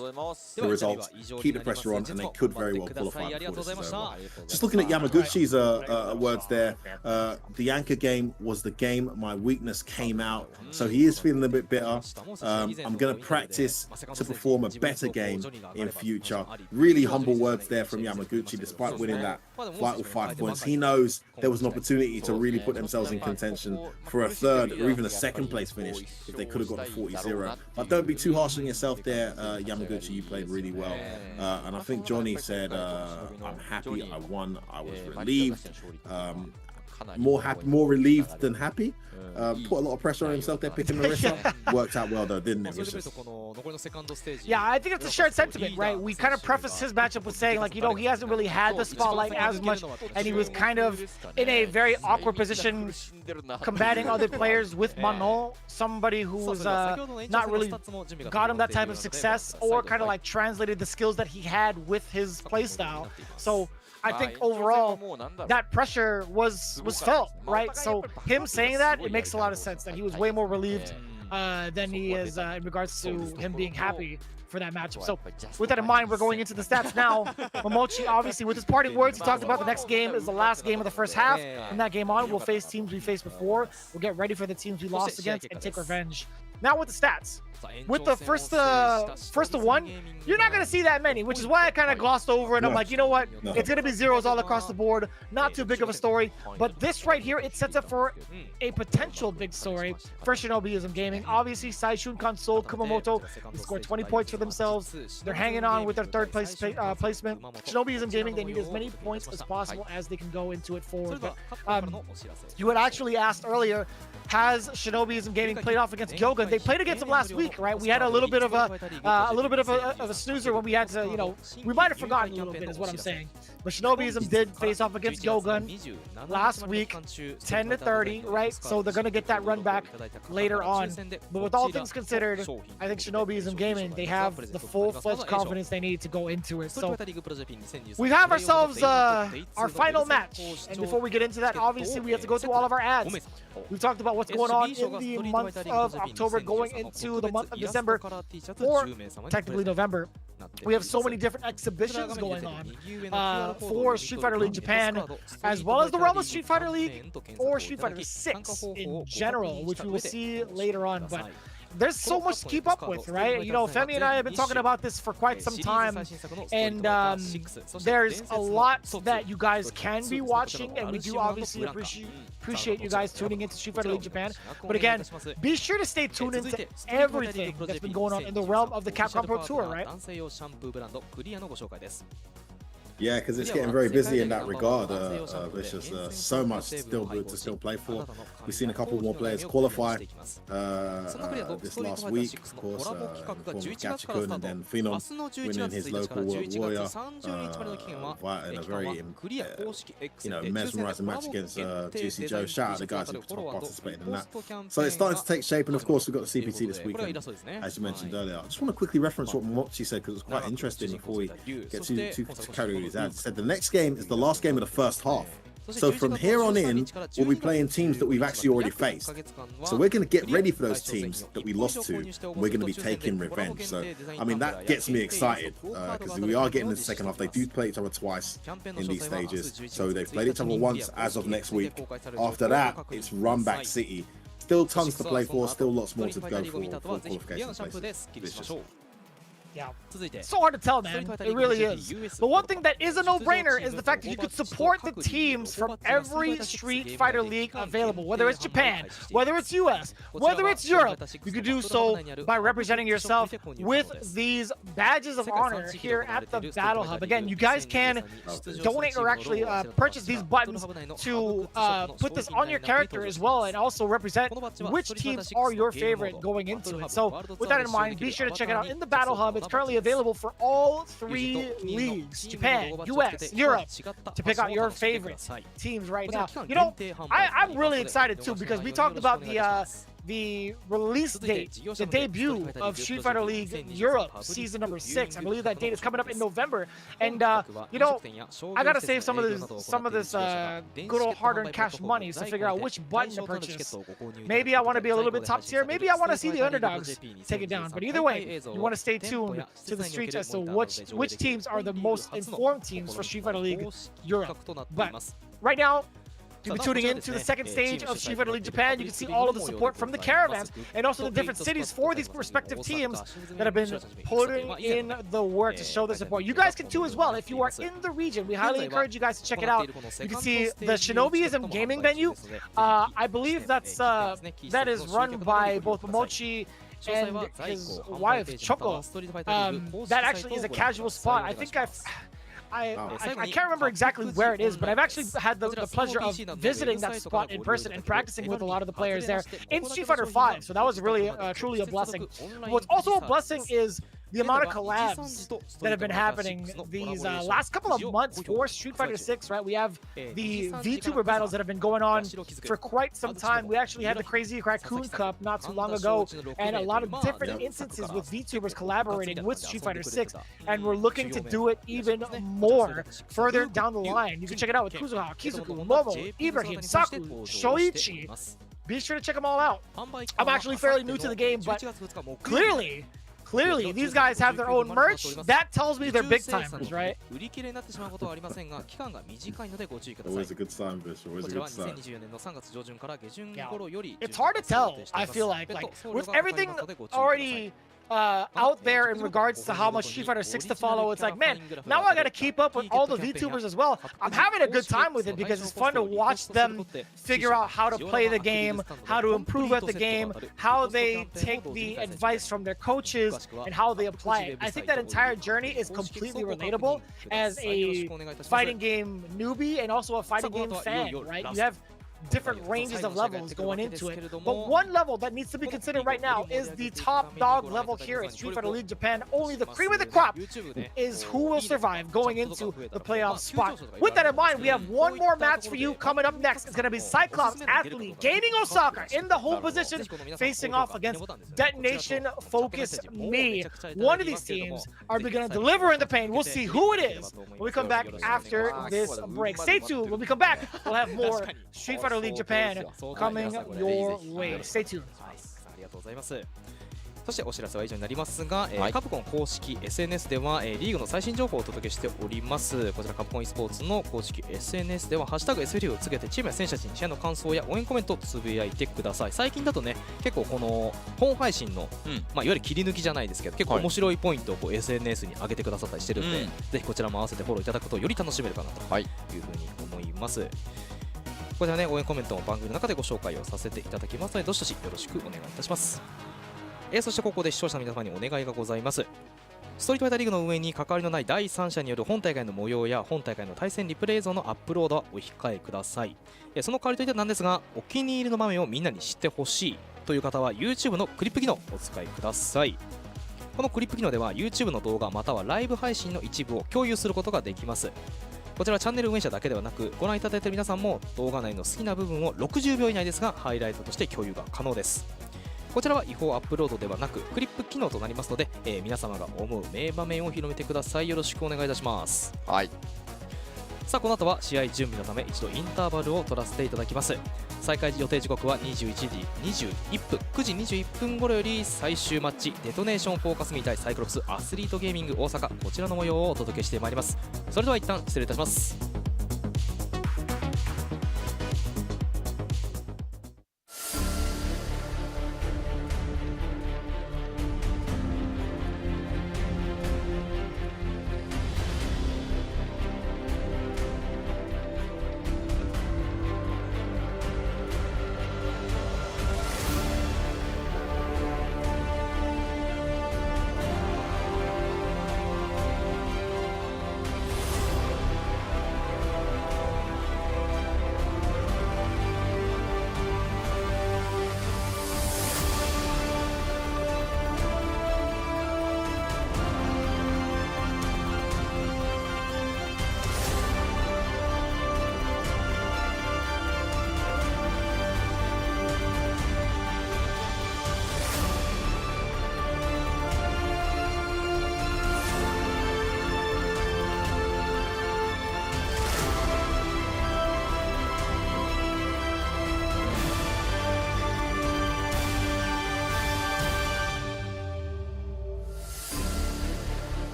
Keep the pressure on, and they could very well qualify before this is over. Just looking at Yamaguchi's words there. The anchor game was the game my weakness came out, so he is feeling a bit bitter. I'm going to practice to perform a better game in future. Really humble words there from Yamaguchi, despite winning that fight with 5 points. He knows there was an opportunity to really put themselves in contention for a third or even a second place finish if they could have got the 40-0. But don't be too harsh on yourself there, Yamaguchi. You played really well. And I think Johnny said, I'm happy I won. I was relieved. More relieved than happy. Put a lot of pressure on himself there, picking Marissa. Worked out well though, didn't it? Yeah, I think it's a shared sentiment, right? We kind of prefaced his matchup with saying, like, you know, he hasn't really had the spotlight as much, and he was kind of in a very awkward position combating other players with Manon, somebody who was not really got him that type of success, or kind of like translated the skills that he had with his playstyle. So I think overall that pressure was felt, right? So him saying that, it makes a lot of sense that he was way more relieved than he is in regards to him being happy for that matchup. So with that in mind, we're going into the stats now. Momochi, obviously, with his parting words, he talked about the next game is the last game of the first half. From that game on, we'll face teams we faced before. We'll get ready for the teams we lost against and take revenge. Now with the stats. With the first to one, you're not going to see that many, which is why I kind of glossed over it. I'm like, you know what? It's going to be zeros all across the board. Not too big of a story. But this right here, it sets up for a potential big story for Shinobism Gaming. Obviously, Saishunkan sold Kumamoto. They scored 20 points for themselves. They're hanging on with their third place placement. Shinobism Gaming, they need as many points as possible as they can go into it forward. But you had actually asked earlier, has Shinobism Gaming played off against GyoGun? They played against them last week, right? We had a little bit of a snoozer when we had to, you know, we might have forgotten a little bit, is what I'm saying. But Shinobism did face off against GyoGun last week, 10-30, right? So they're gonna get that run back later on. But with all things considered, I think Shinobism Gaming, they have the full-fledged confidence they need to go into it. So we have ourselves our final match, and before we get into that, obviously we have to go through all of our ads. We've talked about what's going on in the month of October going into the month of December, or technically November. We have so many different exhibitions going on for Street Fighter League Japan, as well as the Realm of Street Fighter League or Street Fighter 6 in general, which we will see later on. But there's so much to keep up with, right? You know, Femi and I have been talking about this for quite some time, and there's a lot that you guys can be watching, and we do obviously appreciate you guys tuning into Street Fighter League Japan. But again, be sure to stay tuned into everything that's been going on in the realm of the Capcom Pro Tour, right? Yeah, because it's getting very busy in that regard, Vicious. So much still to still play for. We've seen a couple more players qualify this last week, of course, GyoGun, and then Phenom winning his local World Warrior in a very mesmerizing match against Juicy Joe. Shout out to the guys who participated in that. So it's starting to take shape, and of course we've got the CPT this weekend, as you mentioned earlier. I just want to quickly reference what Momochi said, because it was quite interesting before we get too carried away. Said the next game is the last game of the first half. So from here on in, we'll be playing teams that we've actually already faced. So we're going to get ready for those teams that we lost to. We're going to be taking revenge. So, I mean, that gets me excited, because we are getting in the second half. They do play each other twice in these stages. So they've played each other once as of next week. After that, it's run back city. Still tons to play for, still lots more to go for qualification places. Yeah, so hard to tell, man. It really is. But one thing that is a no-brainer is the fact that you could support the teams from every Street Fighter League available, whether it's Japan, whether it's US, whether it's Europe. You could do so by representing yourself with these badges of honor here at the Battle Hub. Again, you guys can donate or actually purchase these buttons to put this on your character as well, and also represent which teams are your favorite going into it. So with that in mind, be sure to check it out in the Battle Hub. It's currently available for all 3 leagues, Japan, US, Europe, to pick out your favorite teams right now. You know, I'm really excited too, because we talked about the the release date, the debut of Street Fighter League Europe Season number 6. I believe that date is coming up in November. And you know, I gotta save some of this good old hard-earned cash money to figure out which button to purchase. Maybe I want to be a little bit top tier. Maybe I want to see the underdogs take it down. But either way, you want to stay tuned to the streets as to which teams are the most informed teams for Street Fighter League Europe. But right now, you'll be tuning in to the second stage of Street Fighter League Japan. You can see all of the support from the caravans and also the different cities for these respective teams that have been putting in the work to show their support. You guys can too as well. If you are in the region, we highly encourage you guys to check it out. You can see the Shinobism gaming venue. I believe that is run by both Momochi and his wife, Choco. That actually is a casual spot. I think I can't remember exactly where it is, but I've actually had the pleasure of visiting that spot in person and practicing with a lot of the players there in Street Fighter V. So that was really, truly a blessing. What's also a blessing is the amount of collabs that have been happening these last couple of months for Street Fighter 6, right? We have the VTuber battles that have been going on for quite some time. We actually had the Crazy Raccoon Cup not too long ago, and a lot of different instances with VTubers collaborating with Street Fighter 6, and we're looking to do it even more further down the line. You can check it out with Kuzuha, Kizuku, Momo, Ibrahim, Saku, Shoichi. Be sure to check them all out. I'm actually fairly new to the game, but clearly, these guys have their own merch. That tells me they're big timers, right? Always a good sign, Bish. Always a good sign. Yeah. It's hard to tell, I feel like with everything already out there in regards to how much Street Fighter 6 to follow, it's like, man, now I gotta keep up with all the VTubers as well. I'm having a good time with it because it's fun to watch them figure out how to play the game, how to improve at the game, how they take the advice from their coaches, and how they apply it. I think that entire journey is completely relatable as a fighting game newbie and also a fighting game fan, right? You have different ranges of levels going into it, but one level that needs to be considered right now is the top dog level here at Street Fighter League Japan. Only the cream of the crop is who will survive going into the playoff spot. With that in mind, we have one more match for you coming up next. It's going to be CYCLOPS Athlete Gaming Osaka in the home position facing off against Detonation FocusMe. One of these teams are going to deliver in the pain. We'll see who it is when we come back after this break. Stay tuned. When we come back, we'll have more Street Fighter League Japan coming your way. Stay tuned. そしてお知らせは以上になりますが、カプコン公式 SNS では、リーグの最新情報をお届けしております。こちらカプコン e スポーツの公式 SNS ではハッシュタグ SFL をつけてチームや選手たちに試合の感想や応援コメントをつぶやいてください。最近だとね、結構この本配信の、いわゆる切り抜きじゃないですけど、結構面白いポイントをこう SNS に上げてくださったりしてるんで、ぜひこちらも合わせてフォローいただくとより楽しめるかなというふうに思います。こちらね、応援コメントも番組の中でご紹介をさせていただきますので、どしどしよろしくお願いいたします。そしてここで視聴者の皆様にお願いがございます。ストリートファイターリーグの運営に関わりのない第三者による本大会の模様や本大会の対戦リプレイ映像のアップロードはお控えください。その代わりといってなんですが、お気に入りの場面をみんなに知ってほしいという方は YouTube のクリップ機能をお使いください。このクリップ機能では YouTube の動画またはライブ配信の一部を共有することができます。こちらはチャンネル運営者だけではなく、ご覧いただいている皆さんも動画内の好きな部分を60秒以内ですがハイライトとして共有が可能です。こちらは違法アップロードではなくクリップ機能となりますので、皆様が思う名場面を広めてください。よろしくお願いいたします。はい。さあこの後は試合準備のため一度インターバルを取らせていただきます。再開予定時刻は21時21分9時21分頃より最終マッチデトネーションフォーカスミ対サイクロプスアスリートゲーミング大阪、こちらの模様をお届けしてまいります。それでは一旦失礼いたします。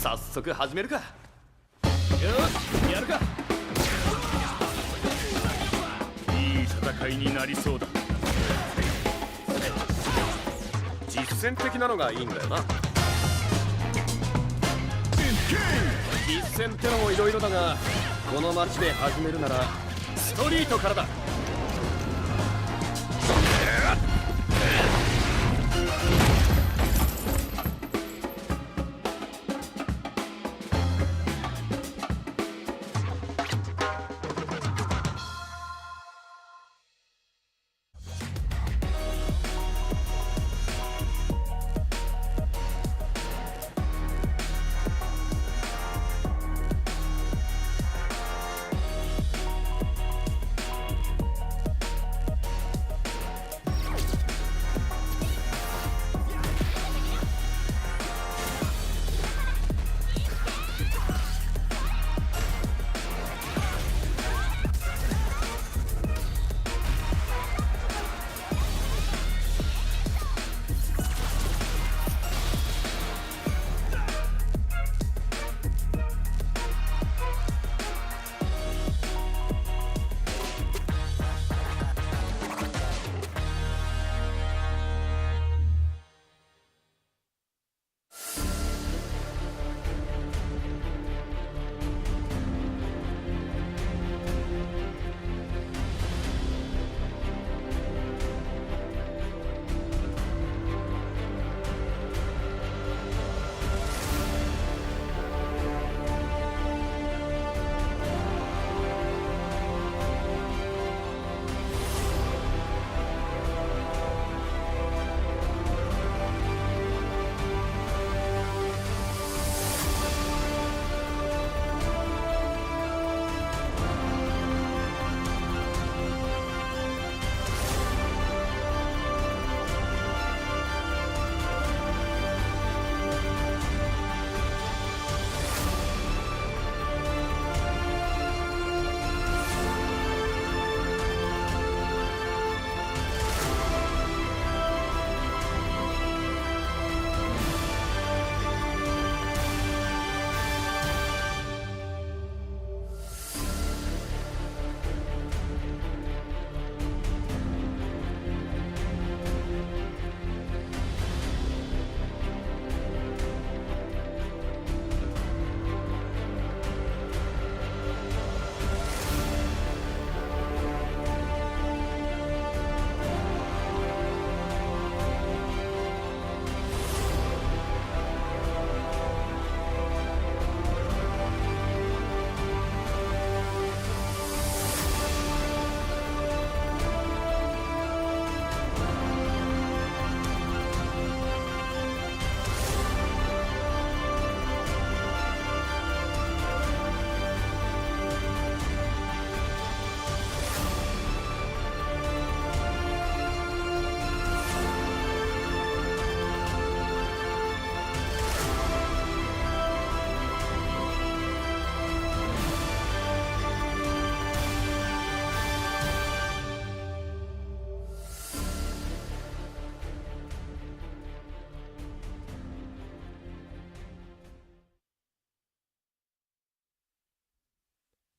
早速始めるか。よしやるか。いい戦いになりそうだ。実践的なのがいいんだよな。実戦ってのもいろいろだが、この街で始めるならストリートからだ。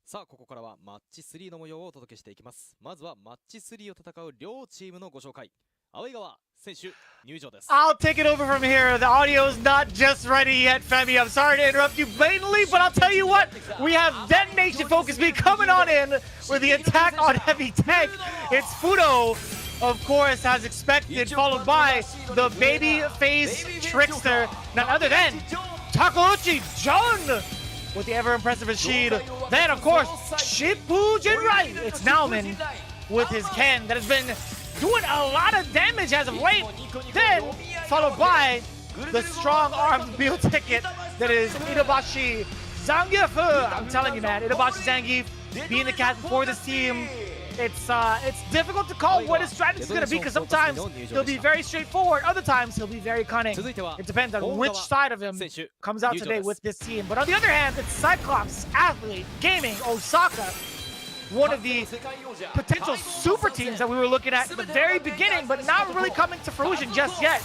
さあここからはマッチ3の模様をお届けしていきます。まずはマッチ3を戦う両チームのご紹介。青井川選手入場です。 I'll take it over from here. The audio's not just ready yet, Femi. I'm sorry to interrupt you blatantly, but I'll tell you what, we have DetonatioN FocusMe coming on in with the attack on heavy tank. It's Fudo, of course, as expected, followed by the baby face trickster, none other than Takeuchi Jun with the ever-impressive Rashid. Then, of course, Shippu Jinrai. It's Nauman with his Ken that has been doing a lot of damage as of late. Then, followed by the strong-armed meal ticket that is Itabashi Zangief. I'm telling you, man, Itabashi Zangief being the captain for this team. It's difficult to call what his strategy is going to be because sometimes he'll be very straightforward, other times he'll be very cunning. It depends on which side of him comes out today with this team. But on the other hand, it's CYCLOPS, Athlete, Gaming, OSAKA, one of the potential super teams that we were looking at the very beginning, but not really coming to fruition just yet.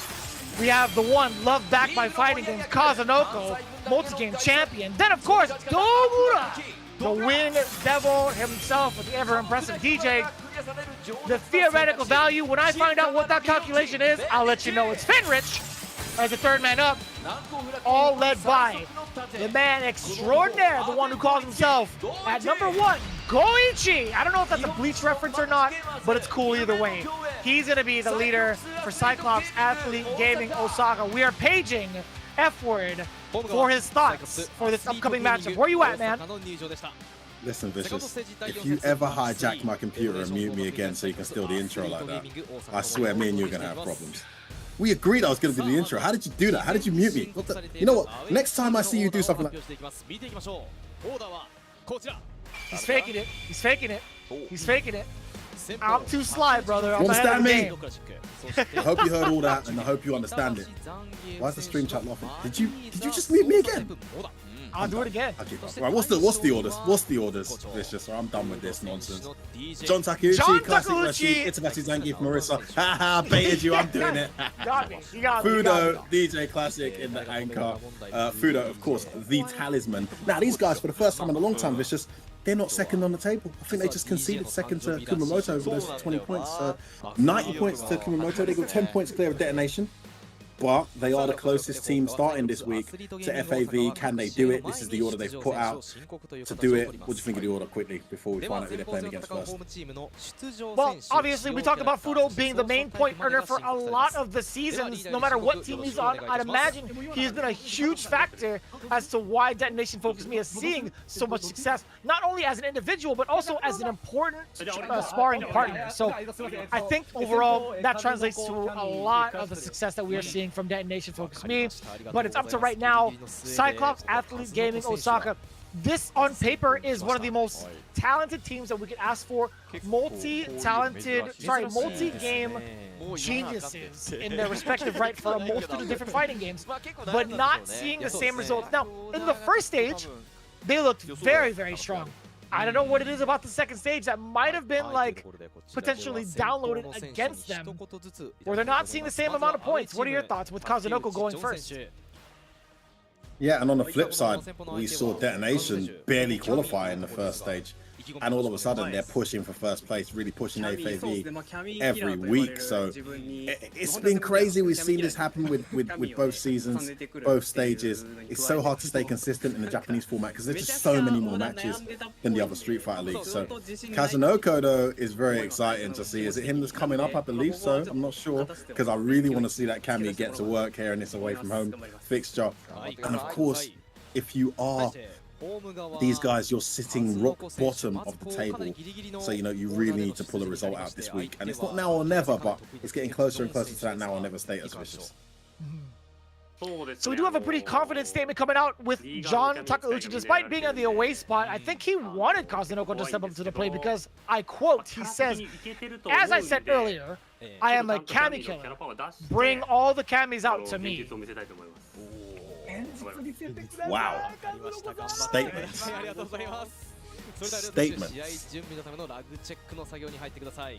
we have the one loved back by fighting games, Kazunoko, multi-game champion. Then, of course, Domura, the wing devil himself with the ever-impressive DJ. The theoretical value, when I find out what that calculation is, I'll let you know. It's Finrich as the third man up, all led by the man extraordinaire, the one who calls himself at number 1, Goichi. I don't know if that's a Bleach reference or not, but it's cool either way. He's going to be the leader for Cyclops Athlete Gaming Osaka. We are paging F-Word for his thoughts for this upcoming matchup. Where you at, man? Listen, Vicious, if you ever hijack my computer and mute me again so you can steal the intro like that, I swear me and you are going to have problems. We agreed I was going to do the intro. How did you do that? How did you mute me? You know what? Next time I see you do something like... He's faking it. He's faking it. He's faking it. I'm too sly, brother. I'm understand me? I hope you heard all that, and I hope you understand it. Why is the stream chat laughing? Did you just mute me again? I'll do it again. Okay, right, what's the orders? What's the orders? Vicious, I'm done with this nonsense. John Takeuchi, Classic Rashid, Itabati Zangief, Marissa. Haha, baited you, I'm doing it. Got me. You got me. Fudo, DJ Classic in the anchor. Fudo, of course, the talisman. Now, these guys, for the first time in a long time, Vicious, they're not second on the table. I think they just conceded second to Kumamoto over those 20 points. 90 points to Kumamoto. They got 10 points clear of Detonation. But they are the closest team starting this week to FAV. Can they do it? This is the order they've put out to do it. What do you think of the order quickly before we find out who they're playing against first? Well, obviously, we talked about Fudo being the main point earner for a lot of the seasons. No matter what team he's on, I'd imagine he's been a huge factor as to why DetonatioN FocusMe is seeing so much success, not only as an individual, but also as an important sparring partner. So I think overall, that translates to a lot of the success that we are seeing from DetonatioN FocusMe, but it's up to right now Cyclops Athlete Gaming Osaka. This on paper is one of the most talented teams that we could ask for. Multi-game geniuses in their respective right for a multitude of different fighting games, but not seeing the same results. Now, in the first stage, they looked very, very strong. I don't know what it is about the second stage that might have been like potentially downloaded against them, or they're not seeing the same amount of points. What are your thoughts with Kazunoko going first? Yeah, and on the flip side, we saw Detonation barely qualify in the first stage. And all of a sudden, they're pushing for first place, really pushing AFAV every week. So it's been crazy. We've seen this happen with both seasons, both stages. It's so hard to stay consistent in the Japanese format because there's just so many more matches than the other Street Fighter leagues. So Kazunoko, though, is very exciting to see. Is it him that's coming up? I believe so. I'm not sure because I really want to see that Cammy get to work here in this away from home fixture. And of course, if you are these guys, you're sitting rock bottom of the table, so you know you really need to pull a result out this week, and it's not now or never, but it's getting closer and closer to that now or never status. Vicious. So we do have a pretty confident statement coming out with John Takeuchi. Despite being on the away spot, I think he wanted Kazunoko to step up to the plate because, I quote, he says, "As I said earlier, I am a Kami killer. Bring all the Kamis out to me." Wow. Statements. Statements.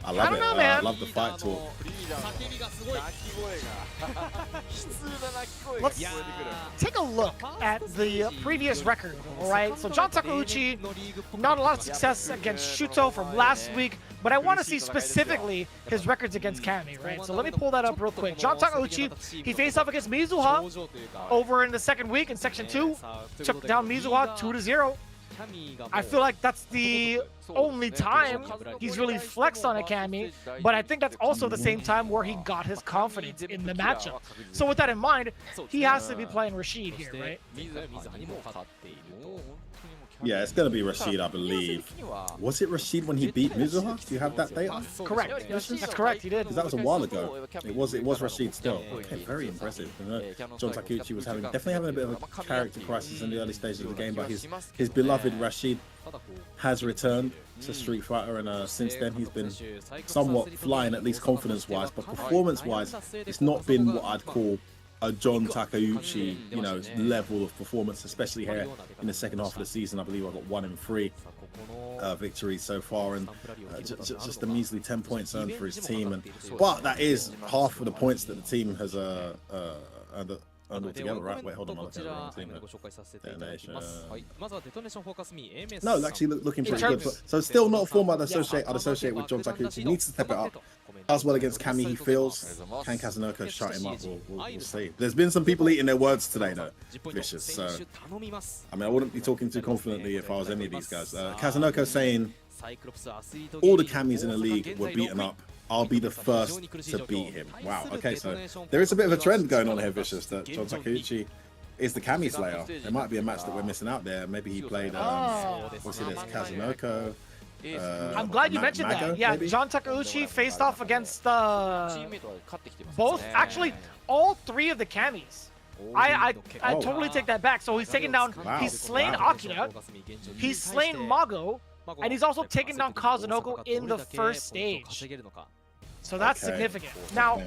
I love it. I love the fight talk. Let's take a look at the previous record, all right? So John Takeuchi, not a lot of success against Shuto from last week, but I want to see specifically his records against Kami, right? So let me pull that up real quick. John Takeuchi, he faced off against Mizuha over in the second week in Section 2, took down Mizuha 2-0. I feel like that's the only time he's really flexed on a Kami, but I think that's also the same time where he got his confidence in the matchup. So with that in mind, he has to be playing Rashid here, right? Yeah, it's going to be Rashid, I believe. Was it Rashid when he beat Mizuha? Do you have that data? Correct. That's correct, he did. Because that was a while ago. It was Rashid still. Okay, very impressive. John Takeuchi was definitely having a bit of a character crisis in the early stages of the game, but his beloved Rashid has returned to Street Fighter, and since then he's been somewhat flying, at least confidence-wise, but performance-wise, it's not been what I'd call a John Takeuchi, level of performance, especially here in the second half of the season. I believe I got 1 in 3 victories so far, and just a measly 10 points earned for his team. But that is half of the points that the team has earned altogether, right? Wait, hold on, I'm looking at the wrong team here. Detonation. No, actually looking pretty good. So still not a form I'd associate with John Takeuchi. He needs to step it up. As well against Kami, he feels. Can Kazunoko shut him up? We'll see. There's been some people eating their words today, though. Vicious. So, I mean, I wouldn't be talking too confidently if I was any of these guys. Kazunoko saying, all the Kamis in the league were beaten up. I'll be the first to beat him. Wow. Okay, so there is a bit of a trend going on here, Vicious, that John Takeuchi is the Kami Slayer. There might be a match that we're missing out there. Maybe he played, what's it, Kazunoko. I'm glad you mentioned that. Yeah, maybe? John Takeuchi faced off against both, actually, all three of the Kamis. I totally take that back. So he's taken down, he's slain Akira, he's slain Mago, and he's also taken down Kazunoko in the first stage. So that's significant. Now,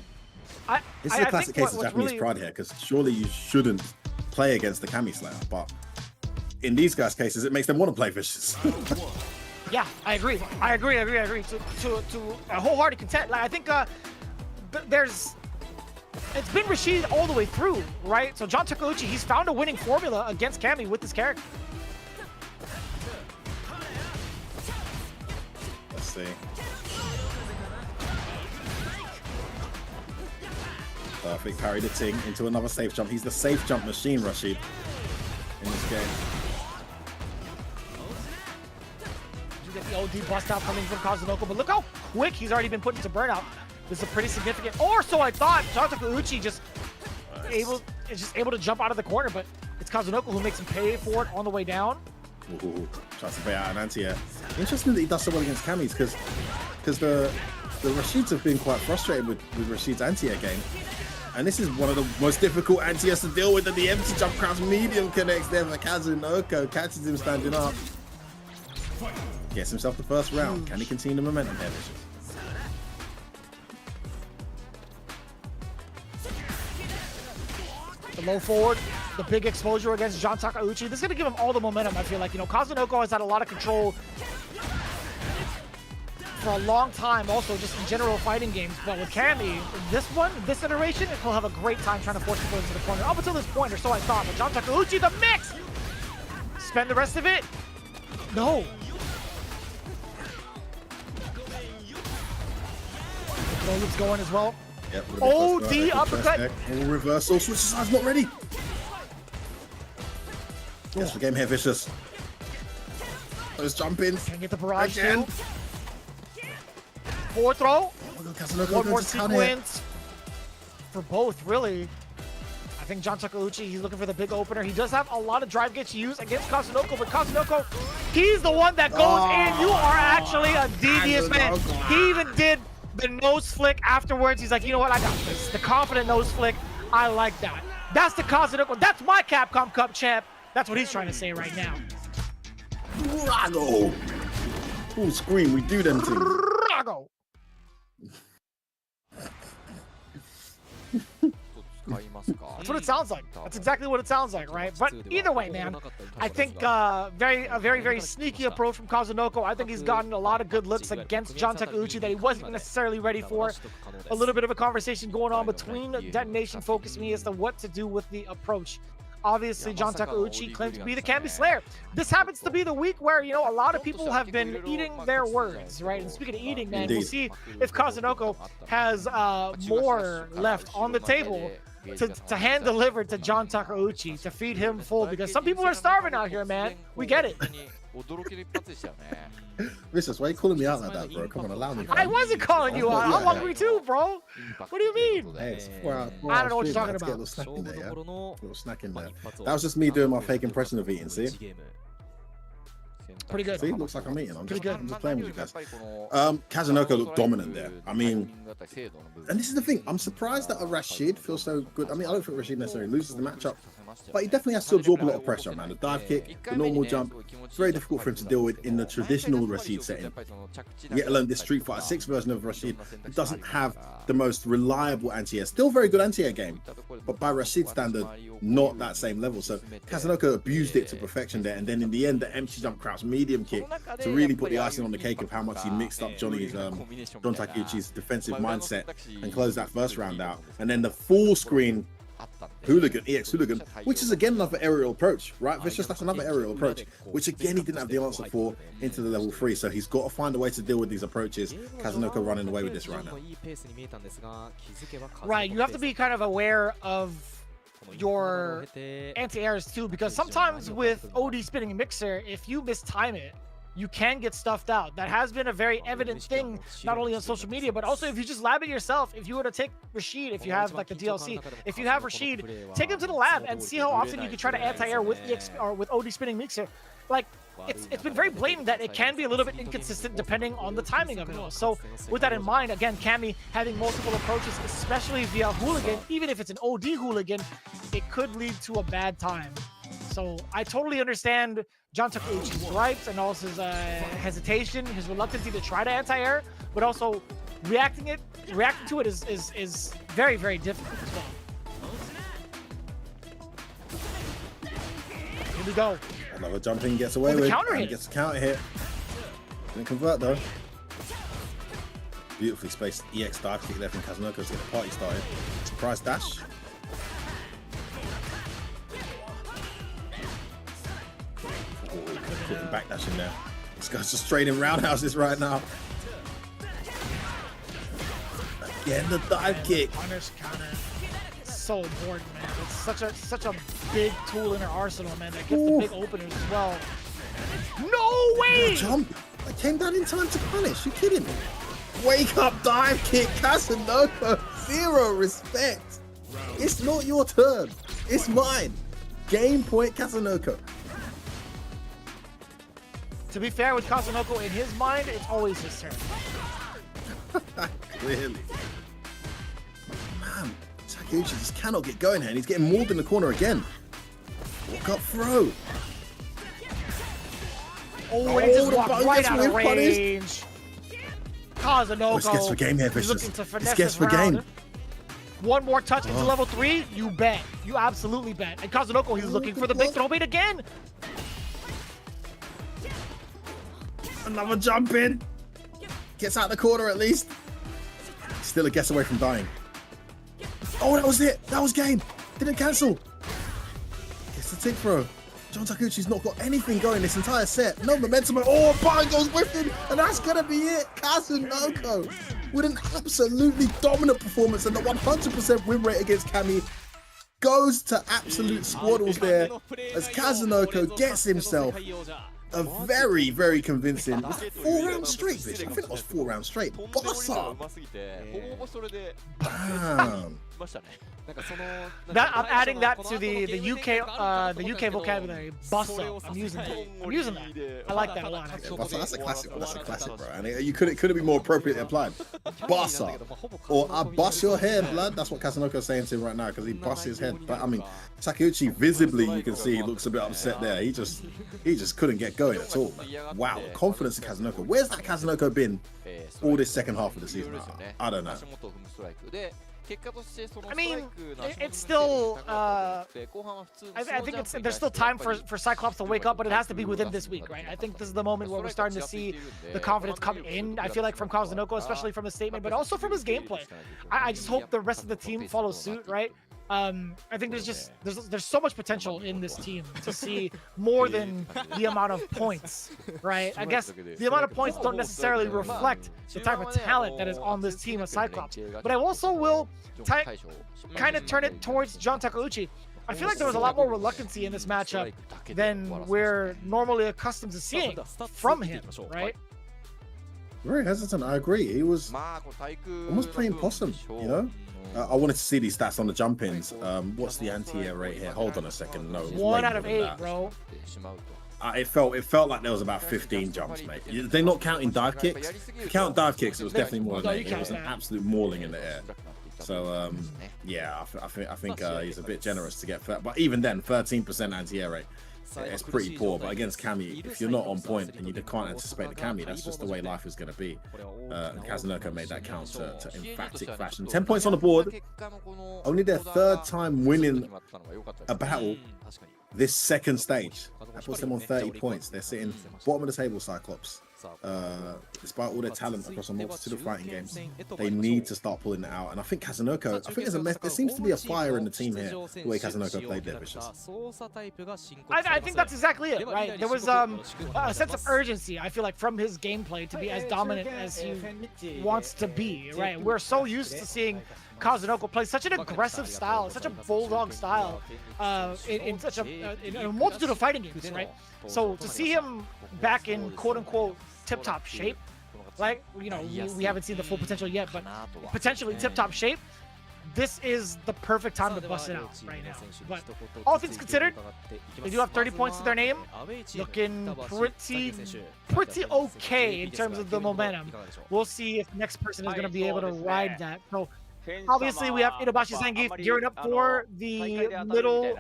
this is a classic case of Japanese pride here, because surely you shouldn't play against the Kami Slayer, but in these guys' cases, it makes them want to play Vicious. Yeah, I agree. I agree. To a wholehearted content. Like, I think it's been Rashid all the way through, right? So John Takeuchi, he's found a winning formula against Kami with this character. Let's see. Perfect, parry the Ting into another safe jump. He's the safe jump machine, Rashid, in this game. Get the OD bust out coming from Kazunoko, but look how quick he's already been put into burnout. This is a pretty significant, or so I thought. John Takeuchi is just able to jump out of the corner, but it's Kazunoko who makes him pay for it on the way down. Ooh, tries to pay out an anti-air. Interesting that he does so well against Kamis, because the Rashids have been quite frustrated with Rashid's anti-air game. And this is one of the most difficult anti-airs to deal with, and the empty jump crowds medium connects there, but Kazunoko catches him standing up. Gets himself the first round. Can he continue the momentum here, Vicious? The low forward, the big exposure against John Takeuchi. This is going to give him all the momentum, I feel like. You know, Kazunoko has had a lot of control for a long time, also just in general fighting games. But with Kami, this iteration, he'll have a great time trying to force people into the corner. Up until this point, or so I thought. But John Takeuchi, the mix! Spend the rest of it? No. The loop's going as well. Yep, OD uppercut. Reversal. Switch sides not ready. Gets the game here, Vicious. Those jump-ins. Can get the barrage too. Forward throw. One more sequence for both, really. I think John Takeuchi, he's looking for the big opener. He does have a lot of drive gets to use against Kazunoko, but Kazunoko, he's the one that goes in. You are actually a devious man. He even did the nose flick afterwards. He's like, you know what, I got this. The confident nose flick, I like that. That's the Kazunoko. That's my Capcom Cup champ. That's what he's trying to say right now. Rago. Full screen, we do them things. Rago. That's what it sounds like. That's exactly what it sounds like, right? But either way, man, I think a very sneaky approach from Kazunoko. I think he's gotten a lot of good looks against John Takeuchi that he wasn't necessarily ready for. A little bit of a conversation going on between Detonation FocusMe as to what to do with the approach. Obviously, John Takeuchi claims to be the Kami Slayer. This happens to be the week where, you know, a lot of people have been eating their words, right? And speaking of eating, man, we'll see if Kazunoko has more left on the table to hand deliver to John Takeuchi to feed him full, because some people are starving out here, man. We get it. Vicious, why are you calling me out like that, bro? Come on, allow me. I wasn't calling you out. I'm hungry too, bro. What do you mean? Hey, it's 4 hours. I don't know what you're talking Get a about. little snack in there, yeah? A little snack in there. That was just me doing my fake impression of eating, see? Pretty good. See, looks like I'm eating. I'm just playing with you guys. Kazunoko Kazunoko looked dominant there. I mean, and this is the thing. I'm surprised that a Rashid feels so good. I mean, I don't think Rashid necessarily loses the matchup but he definitely has to absorb a lot of pressure, man. The dive kick, the normal jump, it's very difficult for him to deal with in the traditional Rashid setting. Yet alone this Street Fighter 6 version of Rashid doesn't have the most reliable anti-air. Still very good anti-air game, but by Rashid's standard, not that same level. So Kazunoko abused it to perfection there, and then in the end, the empty jump crouch medium kick to really put the icing on the cake of how much he mixed up John Takeuchi's defensive mindset and closed that first round out. And then the full screen hooligan, EX hooligan, which is again another aerial approach, right? Vicious, that's another aerial approach, which again he didn't have the answer for into the level 3. So he's got to find a way to deal with these approaches. Kazunoko running away with this right now. Right, you have to be kind of aware of your anti-airs too, because sometimes with OD spinning a mixer, if you mistime it, you can get stuffed out. That has been a very evident thing, not only on social media, but also if you just lab it yourself. If you were to take Rashid, if you have like the DLC, if you have Rashid, take him to the lab and see how often you can try to anti-air with EX or with OD spinning mixer. Like, it's been very blatant that it can be a little bit inconsistent depending on the timing of it all. So with that in mind, again, Cammy having multiple approaches, especially via hooligan, even if it's an OD hooligan, it could lead to a bad time. So I totally understand John Takeuchi's gripes and also his hesitation, his reluctance to try to anti-air, but also reacting to it is very, very difficult as well. Here we go. Another jumping gets away with, and gets a counter hit. Didn't convert though. Beautifully spaced EX dive kick there from Kazunoko to get the party started. Surprise dash. Putting backdash in there. This guy's just straight in roundhouses right now. Again, the dive kick. Punish counter. So important, man. It's such a big tool in her arsenal, man. That gets the big openers as well. No way! Jump! I came down in time to punish. You kidding me? Wake up dive kick, Kazunoko. Zero respect. It's not your turn. It's mine. Game point, Kazunoko. To be fair with Kazunoko, in his mind, it's always his turn. Clearly. Man, Takeuchi just cannot get going here, and he's getting mauled in the corner again. Walk up throw. Oh, and he just walked right out of range. Kazunoko. It's guess for game here, Vicious. It's guess for game. One more touch into level 3, you bet. You absolutely bet. And Kazunoko, he's looking for the big throw bait again. Another jump in. Gets out the corner at least. Still a guess away from dying. Oh, that was it. That was game. Didn't cancel. Gets the tick throw. John Takeuchi's not got anything going this entire set. No momentum. Oh, Bang goes with him. And that's going to be it. Kazunoko with an absolutely dominant performance and the 100% win rate against Cammy goes to absolute squaddles there as Kazunoko gets himself a very, very convincing 4 rounds straight, bitch. I think it was 4 rounds straight. Bossa! Damn. I'm adding that to the UK vocabulary. Bossa. I'm using that. I like that a lot. Yeah, Bossa, that's a classic. That's a classic, bro. And you couldn't be more appropriately applied. Bossa, or I bust your head, blood. That's what Kazunoko's saying to him right now because he busts his head. But I mean, Takeuchi visibly, you can see, he looks a bit upset there. He just couldn't get going at all. Man. Wow, the confidence in Kazunoko. Where's that Kazunoko been all this second half of the season? I don't know. I mean, it's still, I think there's still time for Cyclops to wake up, but it has to be within this week, right? I think this is the moment where we're starting to see the confidence come in, I feel like, from Kazunoko, especially from his statement, but also from his gameplay. I just hope the rest of the team follows suit, right? I think there's so much potential in this team to see more than the amount of points, right? I guess the amount of points don't necessarily reflect the type of talent that is on this team of Cyclops, but I also will kind of turn it towards John Takeuchi. I feel like there was a lot more reluctancy in this matchup than we're normally accustomed to seeing from him, right? Very hesitant, I agree. He was almost playing possum, you know? I wanted to see these stats on the jump-ins. What's the anti-air rate here? Hold on a second. No, 1 out of 8, bro. It felt like there was about 15 jumps, mate. They're not counting dive kicks. If you count dive kicks, it was definitely more than 8. It was an absolute mauling in the air. So yeah, I think he's a bit generous to get, but even then, 13% anti-air rate. It's pretty poor, but against Cammy, if you're not on point and you can't anticipate the Cammy, that's just the way life is going to be. Kazunoko made that count to emphatic fashion. 10 points on the board. Only their third time winning a battle this second stage. That puts them on 30 points. They're sitting bottom of the table, Cyclops. Despite all their talent across a multitude of fighting games, they need to start pulling it out. And I think Kazunoko, there seems to be a fire in the team here, the way Kazunoko played there, Vicious. I think that's exactly it, right? There was a sense of urgency, I feel like, from his gameplay to be as dominant as he wants to be, right? We're so used to seeing Kazunoko play such an aggressive style, such a bulldog style in a multitude of fighting games, right? So to see him back in quote-unquote tip-top shape, like, you know, we haven't seen the full potential yet, but potentially tip-top shape, this is the perfect time to bust it out right now. But all things considered, they do have 30 points to their name, looking pretty okay in terms of the momentum. We'll see if the next person is going to be able to ride that. So obviously we have Inobashi Zangief gearing up for the middle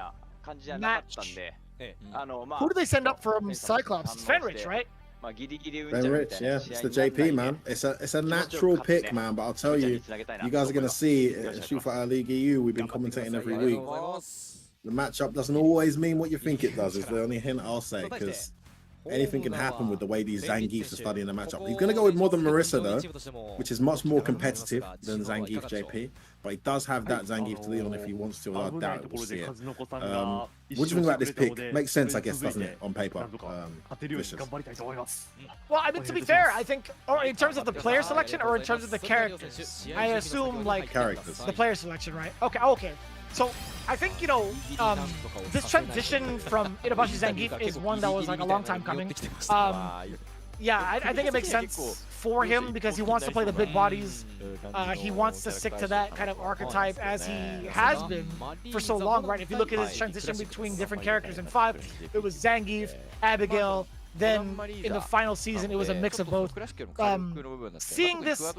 match. Who do they send up from Cyclops? It's Fenrich, right? Fenrich, yeah. It's the JP, man. It's a natural pick, man. But I'll tell you, you guys are going to see Street Fighter League EU. We've been commentating every week. The matchup doesn't always mean what you think it does. Is the only hint I'll say, because anything can happen with the way these Zangiefs are studying the matchup. He's going to go with Modern Marissa, though, which is much more competitive than Zangief JP. But he does have that Zangief to lead on if he wants to. I doubt we'll see it. What do you think about this pick? Makes sense, I guess, doesn't it, on paper? Vicious. Well, I mean, to be fair, I think, or in terms of the player selection or in terms of the characters, I assume, like, the player selection, right? Okay. So I think, you know, this transition from Inobashi Zangief is one that was like a long time coming. Yeah, I think it makes sense for him because he wants to play the big bodies. He wants to stick to that kind of archetype as he has been for so long, right? If you look at his transition between different characters in 5, it was Zangief, Abigail. Then in the final season, it was a mix of both. Seeing this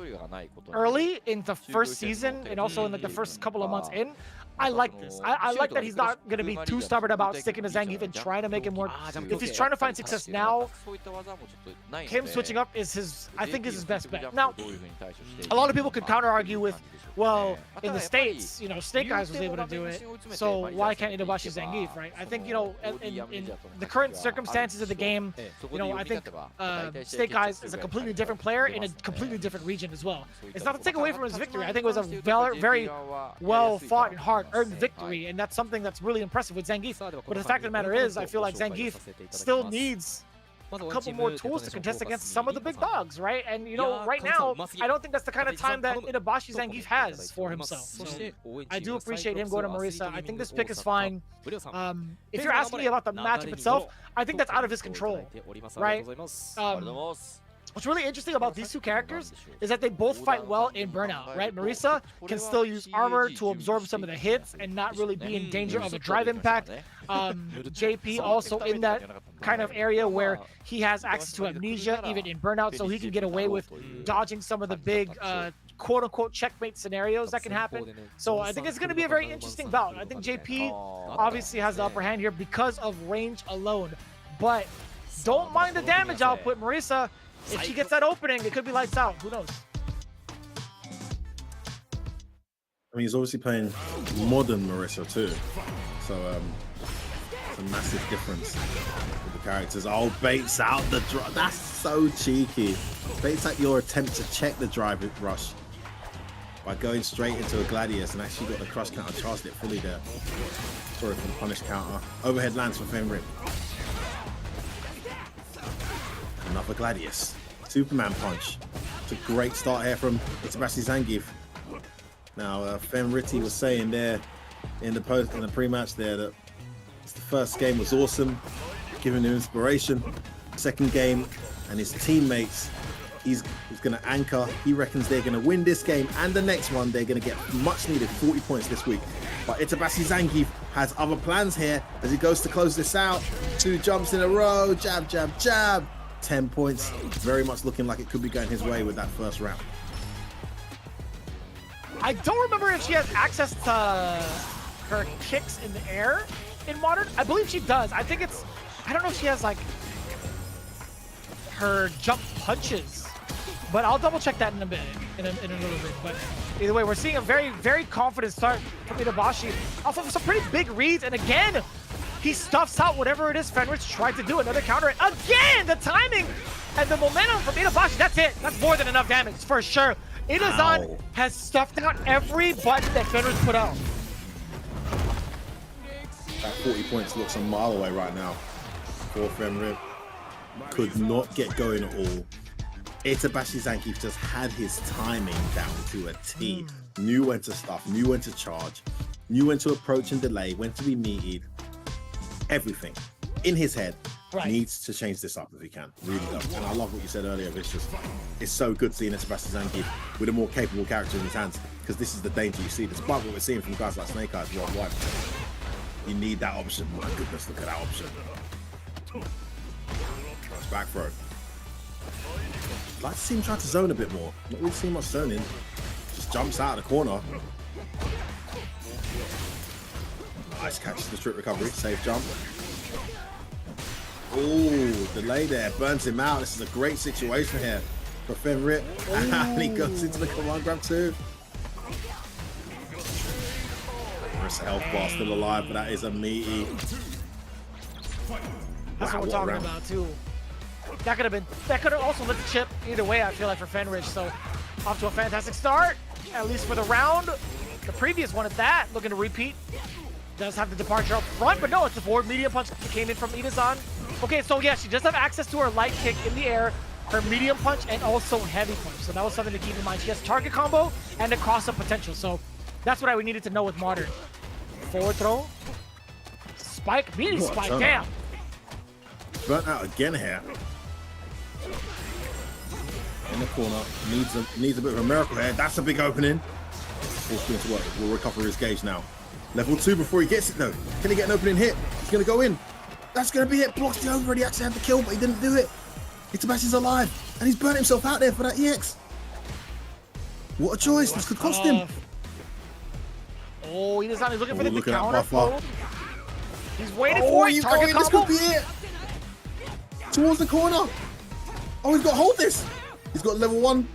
early in the first season and also in like the first couple of months in, I like this. I like that he's not going to be too stubborn about sticking to Zangief and trying to make him work. If he's trying to find success now, him switching up is I think is his best bet. Now, a lot of people could counter-argue with, well, in the States, you know, Snake Eyes was able to do it, so why can't Inobashi Zangief, right? I think, you know, in the current circumstances of the game, you know, I think Snake Eyes is a completely different player in a completely different region as well. It's not to take away from his victory. I think it was a very well fought and hard-earned victory, and that's something that's really impressive with Zangief. But the fact of the matter is, I feel like Zangief still needs a couple more tools to contest against some of the big dogs, right? And, you know, right now, I don't think that's the kind of time that Inobashi Zangief has for himself. So I do appreciate him going to Marisa. I think this pick is fine. If you're asking me about the matchup itself, I think that's out of his control, right? What's really interesting about these two characters is that they both fight well in Burnout, right? Marisa can still use armor to absorb some of the hits and not really be in danger of a drive impact. JP also in that kind of area where he has access to amnesia even in Burnout, so he can get away with dodging some of the big quote-unquote checkmate scenarios that can happen. So I think it's going to be a very interesting bout. I think JP obviously has the upper hand here because of range alone, but don't mind the damage output, Marisa. If she gets that opening, it could be lights out. Who knows? I mean, he's obviously playing modern Marissa too, so it's a massive difference with the characters. Oh, baits out the drive. That's so cheeky. Baits out your attempt to check the drive rush by going straight into a Gladius and actually got the crush counter, charged it fully there. Sorry for the punish counter. Overhead lands for Fenrich. Another Gladius. Superman punch. It's a great start here from Inobashi Zangief. Now, Fenrich was saying there in the pre-match there that the first game was awesome, giving him inspiration. Second game, and his teammates, he's going to anchor. He reckons they're going to win this game and the next one. They're going to get much needed 40 points this week. But Inobashi Zangief has other plans here as he goes to close this out. 2 jumps in a row, jab, jab, jab. 10 points, very much looking like it could be going his way with that first round. I don't remember if she has access to her kicks in the air in Modern. I believe she does. I think it's, I don't know if she has like her jump punches, but I'll double check that in a bit, in a little bit. But either way, we're seeing a very, very confident start from Itabashi. Off of some pretty big reads, and again, he stuffs out whatever it is Fenrich tried to do. Another counter. Again, the timing and the momentum from Itabashi, that's it. That's more than enough damage, for sure. Itazan has stuffed out every button that Fenrich put out. That 40 points looks a mile away right now for Fenrir. Could not get going at all. Itabashi Zangief just had his timing down to a T. Knew when to stuff, knew when to charge, knew when to approach and delay, when to be meated. Everything in his head needs to change this up if he can. Really does. And I love what you said earlier. It's so good seeing Itabashi Zangief with a more capable character in his hands, because this is the danger you see. Despite what we're seeing from guys like Snake Eyes worldwide, you need that option. My goodness, look at that option. It's back throw. I'd like to see him try to zone a bit more. Not really seeing much zoning. Just jumps out of the corner. Nice catch, the strip recovery, safe jump. Oh, delay there, burns him out. This is a great situation here for Fenrir. And he goes into the command grab too. Marissa health bar still alive, but that is a meaty. That's what we're talking about too. That could have also lit the chip either way, I feel like, for Fenrich. So off to a fantastic start, at least for the round. The previous one at that, looking to repeat. Does have the departure up front, but no, it's the forward medium punch that came in from Itazan. Okay, so yeah, she does have access to her light kick in the air, her medium punch, and also heavy punch. So that was something to keep in mind. She has target combo and a cross-up potential. So that's what I needed to know with Modern. Forward throw. Spike, meaty spike, damn. Burnt out again here. In the corner, needs a bit of a miracle here. That's a big opening. Forced him to work. We'll recover his gauge now. Level 2 before he gets it though. Can he get an opening hit? He's gonna go in. That's gonna be it. Blocks the over. He actually had the kill, but he didn't do it. Itabashi's alive, and he's burnt himself out there for that EX. What a choice. This could cost him. Oh, he's looking for the counter. He's waiting for it. Target combo. This could be it. Towards the corner. Oh, he's got to hold this. He's got level 1.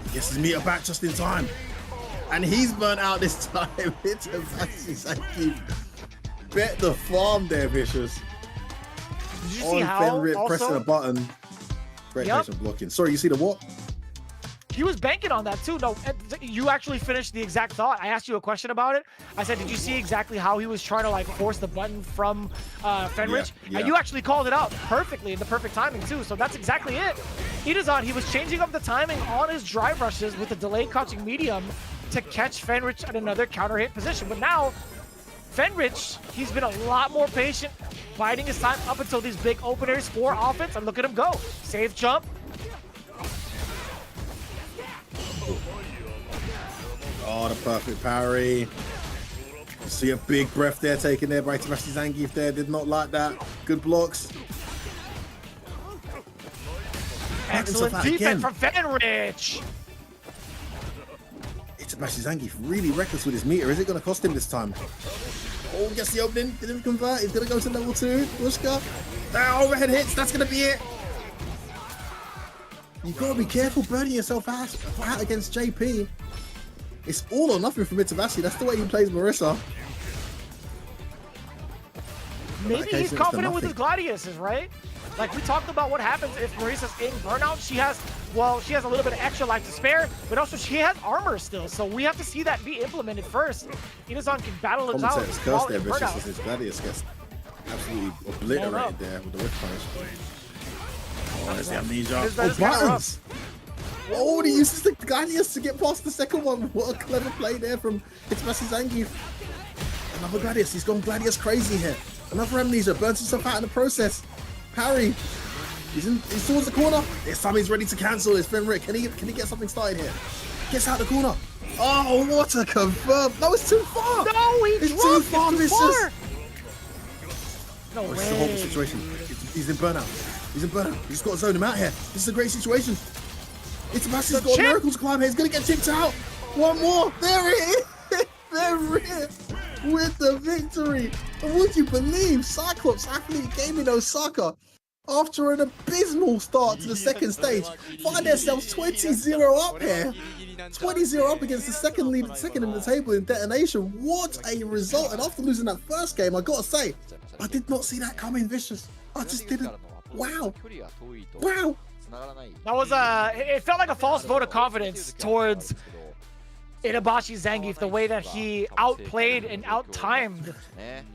He gets his meter back just in time. And he's burnt out this time. Bet the farm there, Vicious. Did you see how also pressing a button. Great patient blocking. Sorry, you see the what? He was banking on that too. No, you actually finished the exact thought. I asked you a question about it. I said, did you see exactly how he was trying to like force the button from Fenrich? Yeah. And you actually called it out perfectly in the perfect timing too. So that's exactly it. Itazan, he was changing up the timing on his drive rushes with the delayed crouching medium to catch Fenrich at another counter hit position. But now, Fenrich, he's been a lot more patient, biding his time up until these big openers for offense, and look at him go. Safe jump. Oh, the perfect parry. You see a big breath there taken there by Itabashi Zangief there. Did not like that. Good blocks. Excellent defense from Fenrich. Itabashi Zangief really reckless with his meter. Is it going to cost him this time? Oh, gets the opening. Didn't convert. He's going to go to level 2. Wushka. Overhead hits. That's going to be it. You've got to be careful burning yourself out against JP. It's all or nothing from Itabashi. That's the way he plays Marissa. Maybe he's confident with his Gladiuses, right? Like we talked about what happens if Marissa's in burnout. She has a little bit of extra life to spare, but also she has armor still. So we have to see that be implemented first. Itazan can battle it out while in burnout. His Gladius gets absolutely obliterated there with the whip punish. Oh, there's the amnesia. Oh, buttons! Oh, he uses the Gladius to get past the second one. What a clever play there from Itabashi Zangief. Another Gladius. He's gone Gladius crazy here. Another amnesia. Burns himself out in the process. Parry. He's towards the corner. This time he's ready to cancel. It's Fenrir. Can he get something started here? Gets out the corner. Oh, what a confirm. No, it's too far. No, it's too far. No way. This is a horrible situation. He's in burnout. He's just got to zone him out here. This is a great situation. Itabashi's got a miracle to climb here. He's going to get chipped out. One more. There it is. There it is. With the victory. And would you believe CYCLOPS Athlete Gaming Osaka, after an abysmal start to the second stage, find themselves 20-0 up here. 20-0 up against the second in the table in Detonation. What a result. And after losing that first game, I gotta say, I did not see that coming, Vicious. I just didn't. Wow. Wow. That was it felt like a false vote of confidence towards Inabashi Zangief, the way that he outplayed and out-timed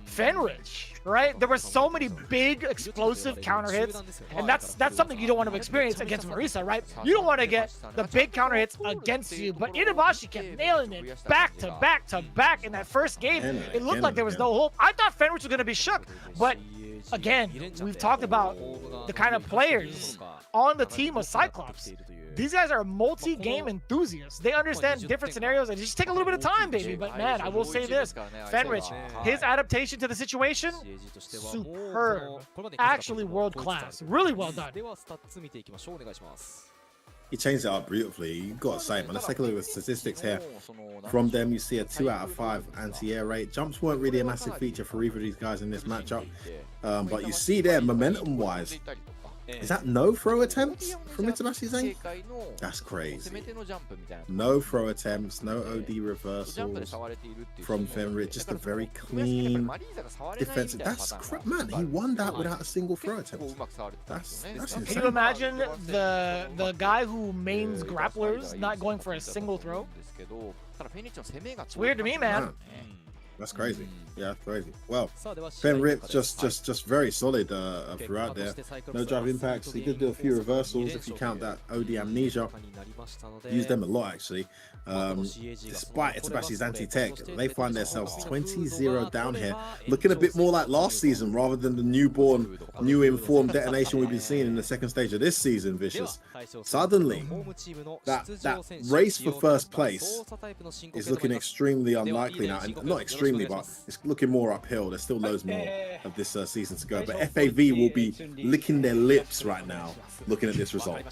Fenrich, right? There were so many big explosive counter hits, and that's something you don't want to experience against Marisa, right? You don't want to get the big counter hits against you, but Inabashi kept nailing it back to back to back in that first game. It looked like there was no hope. I thought Fenrich was going to be shook, but again, we've talked about the kind of players on the team of CYCLOPS. These guys are multi-game enthusiasts. They understand different scenarios, and just take a little bit of time, baby. But man, I will say this, Fenrich, his adaptation to the situation, superb. Actually world-class. Really well done. He changed it up beautifully. You got to say, man. Let's take a look at the statistics here. From them, you see a 2 out of 5 anti-air rate. Jumps weren't really a massive feature for either of these guys in this matchup. But you see there, momentum-wise, is that no throw attempts from Inabashi Zangief? That's crazy. No throw attempts, no OD reversals from Fenrich. Just a very clean defensive. That's crap, man. He won that without a single throw attempt. That's insane. Can you imagine the guy who mains grapplers not going for a single throw? It's weird to me, man. That's crazy. Yeah, crazy. Well, Fenrich just very solid throughout there. No drive impacts. He did do a few reversals if you count that OD amnesia. Used them a lot actually. Despite Itabashi's anti-tech, they find themselves 20-0 down here, looking a bit more like last season rather than the newborn, new informed Detonation we've been seeing in the second stage of this season, Vicious. Suddenly, that race for first place is looking extremely unlikely now, and not extremely, but it's looking more uphill. There's still loads more of this season to go, but FAV will be licking their lips right now looking at this result.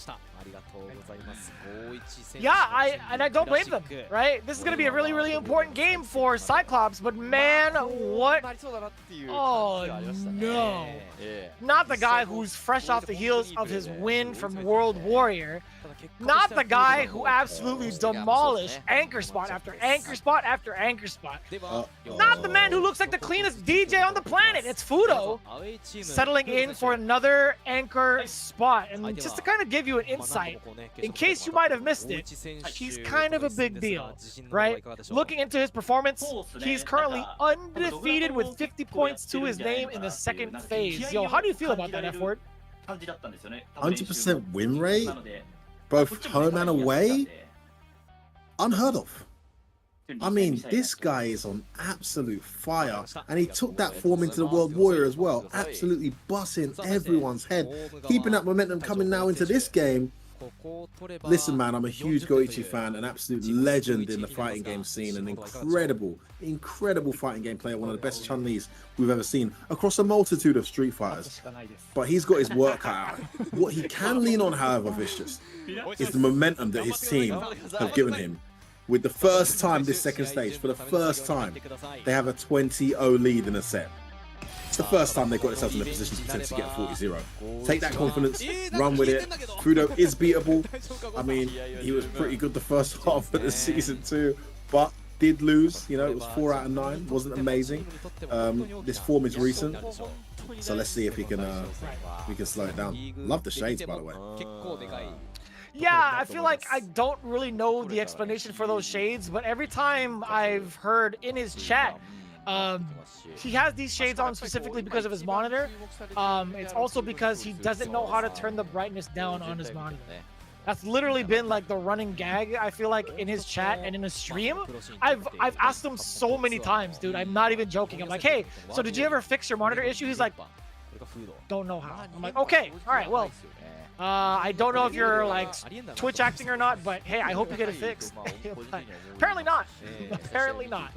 Yeah, I don't blame them, right? This is going to be a really, really important game for CYCLOPS, but man, what? Oh, no. Not the guy who's fresh off the heels of his win from World Warrior. Not the guy who absolutely demolished anchor spot after anchor spot after anchor spot. Not the man who looks like the cleanest DJ on the planet. It's Fudo settling in for another anchor spot. And just to kind of give you an insight, in case you might have missed it, he's kind of a big deal, right? Looking into his performance, he's currently undefeated with 50 points to his name in the second phase. Yo, how do you feel about that, F-word? 100% win rate, both home and away? Unheard of. I mean, this guy is on absolute fire, and he took that form into the World Warrior as well, absolutely busting everyone's head, keeping that momentum coming now into this game. Listen, man, I'm a huge Goichi fan, an absolute legend in the fighting game scene, an incredible fighting game player, one of the best Chun-Lis we've ever seen across a multitude of Street Fighters. But he's got his work cut out. What he can lean on, however, Vicious, is the momentum that his team have given him. With the first time this second stage, for the first time, they have a 20-0 lead in a set. It's the first time they've got themselves in a position to potentially get a 40-0. Take that confidence, run with it. Fudo is beatable. I mean, he was pretty good the first half of the season too, but did lose. You know, it was 4 out of 9. Wasn't amazing. This form is recent, so let's see if we can slow it down. Love the shades, by the way. Yeah, I feel like I don't really know the explanation for those shades, but every time I've heard in his chat, he has these shades on specifically because of his monitor. It's also because he doesn't know how to turn the brightness down on his monitor. That's literally been like the running gag, I feel like, in his chat and in his stream. I've asked him so many times, dude. I'm not even joking. I'm like, hey, so did you ever fix your monitor issue? He's like, don't know how. I'm like, okay, all right, well, I don't know if you're like Twitch acting or not, but hey, I hope you get it fixed. Apparently not. Apparently not.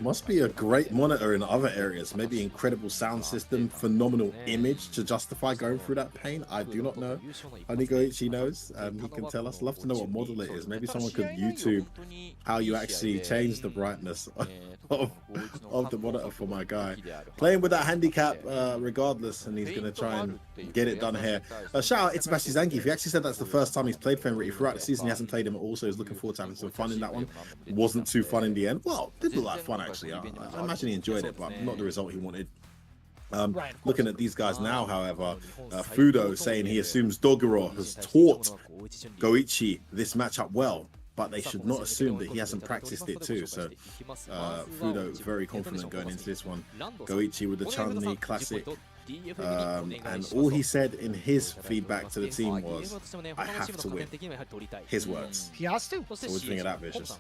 Must be a great monitor in other areas. Maybe incredible sound system, phenomenal image to justify going through that pain. I do not know. Only Goichi knows, and he can tell us. Love to know what model it is. Maybe someone could YouTube how you actually change the brightness of the monitor for my guy. Playing with that handicap regardless, and he's going to try and get it done here. Shout out Itabashi Zangi. He actually said that's the first time he's played Fenrir. Throughout the season he hasn't played him at all, so he's looking forward to having some fun in that one. It wasn't too fun in the end. Well, did look like fun actually. I imagine he enjoyed it, but not the result he wanted. Looking at these guys now, however, Fudo saying he assumes Dogoro has taught Goichi this matchup well, but they should not assume that he hasn't practiced it too. So Fudo very confident going into this one. Goichi with the Chun-Li classic. And all he said in his feedback to the team was, I have to win. His words. He has to. So what do you think of that, Vicious?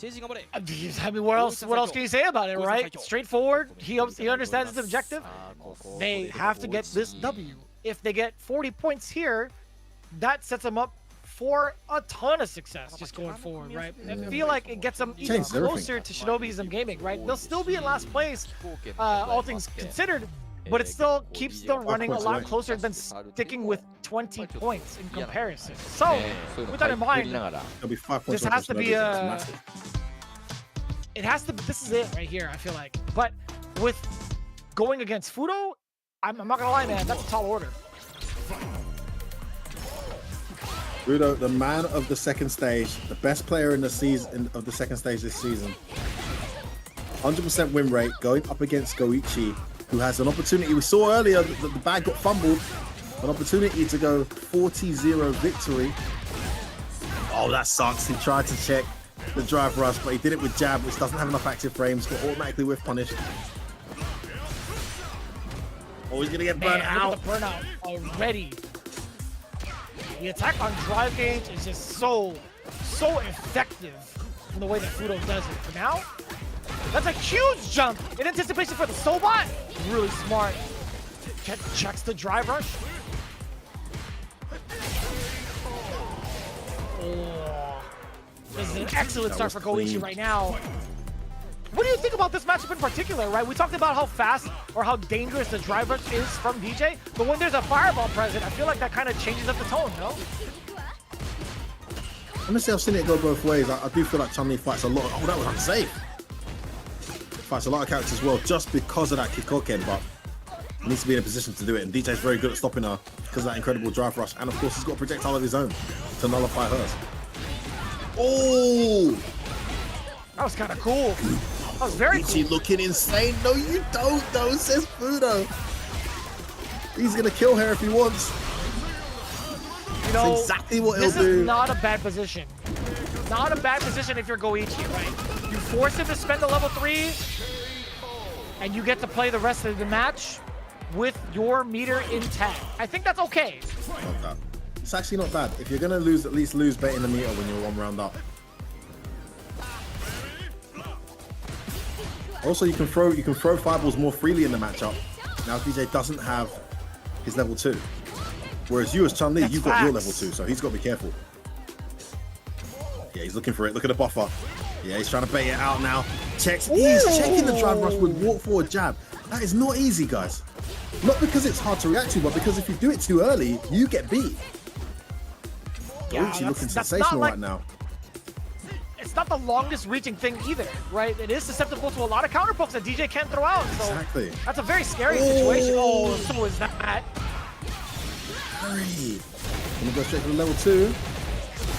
I mean, what else can you say about it, right? Straightforward. He understands his objective. They have to get this W. If they get 40 points here, that sets them up for a ton of success just going forward, right? I feel like it gets them even closer to Shinobism Gaming, right? They'll still be in last place, all things considered, but it still keeps them running a lot closer than sticking with 20 points in comparison. So, with that in mind, this has to be a... It has to... This is it right here, I feel like. But with going against Fudo, I'm not gonna lie, man, that's a tall order. Fudo, the man of the second stage, the best player in the season of the second stage this season. 100% win rate, going up against Goichi, who has an opportunity. We saw earlier that the bag got fumbled. An opportunity to go 40-0 victory. Oh, that sucks. He tried to check the drive rush, but he did it with jab, which doesn't have enough active frames, got automatically whiff punished. Oh, he's gonna get burnt out. Look at the burnout already. The attack on drive gauge is just so effective in the way that Fudo does it. For now, that's a huge jump in anticipation for the Sobot. Really smart. Checks the drive rush. Oh, this is an excellent start for Goichi right now. What do you think about this matchup in particular, right? We talked about how fast or how dangerous the drive rush is from DJ, but when there's a fireball present, I feel like that kind of changes up the tone, no? Honestly, I've seen it go both ways. I do feel like Chun-Li fights a lot. Oh, that was unsafe. Fights a lot of characters well just because of that Kikoken, but he needs to be in a position to do it. And DJ's very good at stopping her because of that incredible drive rush. And of course, he's got a projectile of his own to nullify hers. Oh! That was kind of cool. That was very cool. Looking insane. No, you don't, though, says Fudo. He's going to kill her if he wants. You know, that's exactly what he'll do. This is not a bad position. Not a bad position if you're Goichi, right? You force him to spend the level 3, and you get to play the rest of the match with your meter intact. I think that's okay. Not bad. It's actually not bad. If you're going to lose, at least lose bait in the meter when you're 1 round up. Also, you can throw fireballs more freely in the matchup. Now DJ doesn't have his level 2. Whereas you as Chun-Li, you've got your level 2, so he's got to be careful. Yeah, he's looking for it. Look at the buffer. Yeah, he's trying to bait it out now. Checks. He's checking the drive rush with walk forward jab. That is not easy, guys. Not because it's hard to react to, but because if you do it too early, you get beat. Yeah, Goichi looking sensational right now. It's not the longest reaching thing either, right? It is susceptible to a lot of counter pokes that DJ can't throw out. So exactly. That's a very scary situation. Oh, so is that. Hurry. Gonna go straight for the level 2.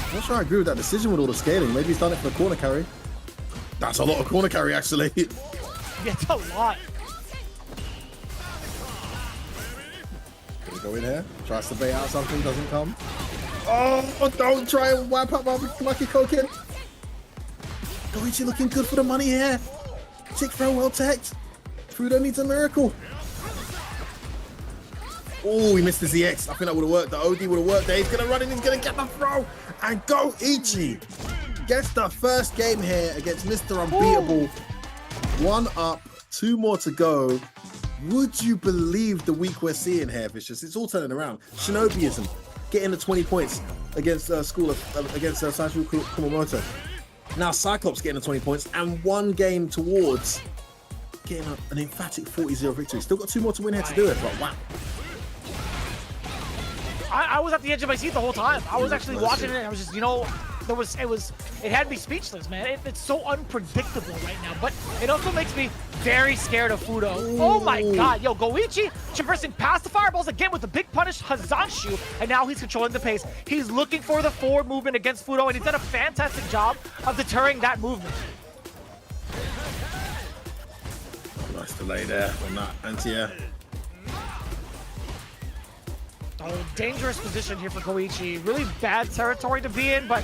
I'm not sure I agree with that decision with all the scaling. Maybe he's done it for the corner carry. That's a lot of corner carry, actually. Yeah, it's a lot. Gonna go in here. Tries to bait out something, doesn't come. Oh, don't try and wipe up my Kikoken. Goichi looking good for the money here. Tick throw well teched. Fudo needs a miracle. Oh, he missed the ZX. I think that would have worked. The OD would have worked there. He's going to run in. He's going to get the throw. And Goichi gets the first game here against Mr. Unbeatable. 1 up, 2 more to go. Would you believe the week we're seeing here, Vicious? It's all turning around. Shinobism getting the 20 points against Saishunkan Kumamoto. Now Cyclops getting the 20 points and 1 game towards getting an emphatic 40-0 victory. Still got 2 more to win here to do it, but wow. I was at the edge of my seat the whole time. I was actually watching it and I was just, you know, it had me speechless, man. It's so unpredictable right now, but it also makes me very scared of Fudo. Oh my god, yo, Goichi traversing past the fireballs again with the big punish Hazanshu, and now he's controlling the pace. He's looking for the forward movement against Fudo, and he's done a fantastic job of deterring that movement. Nice delay there on that anti-air. Oh, dangerous position here for Goichi. Really bad territory to be in, but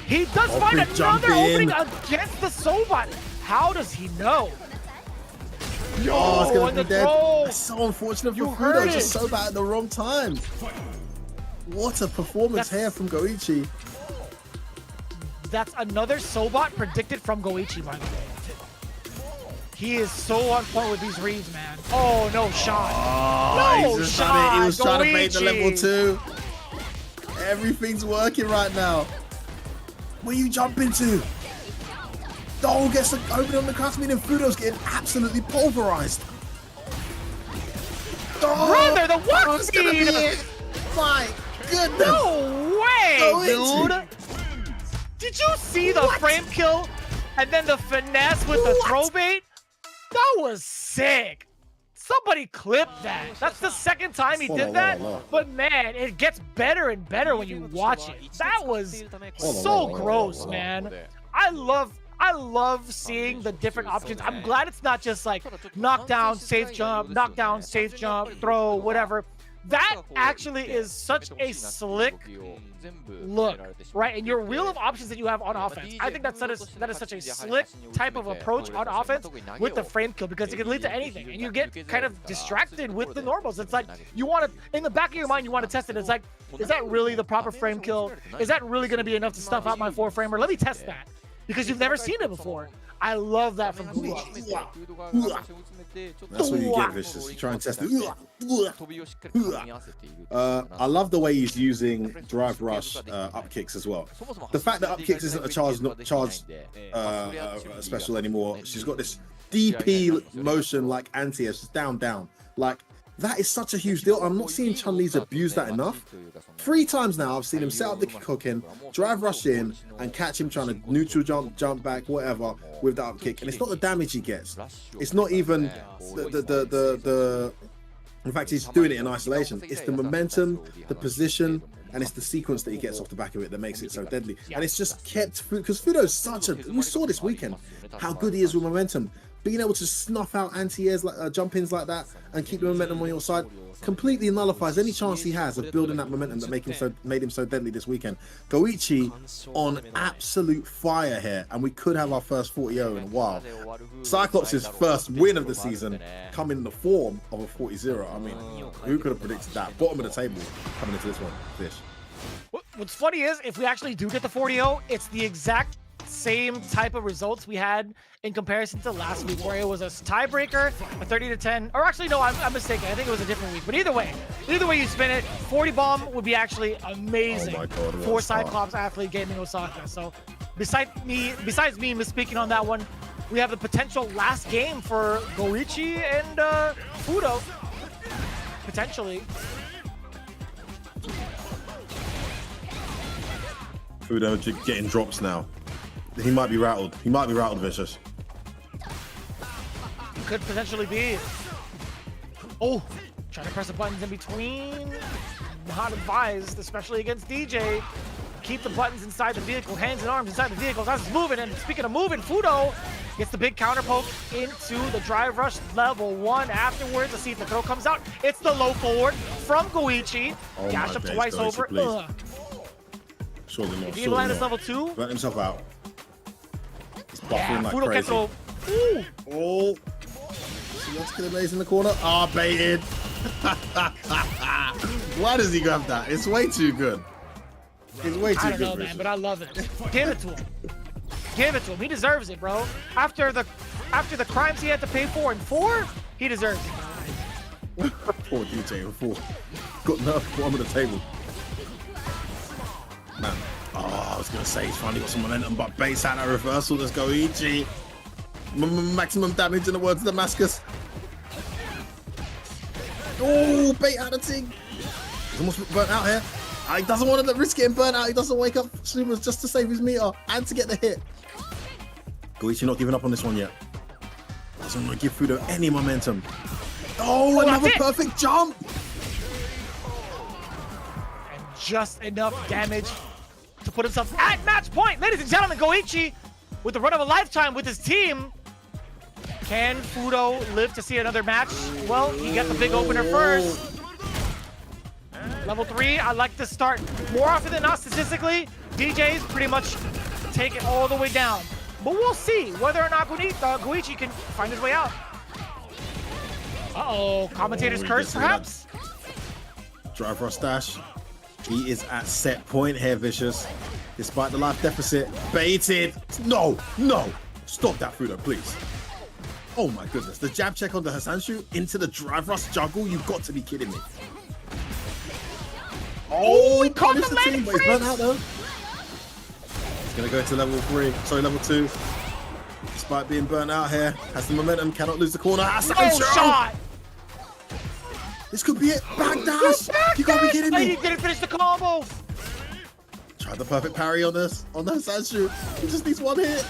he does find another opening against the Sobat. How does he know? Oh, it's gonna be dead. Throw. That's so unfortunate for Fudo, just Sobat at the wrong time. What a performance here from Goichi. That's another Sobat predicted from Goichi, by the way. He is so on point with these reads, man. Oh, no shot. Oh, no he's shot. He was trying to bait the level 2. Everything's working right now. Where you jump into? Dole gets an opening on the Kasmin and Fudo's getting absolutely pulverized. Oh, brother, the walk speed! My goodness. No way, dude. Did you see the frame kill and then the finesse with the throw bait? That was sick. Somebody clipped that. That's the second time he did that. But man, it gets better and better when you watch it. That was so gross, man. I love seeing the different options. I'm glad it's not just like knockdown, safe jump, throw, whatever. That actually is such a slick look, right? And your wheel of options that you have on offense. I think that is such a slick type of approach on offense with the frame kill, because it can lead to anything. And you get kind of distracted with the normals. It's like you want to, in the back of your mind, you want to test it. It's like, is that really the proper frame kill? Is that really going to be enough to stuff out my 4-framer? Let me test that. Because you've never seen it before. I love that from Goichi. That's what you get, Vicious. You try and test it. I love the way he's using drive rush up kicks as well. The fact that up kicks isn't a charged special anymore. She's got this DP motion like anti-air. She's down. Like, that is such a huge deal. I'm not seeing Chun-Li's abuse that enough. 3 times now I've seen him set up the kick in, drive rush in, and catch him trying to neutral jump back, whatever, with that up kick. And it's not the damage he gets. It's not even in fact, he's doing it in isolation. It's the momentum, the position, and it's the sequence that he gets off the back of it that makes it so deadly. And it's just kept, because Fudo's such a, we saw this weekend how good he is with momentum. Being able to snuff out anti-airs, like jump-ins like that, and keep the momentum on your side, completely nullifies any chance he has of building that momentum that made him so deadly this weekend. Goichi on absolute fire here, and we could have our first 40-0 in a while. Cyclops' first win of the season come in the form of a 40-0. I mean, who could have predicted that? Bottom of the table coming into this one, Fish. What's funny is, if we actually do get the 40-0, it's the exact same type of results we had in comparison to last week, where it was a tiebreaker, a 30-10, or actually no, I'm mistaken. I think it was a different week. But either way you spin it, 40 bomb would be actually amazing for Cyclops Athlete Gaming Osaka. So besides me misspeaking on that one, we have the potential last game for Goichi and Fudo, potentially. Fudo getting drops now. He might be rattled. He might be rattled, Vicious. Could potentially be. Oh, trying to press the buttons in between. Not advised, especially against DJ. Keep the buttons inside the vehicle, hands and arms inside the vehicle. That's moving. And speaking of moving, Fudo gets the big counter poke into the drive rush level 1 afterwards. Let's see if the throw comes out. It's the low forward from Goichi. Oh, dash up twice over. Surely not. If he land this level 2, burn himself out. He's buffing yeah, like Fudo crazy. Kettle. Ooh. Oh. Let's get a blaze in the corner. Ah, oh, baited. Why does he grab that? It's way too good. It's way too good. I don't know, man, but I love it. Give it to him. Give it to him. He deserves it, bro. After the crimes he had to pay for in 4, he deserves it. Poor DJ in 4. Got nerfed bottom of the table. Man. Oh, I was gonna say he's finally got some momentum, but base out that reversal. Let's go, Ichi. Maximum damage in the words of Damascus. Oh, bait out the thing. He's almost burnt out here. He doesn't want to risk getting burnt out. He doesn't wake up Sumas just to save his meter and to get the hit. Goichi not giving up on this one yet. Doesn't want to give Fudo any momentum. Oh, another perfect jump. And just enough damage to put himself at match point. Ladies and gentlemen, Goichi with the run of a lifetime with his team. Can Fudo live to see another match? Well, he got the big opener first. Level 3, I like to start more often than not statistically. DJs pretty much take it all the way down. But we'll see whether or not Goichi can find his way out. Uh-oh, commentator's curse perhaps? Drive Ross dash. He is at set point here, Vicious. Despite the life deficit, baited. No, no, stop that, Fudo, please. Oh my goodness, the jab check on the Hasanshu into the drive Ross juggle. You've got to be kidding me. Oh, he caught the landing, but he's burnt out though. He's gonna go to level 2. Despite being burnt out here, has the momentum, cannot lose the corner. No shot! This could be it. Back dash! You gotta be kidding me! He didn't finish the combo! Tried the perfect parry on this, on the Hasanshu. He just needs one hit.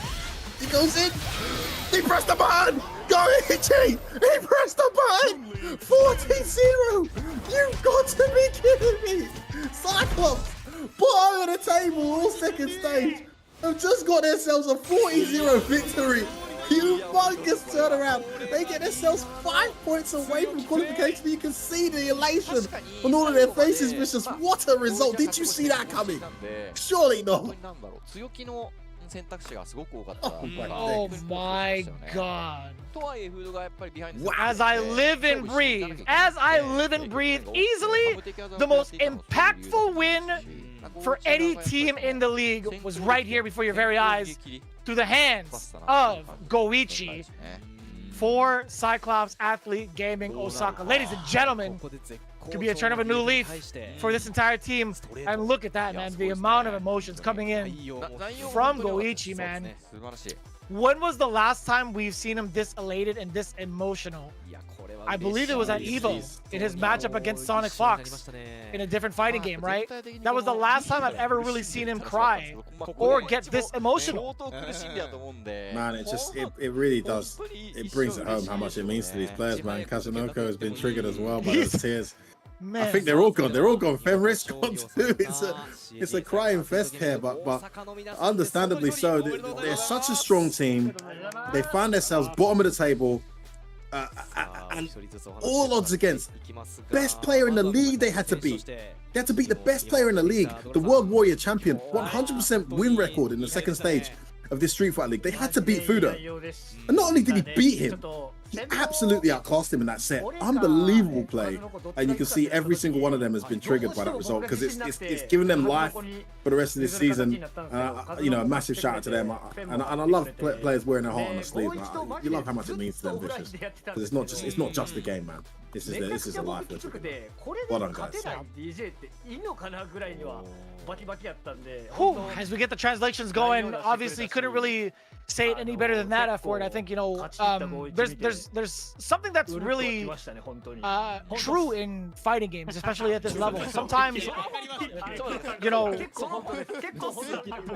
He goes in. He pressed the button! Go Ichi! He pressed the button! 40-0! You've got to be kidding me! Cyclops, bottom of the table, all second stage, have just got themselves a 40-0 victory. Humongous turnaround. They get themselves 5 points away from qualification. You can see the elation on all of their faces, Vicious. What a result. Did you see that coming? Surely not. Oh my god. As I live and breathe, easily the most impactful win for any team in the league was right here before your very eyes through the hands of Goichi for Cyclops Athlete Gaming Osaka. Ladies and gentlemen, could be a turn of a new leaf for this entire team. And look at that, man. The amount of emotions coming in from Goichi, man. When was the last time we've seen him this elated and this emotional? I believe it was at EVO in his matchup against Sonic Fox in a different fighting game, right? That was the last time I've ever really seen him cry or get this emotional. Man, it really does. It brings it home how much it means to these players, man. Kazunoko has been triggered as well by those tears. Man. I think they're all gone. They're all gone. Fenris gone too. It's a crying fest here, but understandably so. They're such a strong team. They find themselves bottom of the table. And all odds against best player in the league they had to beat. They had to beat the best player in the league, the World Warrior champion, 100% win record in the second stage of this Street Fighter League. They had to beat Fudo. And not only did he beat him, he absolutely outclassed him in that set. Unbelievable play. And you can see every single one of them has been triggered by that result because it's given them life for the rest of this season. You know, a massive shout out to them. And I love players wearing their heart on their sleeve. You love how much it means to them, Vicious. Because it's not just a game, man. This is a life. Well done, guys. As we get the translations going, obviously couldn't really say it any better than that F-word. I think, you know, there's something that's really true in fighting games, especially at this level. Sometimes, you know,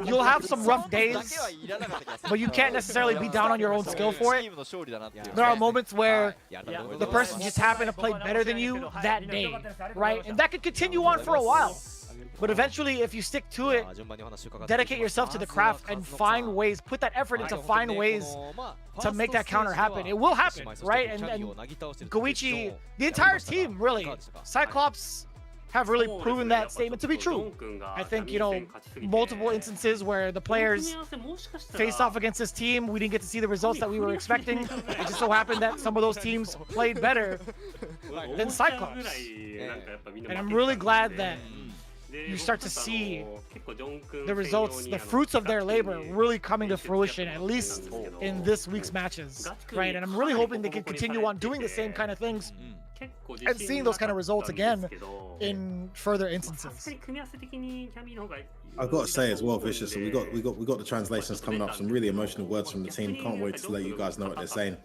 you'll have some rough days, but you can't necessarily be down on your own skill for it. There are moments where the person just happened to play better than you that day, right? And that could continue on for a while. But eventually, if you stick to it, dedicate yourself to the craft and find ways, put that effort into find ways to make that counter happen. It will happen, right? And Goichi, the entire team, really, Cyclops have really proven that statement to be true. I think, you know, multiple instances where the players faced off against this team, we didn't get to see the results that we were expecting. It just so happened that some of those teams played better than Cyclops. And I'm really glad that you start to see the results, the fruits of their labor really coming to fruition, at least in this week's matches, right? And I'm really hoping they can continue on doing the same kind of things and seeing those kind of results again in further instances. I've got to say as well, Vicious, we got the translations coming up. Some really emotional words from the team. Can't wait to let you guys know what they're saying.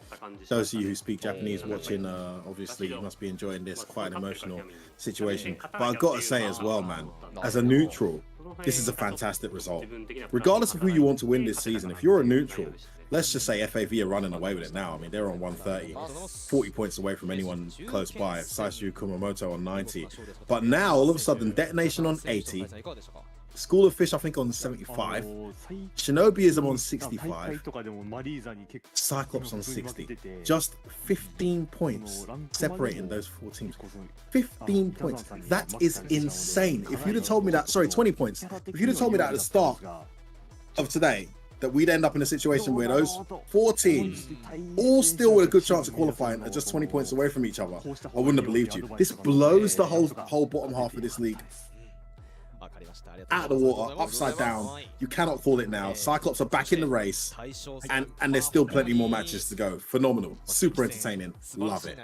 Those of you who speak Japanese watching, obviously you must be enjoying this. Quite an emotional situation. But I've got to say as well, man, as a neutral, this is a fantastic result. Regardless of who you want to win this season, if you're a neutral, let's just say FAV are running away with it now. I mean, they're on 130, 40 points away from anyone close by. Saishunkan, Kumamoto on 90. But now, all of a sudden, DetonatioN on 80. School of Fish, I think, on 75. Shinobism on 65. CYCLOPS on 60. Just 15 points separating those four teams. 15 points. That is insane. If you'd have told me that, sorry, 20 points. If you'd have told me that at the start of today, that we'd end up in a situation where those four teams, all still with a good chance of qualifying, are just 20 points away from each other, I wouldn't have believed you. This blows the whole bottom half of this league out of the water, upside down. You cannot call it now. CYCLOPS are back in the race, and there's still plenty more matches to go. Phenomenal, super entertaining, love it.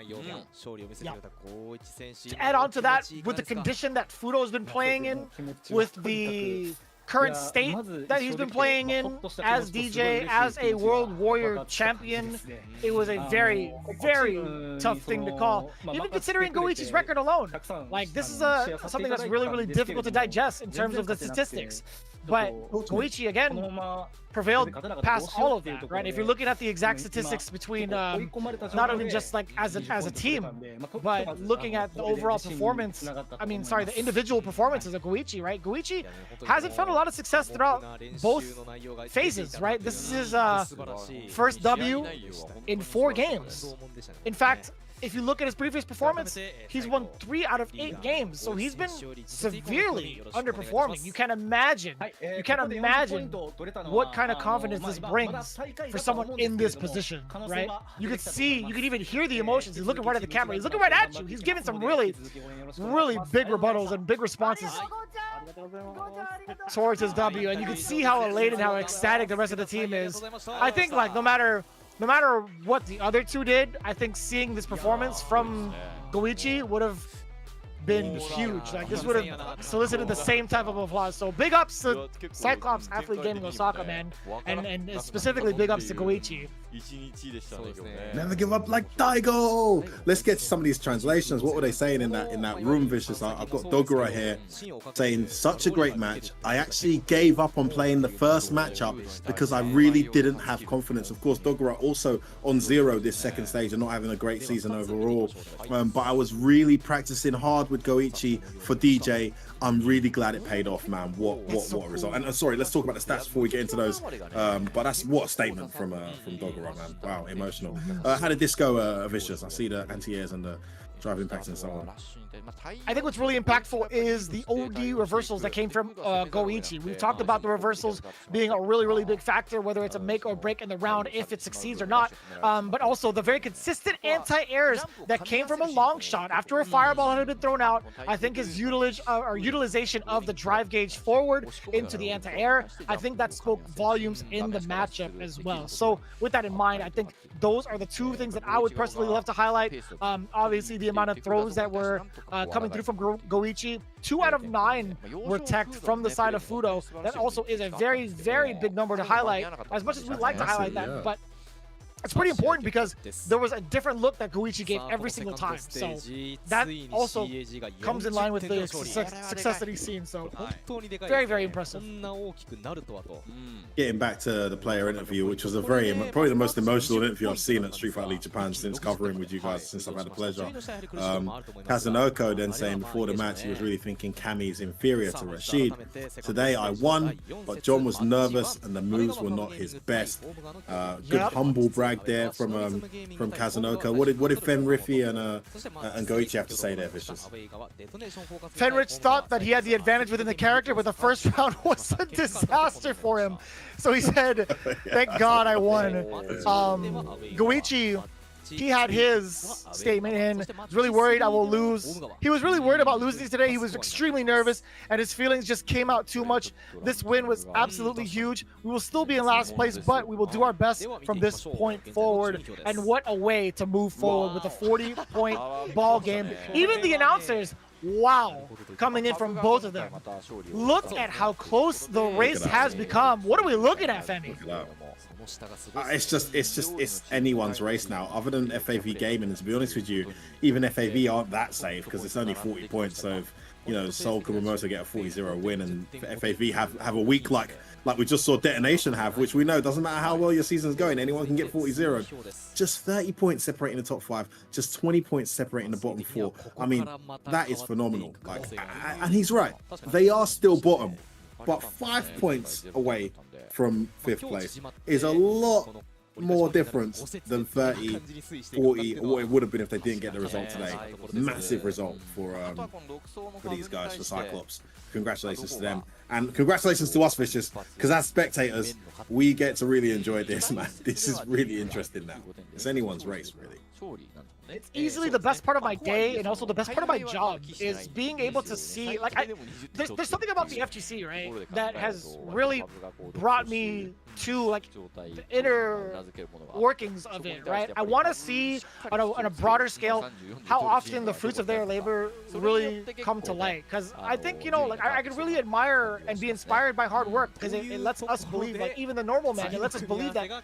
To add on to that, with the condition that Fudo's been playing in, with the current state that he's been playing in as DJ, as a World Warrior champion, it was a very, very tough thing to call. Even considering Goichi's record alone, like this is something that's really, really difficult to digest in terms of the statistics. But Goichi again prevailed past all of that, right? If you're looking at the exact statistics between not only just like as a team, but looking at the overall performance, I mean, sorry, the individual performances of Goichi, right? Goichi hasn't found a lot of success throughout both phases, right? This is his first W in 4 games. In fact, if you look at his previous performance, he's won 3 out of 8 games, so he's been severely underperforming. You can imagine what kind of confidence this brings for someone in this position, right? You could see, you could even hear the emotions. He's looking right at the camera. He's looking right at you. He's giving some really, really big rebuttals and big responses towards his W, and you can see how elated, how ecstatic the rest of the team is. I think, like, no matter what the other two did, I think seeing this performance from Goichi would have been huge. Like, this would have solicited the same type of applause. So big ups to CYCLOPS Athlete Gaming Osaka, man, and specifically big ups to Goichi. Never give up like Daigo. Let's get to some of these translations. What were they saying in that room, Vicious? I've got Dogura here saying, such a great match. I actually gave up on playing the first matchup because I really didn't have confidence. Of course, Dogura also on 0 this second stage and not having a great season overall. But I was really practicing hard with Goichi for DJ. I'm really glad it paid off, man. What a result. And sorry, let's talk about the stats before we get into those. But that's what a statement from Dogura, man. Wow, emotional. How did this go, Vicious? I see the anti-airs and the drive impacts and so on. I think what's really impactful is the OD reversals that came from Goichi. We've talked about the reversals being a really, really big factor, whether it's a make or break in the round, if it succeeds or not. But also the very consistent anti-airs that came from a long shot after a fireball had been thrown out. I think his utilization of the drive gauge forward into the anti-air, I think that spoke volumes in the matchup as well. So with that in mind, I think those are the 2 things that I would personally love to highlight. Obviously, the amount of throws that were coming through from Goichi. 2 out of 9 were teched from the side of Fudo. That also is a very, very big number to highlight, as much as we'd like to highlight that. But it's pretty important because there was a different look that Goichi gave every single time. So that also comes in line with the success that he's seen. So very, very impressive. Getting back to the player interview, which was probably the most emotional interview I've seen at Street Fighter League Japan since covering with you guys, since I've had the pleasure. Kazunoko then saying before the match he was really thinking Kami's inferior to Rashid. Today I won, but John was nervous and the moves were not his best. Good humble brag there from Kazunoko. What did Fenriffy and Goichi have to say there, Vicious? Fenrich thought that he had the advantage within the character, but the first round was a disaster for him. So he said, "Thank God I won." Goichi he had his statement in. Was really worried I will lose. He was really worried about losing today. He was extremely nervous, and his feelings just came out too much. This win was absolutely huge. We will still be in last place, but we will do our best from this point forward. And what a way to move forward with a 40-point ball game. Even the announcers, wow, coming in from both of them. Look at how close the race has become. What are we looking at, Femi? It's anyone's race now, other than FAV gaming. And to be honest with you, even FAV aren't that safe because it's only 40 points. So, if, you know, Seoul Kumamoto get a 40-0 win, and FAV have a week like we just saw Detonation have, which we know doesn't matter how well your season's going, anyone can get 40-0. Just 30 points separating the top 5, just 20 points separating the bottom 4. I mean, that is phenomenal. Like, and he's right, they are still bottom, but 5 points away from 5th place is a lot more difference than 30, 40, or what it would have been if they didn't get the result today. Massive result for these guys, for Cyclops. Congratulations to them, and congratulations to us, Vicious, because as spectators, we get to really enjoy this, man. This is really interesting now. It's anyone's race, really. It's easily the best part of my day, and also the best part of my job is being able to see, like, there's something about the FGC, right, that has really brought me to, like, the inner workings of it, right? I want to see on a broader scale how often the fruits of their labor really come to light, because I think, you know, like, I can really admire and be inspired by hard work, because it lets us believe, like, even the normal man, it lets us believe that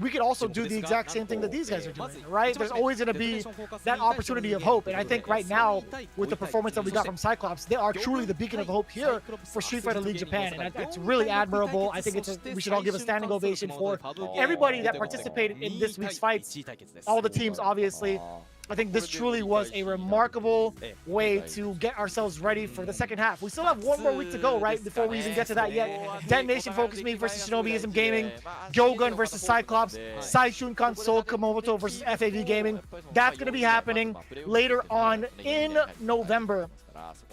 we could also do the exact same thing that these guys are doing, right? There's always going to be that opportunity of hope. And I think right now, with the performance that we got from Cyclops, they are truly the beacon of hope here for Street Fighter League Japan. And it's really admirable. I think we should all give a standing ovation for everybody that participated in this week's fights. All the teams, obviously. I think this truly was a remarkable way to get ourselves ready for the second half. We still have one more week to go, right, before we even get to that yet. DetonatioN FocusMe versus Shinobism Gaming, GyoGun versus Cyclops, Saishunkan Seoul Kumamoto versus FAV Gaming. That's going to be happening later on in November.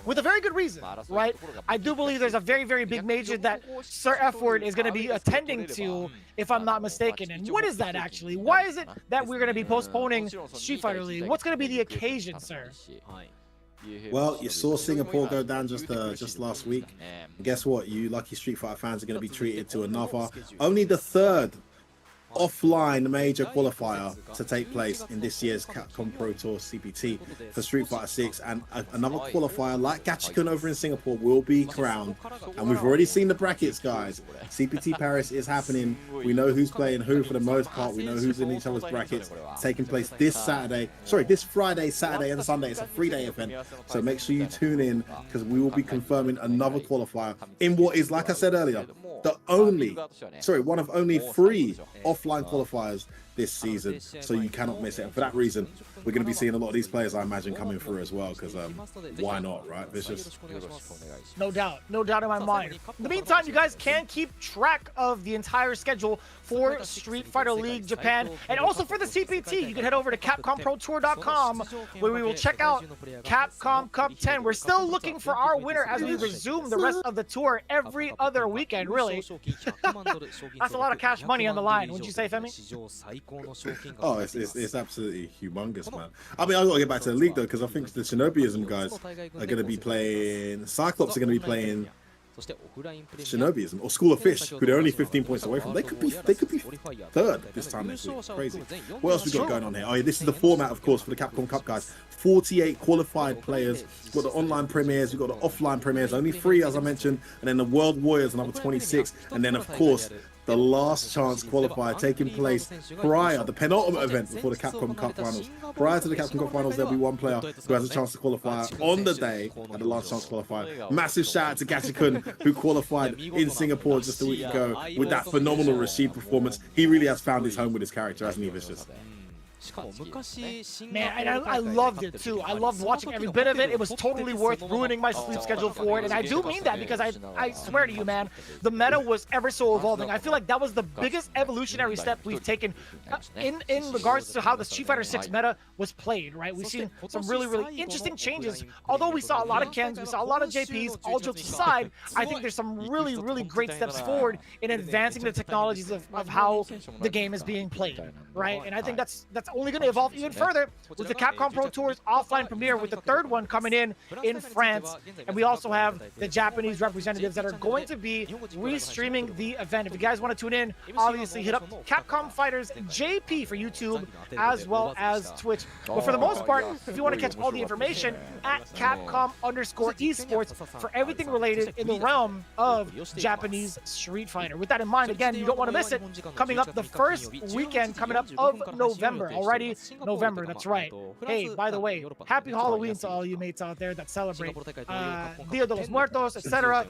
With a very good reason, right? I do believe there's a very, very big major that Sir F-Word is going to be attending to, if I'm not mistaken. And what is that actually? Why is it that we're going to be postponing Street Fighter League? What's going to be the occasion, sir? Well, you saw Singapore go down just last week. And guess what? You lucky Street Fighter fans are going to be treated to another, only the 3rd offline major qualifier to take place in this year's Capcom Pro Tour CPT for Street Fighter 6, and another qualifier like GyoGun over in Singapore will be crowned. And we've already seen the brackets, guys. CPT Paris is happening. We know who's playing who for the most part. We know who's in each other's brackets. It's taking place this Friday, Saturday, and Sunday. It's a 3-day event, so make sure you tune in, because we will be confirming another qualifier in what is, like I said earlier, one of only 3 offline qualifiers this season, so you cannot miss it. And for that reason, we're going to be seeing a lot of these players, I imagine, coming through as well, because why not, right, Vicious? No doubt in my mind. In the meantime, you guys can keep track of the entire schedule for Street Fighter League Japan, and also for the CPT. You can head over to CapcomProTour.com, where we will check out Capcom Cup 10. We're still looking for our winner as we resume the rest of the tour every other weekend, really. That's a lot of cash money on the line, wouldn't you say, Femi? Oh, it's absolutely humongous, man. I mean, I've got to get back to the league, though, because I think the Shinobism guys are going to be playing, Cyclops are going to be playing Shinobism, or School of Fish, who they're only 15 points away from. They could be 3rd this time next week. It's crazy. What else we got going on here? Oh yeah, this is the format, of course, for the Capcom Cup, guys. 48 qualified players. We've got the online premieres, we've got the offline premieres, only 3 as I mentioned, and then the World Warriors, another 26, and then of course the last chance qualifier taking place prior, the penultimate event before the Capcom Cup Finals. Prior to the Capcom Cup Finals, there'll be one player who has a chance to qualify on the day at the last chance qualifier. Massive shout out to GyoGun, who qualified in Singapore just a week ago with that phenomenal Rashid performance. He really has found his home with his character, hasn't he, Vicious? Man, and I loved it too. I loved watching every bit of it. It was totally worth ruining my sleep schedule for it, and I do mean that, because I swear to you, man, the meta was ever so evolving. I feel like that was the biggest evolutionary step we've taken in regards to how the Street Fighter 6 meta was played, right? We've seen some really, really interesting changes. Although we saw a lot of Kens, we saw a lot of JPs, all jokes aside, I think there's some really, really great steps forward in advancing the technologies of how the game is being played, right? And I think that's only going to evolve even further with the Capcom Pro Tour's offline premiere, with the third one coming in France. And we also have the Japanese representatives that are going to be restreaming the event. If you guys want to tune in, obviously hit up Capcom Fighters JP for YouTube as well as Twitch. But for the most part, if you want to catch all the information, at Capcom_esports for everything related in the realm of Japanese Street Fighter. With that in mind, again, you don't want to miss it. Coming up the first weekend coming up of November. Already November, that's right. Hey, by the way, happy Halloween to all you mates out there that celebrate Dia de los Muertos, etc.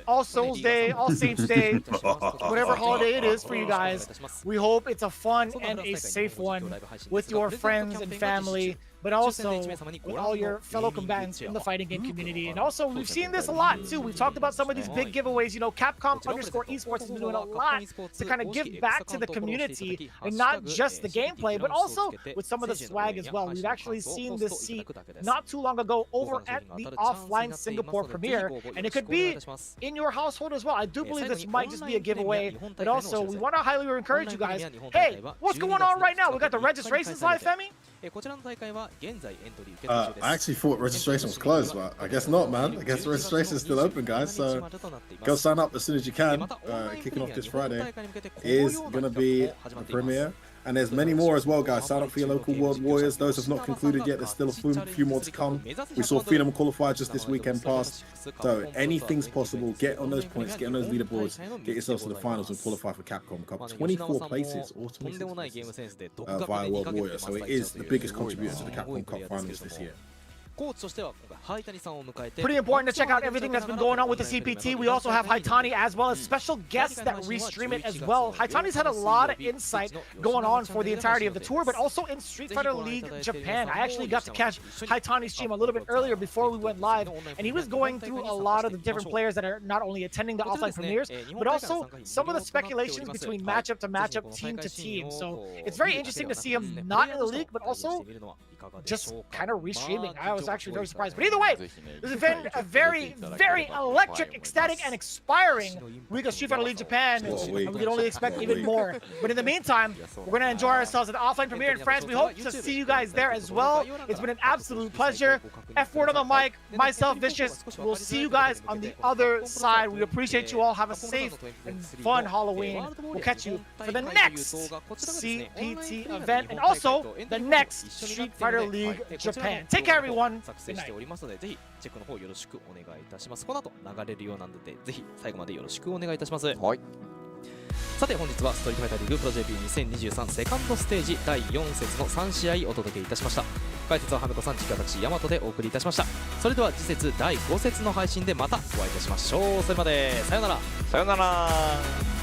All Souls Day, All Saints Day, whatever holiday it is for you guys. We hope it's a fun and a safe one with your friends and family, but also with all your fellow combatants in the fighting game community. And also, we've seen this a lot too. We've talked about some of these big giveaways. You know, Capcom_esports has been doing a lot to kind of give back to the community, and not just the gameplay, but also with some of the swag as well. We've actually seen this seat not too long ago over at the offline Singapore premiere, and it could be in your household as well. I do believe this might just be a giveaway, but also we want to highly encourage you guys. Hey, what's going on right now? We got the registrations live, Femi? I actually thought registration was closed, but I guess not, man. I guess the registration is still open, guys. So go sign up as soon as you can. Kicking off this Friday is going to be the premiere. And there's many more as well, guys. Sign up for your local World Warriors. Those have not concluded yet. There's still a few more to come. We saw Freedom qualify just this weekend past. So anything's possible. Get on those points. Get on those leaderboards. Get yourselves to the finals and qualify for Capcom Cup. 24 places or 26 places via World Warrior. So it is the biggest contributor to the Capcom Cup finals this year. Pretty important to check out everything that's been going on with the CPT. We also have Haitani as well as special guests that restream it as well. Haitani's had a lot of insight going on for the entirety of the tour, but also in Street Fighter League Japan. I actually got to catch Haitani's stream a little bit earlier before we went live, and he was going through a lot of the different players that are not only attending the offline premieres, but also some of the speculations between matchup to matchup, team to team. So it's very interesting to see him not in the league, but also just kind of restreaming. I was actually very surprised. But either way, this has been a very, very electric, ecstatic, and expiring week of Street Fighter League Japan, and we can only expect even more. But in the meantime, we're going to enjoy ourselves at the offline premiere in France. We hope to see you guys there as well. It's been an absolute pleasure. F-word on the mic, myself, Vicious. We'll see you guys on the other side. We appreciate you all. Have a safe and fun Halloween. We'll catch you for the next CPT event and also the next Street Fighter League Japan. Take care, everyone. Good night. おりますので、ぜひチェックの方よろしくお願いいたします。この後流れるようなので、ぜひ最後までよろしくお願いいたします。はい。さて本日はストリートファイターリーグプロ JP2023 セカンドステージ第4節の3試合お届けいたしました。解説ははめこさん、実況私ヤマトでお送りいたしました。それでは次節第5節の配信でまたお会いいたしましょう。それまでさよなら。さよなら。